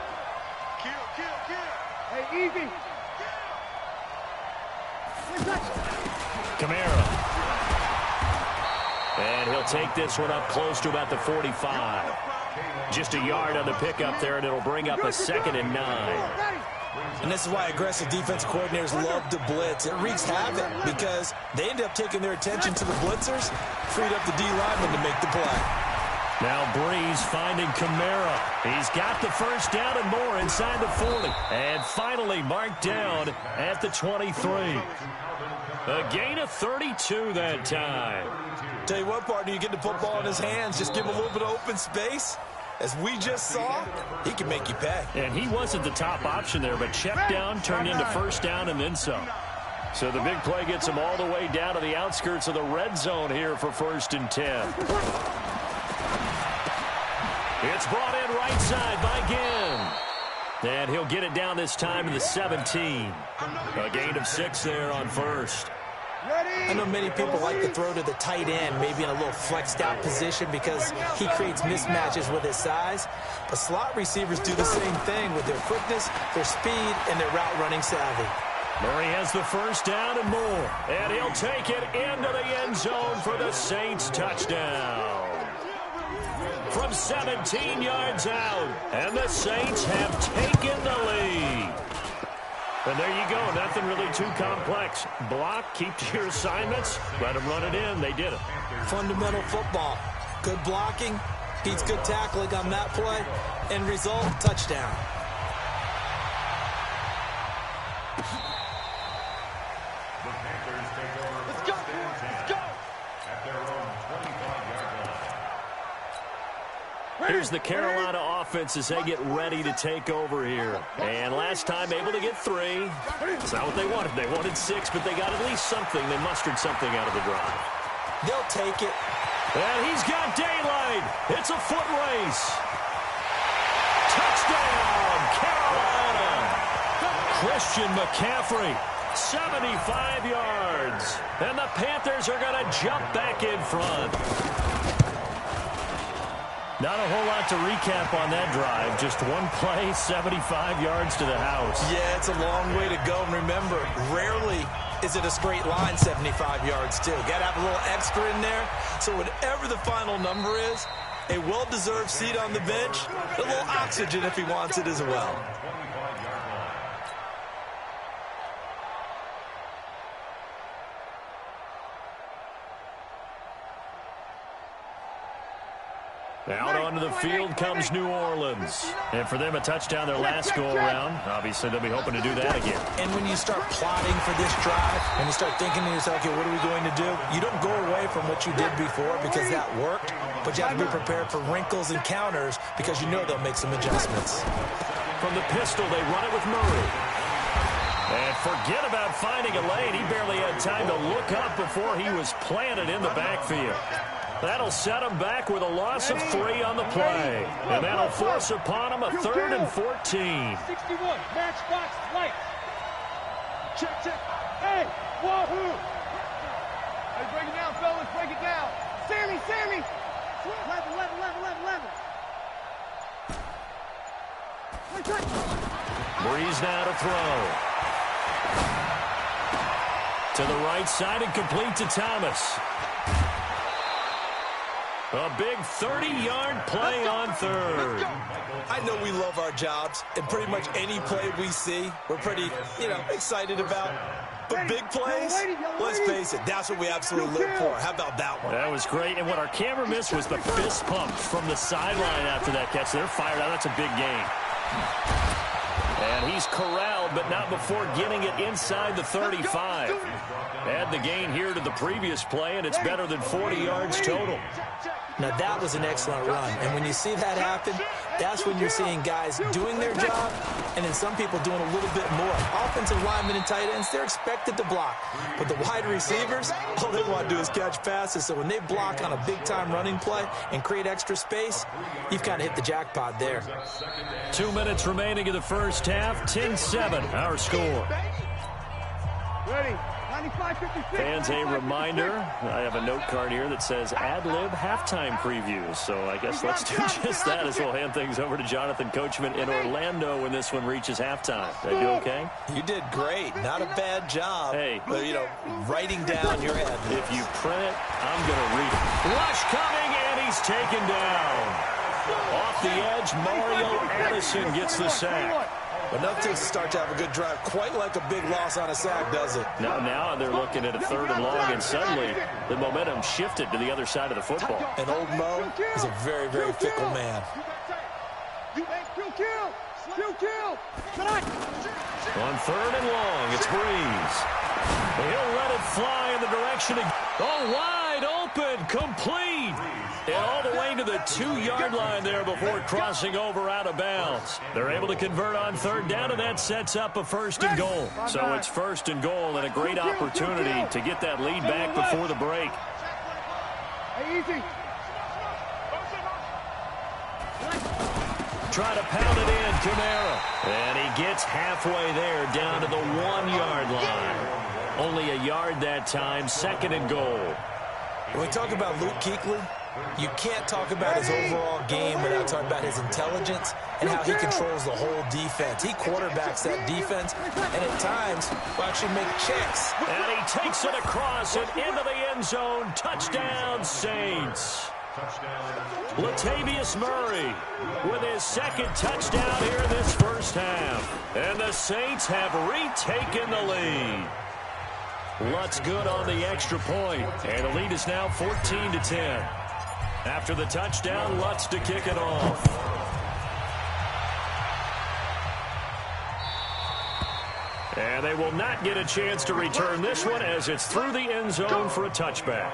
Hey, easy. Kamara. And he'll take this one up close to about the 45. Just a yard on the pickup there, and it'll bring up a 2nd and 9. And this is why aggressive defense coordinators love to blitz. It wreaks havoc because they end up taking their attention to the blitzers, freed up the D lineman to make the play. Now Brees finding Kamara. He's got the 1st down and more inside the 40. And finally marked down at the 23. A gain of 32 that time. Tell you what, partner, you get the football in his hands, just give him a little bit of open space. As we just saw, he can make you pay. And he wasn't the top option there, but check down turned into 1st down and then some. So the big play gets him all the way down to the outskirts of the red zone here for 1st and 10. It's brought in right side by Ginn. And he'll get it down this time to the 17. A gain of 6 there on 1st. I know many people like to throw to the tight end, maybe in a little flexed out position because he creates mismatches with his size. But slot receivers do the same thing with their quickness, their speed, and their route running savvy. Murray has the 1st down and more. And he'll take it into the end zone for the Saints touchdown. From 17 yards out. And the Saints have taken the lead. And there you go. Nothing really too complex. Block, keep to your assignments, let them run it in. They did it. Fundamental football. Good blocking, beats good tackling on that play. End result, touchdown. The Panthers take over. Let's go. At their own 25-yard line. Here's the Carolina offense as they get ready to take over here. And last time able to get 3. It's not what they wanted. They wanted 6, but they got at least something. They mustered something out of the drive. They'll take it. And he's got daylight. It's a foot race. Touchdown, Carolina. Christian McCaffrey, 75 yards. And the Panthers are going to jump back in front. Not a whole lot to recap on that drive. Just one play, 75 yards to the house. Yeah, it's a long way to go. And remember, rarely is it a straight line 75 yards, too. Got to have a little extra in there. So whatever the final number is, a well-deserved seat on the bench, a little oxygen if he wants it as well. Out onto the field comes New Orleans. And for them, a touchdown their last go-around. Obviously, they'll be hoping to do that again. And when you start plotting for this drive, and you start thinking to yourself, okay, what are we going to do? You don't go away from what you did before because that worked, but you have to be prepared for wrinkles and counters because you know they'll make some adjustments. From the pistol, they run it with Murray. And forget about finding a lane. He barely had time to look up before he was planted in the backfield. That'll set him back with a loss of 3 on the play. And that'll force upon him a 3rd and 14. 61, matchbox light. Check, check. Hey, wahoo. Hey, break it down, fellas, break it down. Sammy. 11. Breeze now to throw. To the right side and complete to Thomas. A big 30-yard play on 3rd. I know we love our jobs, and pretty much any play we see, we're pretty, excited about. But big plays, let's face it, that's what we absolutely live for. How about that one? That was great, and what our camera missed was the fist pump from the sideline after that catch. They're fired out. That's a big gain. And he's corralled, but not before getting it inside the 35. Add the gain here to the previous play, and it's better than 40 yards total. Now, that was an excellent run. And when you see that happen, that's when you're seeing guys doing their job and then some people doing a little bit more. Offensive linemen and tight ends, they're expected to block. But the wide receivers, all they want to do is catch passes. So when they block on a big-time running play and create extra space, you've kind of hit the jackpot there. 2 minutes remaining in the first half. 10-7, our score. Ready. Fans, a reminder, I have a note card here that says ad-lib halftime previews. So I guess let's do just that as we'll hand things over to Jonathan Coachman in Orlando when this one reaches halftime. Did I do okay? You did great. Not a bad job. Hey. Writing down your ad. If you print it, I'm going to read it. Rush coming, and he's taken down. Off the edge, Mario Addison gets the sack. Enough to start to have a good drive. Quite like a big loss on a sack, does it? Now they're looking at a 3rd and long, and suddenly the momentum shifted to the other side of the football. And old Mo is a very, very fickle man. On 3rd and long, it's Breeze. He'll let it fly in the direction of... Oh, wide open, complete. And all the way to the 2-yard line there before crossing over out of bounds. They're able to convert on 3rd down, and that sets up a 1st and goal. So it's 1st and goal and a great opportunity to get that lead back before the break. Easy. Try to pound it in, Kamara. And he gets halfway there down to the 1-yard line. Only a yard that time, 2nd and goal. When we talk about Luke Kuechly, you can't talk about his overall game without talking about his intelligence and how he controls the whole defense. He quarterbacks that defense and at times will actually make checks. And he takes it across and into the end zone. Touchdown, Saints. Latavius Murray with his 2nd touchdown here in this first half. And the Saints have retaken the lead. Lutz good on the extra point, and the lead is now 14-10. After the touchdown, Lutz to kick it off. And they will not get a chance to return this one as it's through the end zone for a touchback.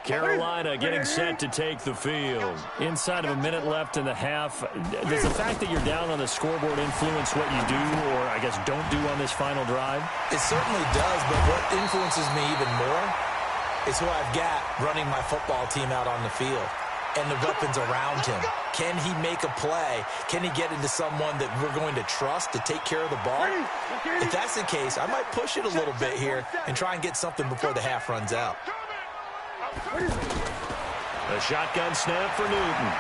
Carolina getting set to take the field. Inside of a minute left in the half, does the fact that you're down on the scoreboard influence what you do or, I guess, don't do on this final drive? It certainly does, but what influences me even more is who I've got running my football team out on the field and the weapons around him. Can he make a play? Can he get into someone that we're going to trust to take care of the ball? If that's the case, I might push it a little bit here and try and get something before the half runs out. The shotgun snap for Newton.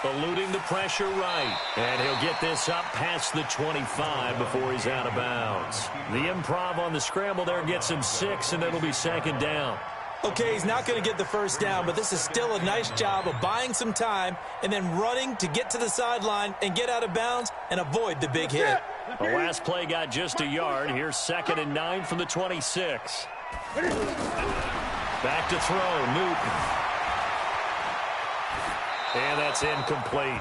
Eluding the pressure right. And he'll get this up past the 25 before he's out of bounds. The improv on the scramble there gets him 6, and it'll be second down. Okay, he's not going to get the first down, but this is still a nice job of buying some time and then running to get to the sideline and get out of bounds and avoid the big hit. The last play got just a yard. Here's 2nd and 9 from the 26. Back to throw, Newton. And that's incomplete.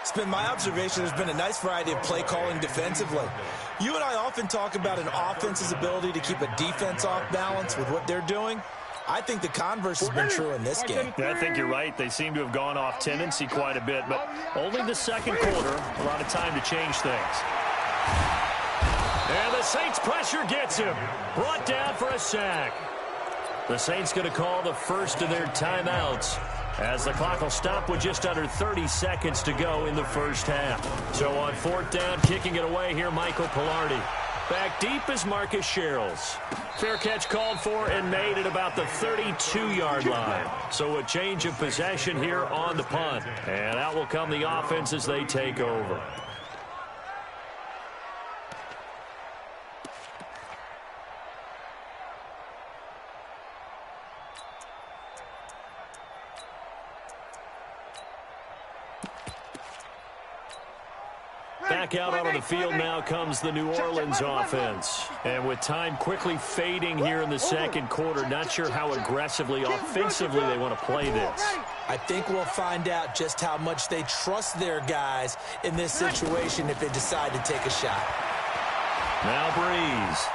It's been my observation there's been a nice variety of play calling defensively. You and I often talk about an offense's ability to keep a defense off balance with what they're doing. I think the converse has been true in this game. Yeah, I think you're right. They seem to have gone off tendency quite a bit, but only the second quarter, a lot of time to change things. And the Saints pressure gets him. Brought down for a sack. The Saints going to call the first of their timeouts, as the clock will stop with just under 30 seconds to go in the first half. So on 4th down, kicking it away here, Michael Pilardi. Back deep is Marcus Sherrills. Fair catch called for and made at about the 32-yard line. So a change of possession here on the punt. And out will come the offense as they take over. Back out onto the field now comes the New Orleans offense. And with time quickly fading here in the second quarter, not sure how aggressively, offensively they want to play this. I think we'll find out just how much they trust their guys in this situation if they decide to take a shot. Now Breeze.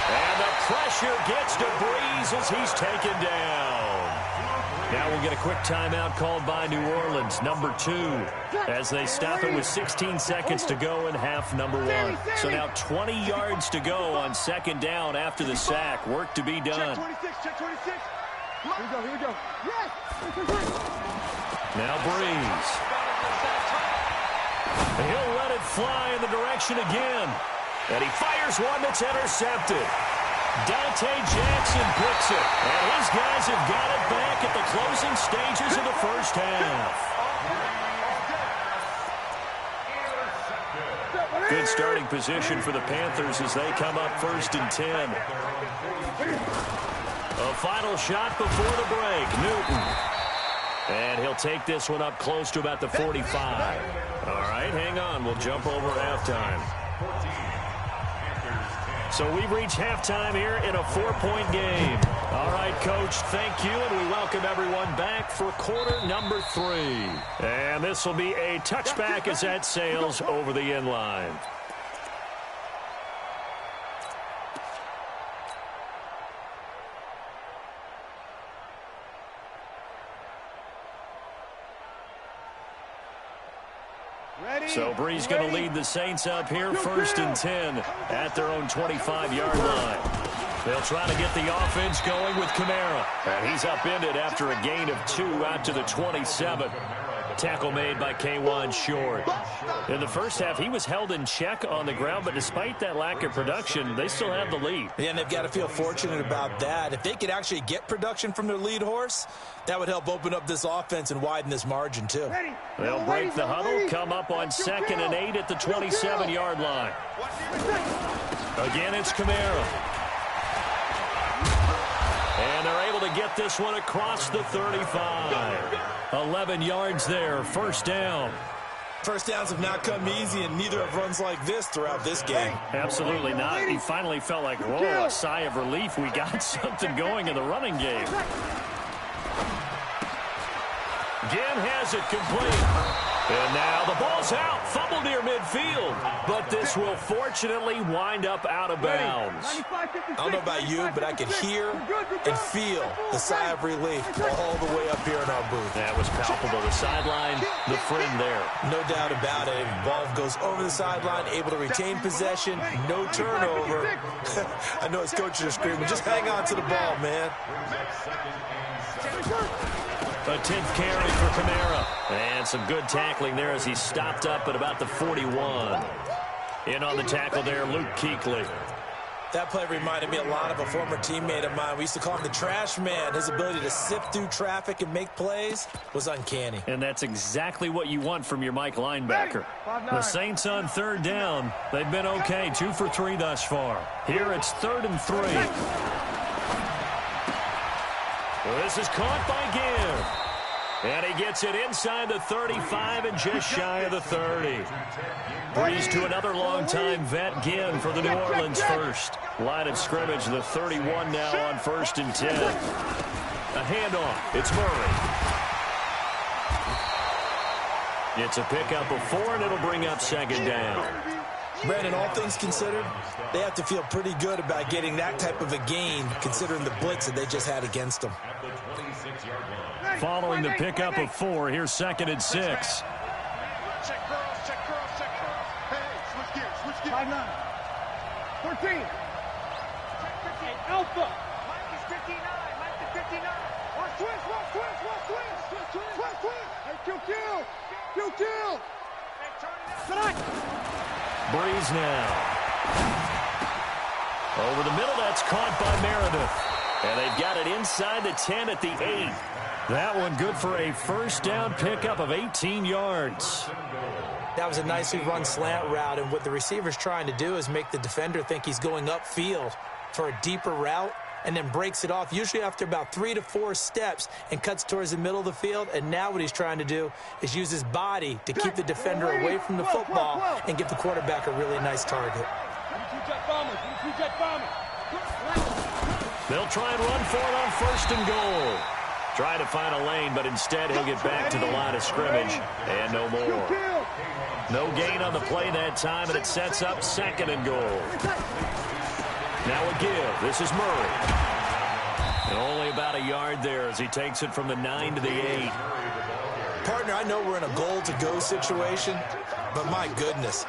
And the pressure gets to Breeze as he's taken down. Now we'll get a quick timeout called by New Orleans, number 2, as they stop it with 16 seconds to go in half number 1. So now 20 yards to go on 2nd down after the sack. Work to be done. Check 26. Here we go. Yes. Now Breeze. He'll let it fly in the direction again. And he fires one that's intercepted. Dante Jackson picks it, and his guys have got it back at the closing stages of the first half. Good starting position for the Panthers as they come up 1st and 10. A final shot before the break, Newton. And he'll take this one up close to about the 45. All right, hang on. We'll jump over halftime. So we've reached halftime here in a 4-point game. All right, Coach, thank you, and we welcome everyone back for quarter number 3. And this will be a touchback as that sails over the end line. So Breeze going to lead the Saints up here 1st and 10 at their own 25-yard line. They'll try to get the offense going with Kamara. And he's upended after a gain of 2 out to the 27. Tackle made by K'Wan Short. In the first half, he was held in check on the ground, but despite that lack of production, they still have the lead. Yeah, and they've got to feel fortunate about that. If they could actually get production from their lead horse, that would help open up this offense and widen this margin, too. They'll break the huddle, come up on 2nd and 8 at the 27-yard line. Again, it's Kamara. And they're able to get this one across the 35. 11 yards there, 1st down. First downs have not come easy, and neither have runs like this throughout this game. Absolutely not. He finally felt like, whoa, a sigh of relief. We got something going in the running game. Again has it complete. And now the ball's out. Fumble near midfield. But this will fortunately wind up out of bounds. I don't know about you, but I could hear and feel the sigh of relief all the way up here in our booth. That was palpable. The sideline, the friend there. No doubt about it. Ball goes over the sideline, able to retain possession, no turnover. I know his coaches are screaming, just hang on to the ball, man. A 10th carry for Kamara. And some good tackling there as he stopped up at about the 41. In on the tackle there, Luke Kuechly. That play reminded me a lot of a former teammate of mine. We used to call him the trash man. His ability to sift through traffic and make plays was uncanny. And that's exactly what you want from your Mike linebacker. The Saints on third down. They've been okay, 2 for 3 thus far. Here it's 3rd and 3. This is caught by Gibb. And he gets it inside the 35 and just shy of the 30. Breeze to another long-time vet, Ginn, for the New Orleans first. Line of scrimmage, the 31 now on 1st and 10. A handoff. It's Murray. It's a pickup of 4, and it'll bring up 2nd down. Brandon, all things considered, they have to feel pretty good about getting that type of a gain, considering the blitz that they just had against them. Following the pickup of 4, here's 2nd and 6. Check girls, check girls, check girls. Hey, switch gears, switch gears. 5'9". 13. Check 58. Alpha. Mike is 59. Mike is 59. Watch twist, watch twist, watch twist. Twist, twist, twist, twist. Hey, Q. Hey, turn it up. Breeze now. Over the middle, that's caught by Meredith. And they've got it inside the 10 at the 8. That one good for a first down pickup of 18 yards. That was a nicely run slant route, and what the receiver's trying to do is make the defender think he's going upfield for a deeper route and then breaks it off, usually after about 3 to 4 steps, and cuts towards the middle of the field. And now what he's trying to do is use his body to keep the defender away from the football and give the quarterback a really nice target. They'll try and run for it on 1st and goal. Try to find a lane, but instead he'll get back to the line of scrimmage, and no more. No gain on the play that time, and it sets up 2nd and goal. Now a give. This is Murray. And only about a yard there as he takes it from the 9 to the 8. Partner, I know we're in a goal-to-go situation, but my goodness,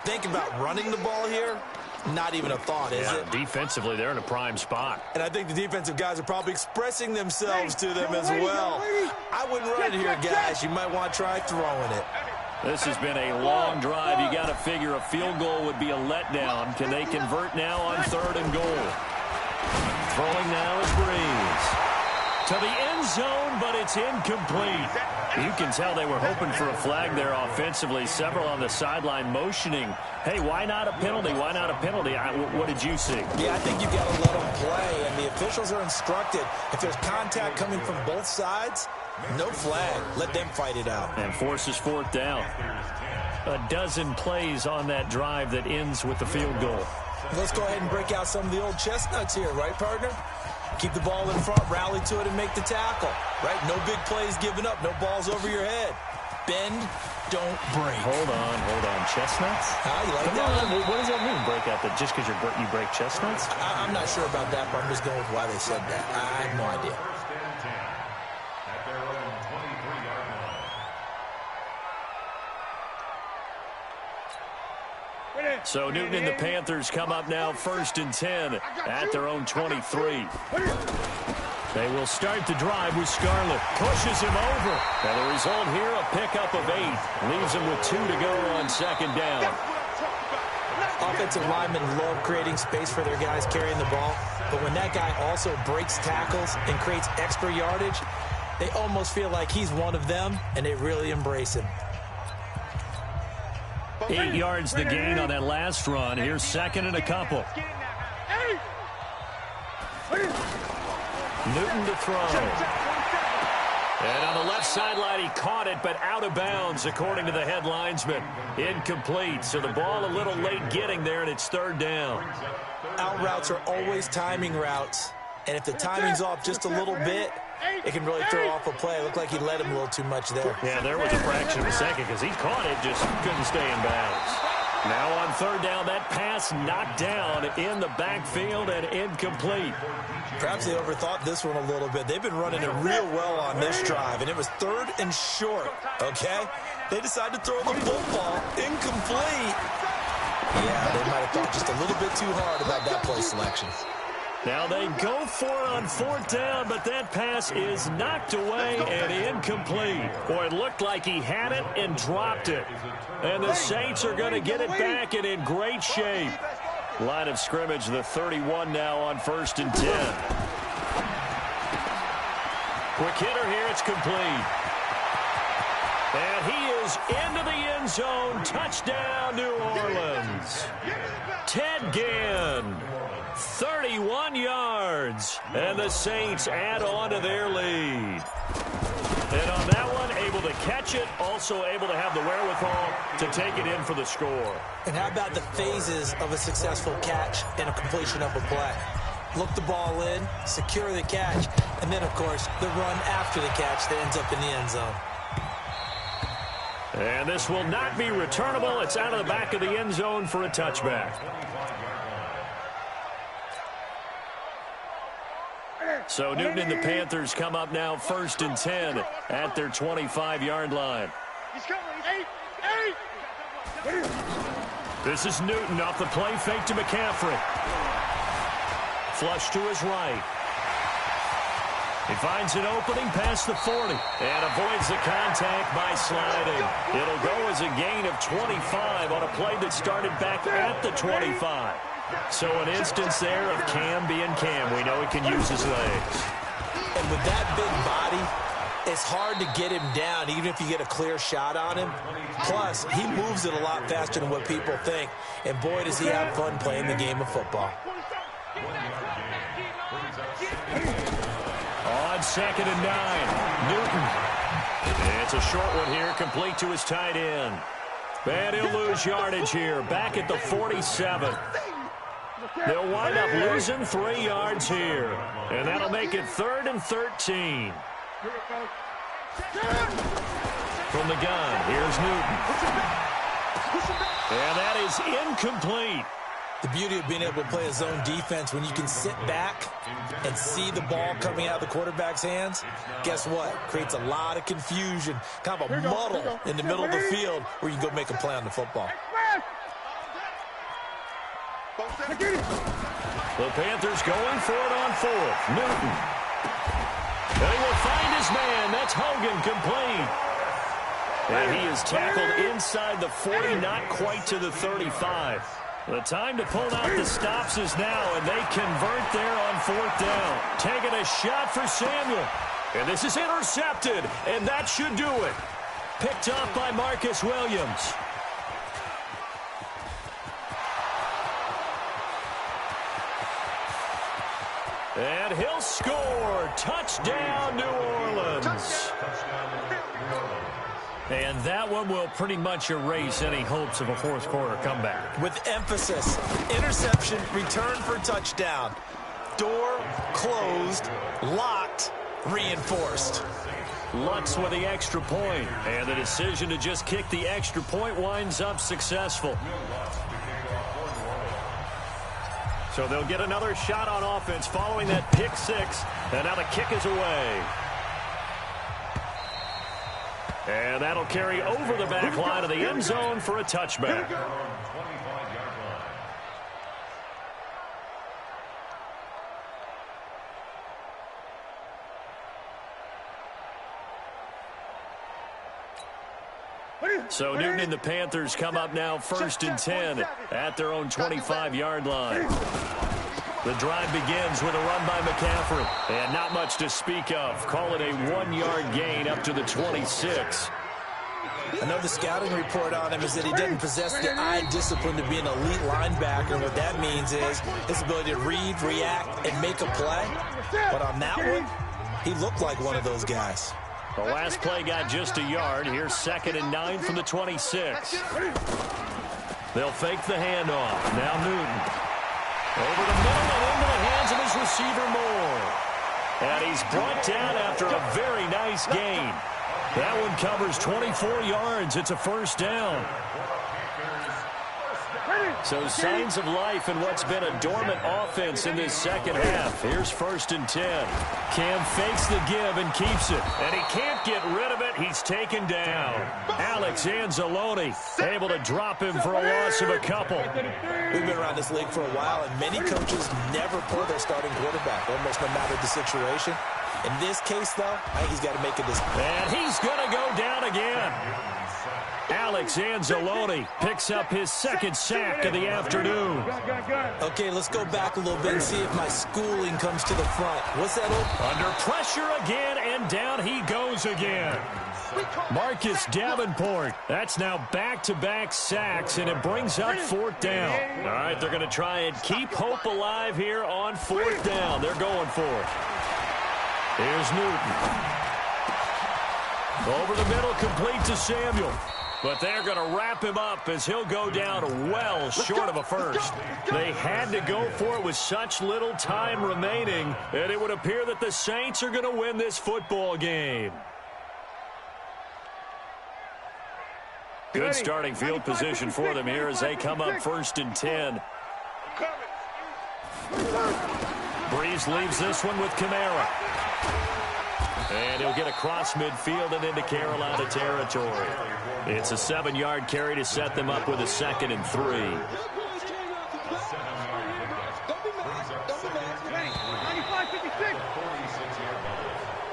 think about running the ball here. Not even a thought, is it? Defensively, they're in a prime spot. And I think the defensive guys are probably expressing themselves to them as well. I wouldn't run it here, guys. You might want to try throwing it. This has been a long drive. You got to figure a field goal would be a letdown. Can they convert now on 3rd and goal? Throwing now is Breeze. To the end zone, but it's incomplete. You can tell they were hoping for a flag there offensively. Several on the sideline motioning. Hey, why not a penalty? Why not a penalty? What did you see? Yeah, I think you've got to let them play, and the officials are instructed. If there's contact coming from both sides, no flag. Let them fight it out. And forces 4th down. A dozen plays on that drive that ends with the field goal. Let's go ahead and break out some of the old chestnuts here, right, partner? Keep the ball in front, rally to it, and make the tackle, right? No big plays given up, no balls over your head. Bend, don't break. Hold on. Chestnuts? You like that? What does that mean, break out? That just because you break chestnuts? I'm not sure about that, but I'm just going with why they said that. I have no idea. At their own 23-yard line. So Newton and the Panthers come up now 1st and 10 at their own 23. They will start the drive with Scarlett. Pushes him over. And the result here, a pickup of 8. Leaves him with 2 to go on 2nd down. Offensive linemen love creating space for their guys carrying the ball. But when that guy also breaks tackles and creates extra yardage, they almost feel like he's one of them, and they really embrace him. 8 yards the gain on that last run. Here's 2nd and a couple. Newton to throw. And on the left sideline, he caught it, but out of bounds, according to the head linesman. Incomplete, so the ball a little late getting there, and it's 3rd down. Out routes are always timing routes, and if the timing's off just a little bit, it can really throw off a play. It looked like he led him a little too much there. Yeah, there was a fraction of a second because he caught it, just couldn't stay in bounds. Now on 3rd down, that pass knocked down in the backfield and incomplete. Perhaps they overthought this one a little bit. They've been running it real well on this drive, and it was 3rd and short, okay? They decided to throw the football incomplete. Yeah, they might have thought just a little bit too hard about that play selection. Now they go for it on 4th down, but that pass is knocked away and incomplete. Boy, it looked like he had it and dropped it. And the Saints are going to get it back and in great shape. Line of scrimmage, the 31 now on 1st and 10. Quick hitter here, it's complete. And he is into the end zone. Touchdown, New Orleans. Ted Ginn, 31 yards. And the Saints add on to their lead. And on that one, able to catch it, also able to have the wherewithal to take it in for the score. And how about the phases of a successful catch and a completion of a play? Look the ball in, secure the catch, and then, of course, the run after the catch that ends up in the end zone. And this will not be returnable. It's out of the back of the end zone for a touchback. So Newton and the Panthers come up now 1st and 10 at their 25-yard line. This is Newton off the play fake to McCaffrey. Flush to his right. He finds an opening past the 40 and avoids the contact by sliding. It'll go as a gain of 25 on a play that started back at the 25. So an instance there of Cam being Cam. We know he can use his legs. And with that big body, it's hard to get him down even if you get a clear shot on him. Plus, he moves it a lot faster than what people think. And boy, does he have fun playing the game of football. On 2nd and 9, Newton. It's a short one here, complete to his tight end. And he'll lose yardage here, back at the 47. They'll wind up losing 3 yards here. And that'll make it 3rd and 13. From the gun, here's Newton. And that is incomplete. The beauty of being able to play a zone defense when you can sit back and see the ball coming out of the quarterback's hands, guess what? Creates a lot of confusion, kind of a muddle in the middle of the field where you can go make a play on the football. The Panthers going for it on 4th. Newton. And he will find his man. That's Hogan, complete. And he is tackled inside the 40, not quite to the 35. The time to pull out the stops is now, and they convert there on 4th down. Taking a shot for Samuel. And this is intercepted, and that should do it. Picked up by Marcus Williams. And he'll score. Touchdown, New Orleans. And that one will pretty much erase any hopes of a 4th quarter comeback. With emphasis, interception, return for touchdown. Door closed, locked, reinforced. Lutz with the extra point, and the decision to just kick the extra point winds up successful. So they'll get another shot on offense following that pick 6, and now the kick is away. And that'll carry over the back line of the end zone for a touchback. So Newton and the Panthers come up now 1st and 10 at their own 25-yard line. The drive begins with a run by McCaffrey. And not much to speak of. Call it a 1-yard gain up to the 26. I know the scouting report on him is that he doesn't possess the eye discipline to be an elite linebacker. And what that means is his ability to read, react, and make a play. But on that one, he looked like one of those guys. The last play got just a yard. Here's 2nd and 9 from the 26. They'll fake the handoff. Now Newton. Over the middle and into the hands of his receiver Moore. And he's brought down after a very nice gain. That one covers 24 yards. It's a 1st down. So signs of life in what's been a dormant offense in this second half. Here's 1st and 10. Cam fakes the give and keeps it. And he can't get rid of it. He's taken down. Alex Anzalone able to drop him for a loss of a couple. We've been around this league for a while, and many coaches never pull their starting quarterback, almost no matter the situation. In this case, though, I think he's got to make a decision. And he's going to go down again. Alex Anzalone picks up his second sack of the afternoon. Okay, let's go back a little bit and see if my schooling comes to the front. What's that? Under pressure again, and down he goes again. Marcus Davenport. That's now back-to-back sacks, and it brings up fourth down. All right, they're going to try and keep hope alive here on fourth down. They're going for it. Here's Newton. Over the middle, complete to Samuel. But they're going to wrap him up as he'll go down well short of a first. They had to go for it with such little time remaining, and it would appear that the Saints are going to win this football game. Good starting field position for them here as they come up 1st and 10. Breeze leaves this one with Kamara. And he'll get across midfield and into Carolina territory. It's a 7-yard carry to set them up with a 2nd and 3.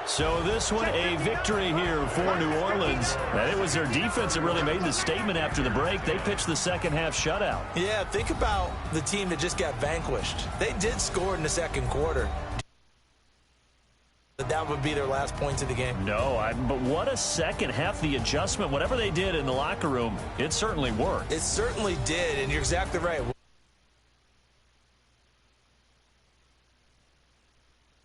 So this one, a victory here for New Orleans. And it was their defense that really made the statement after the break. They pitched the second-half shutout. Yeah, think about the team that just got vanquished. They did score in the second quarter. That would be their last points of the game. No, but what a second half. The adjustment, whatever they did in the locker room, it certainly worked. It certainly did, and you're exactly right.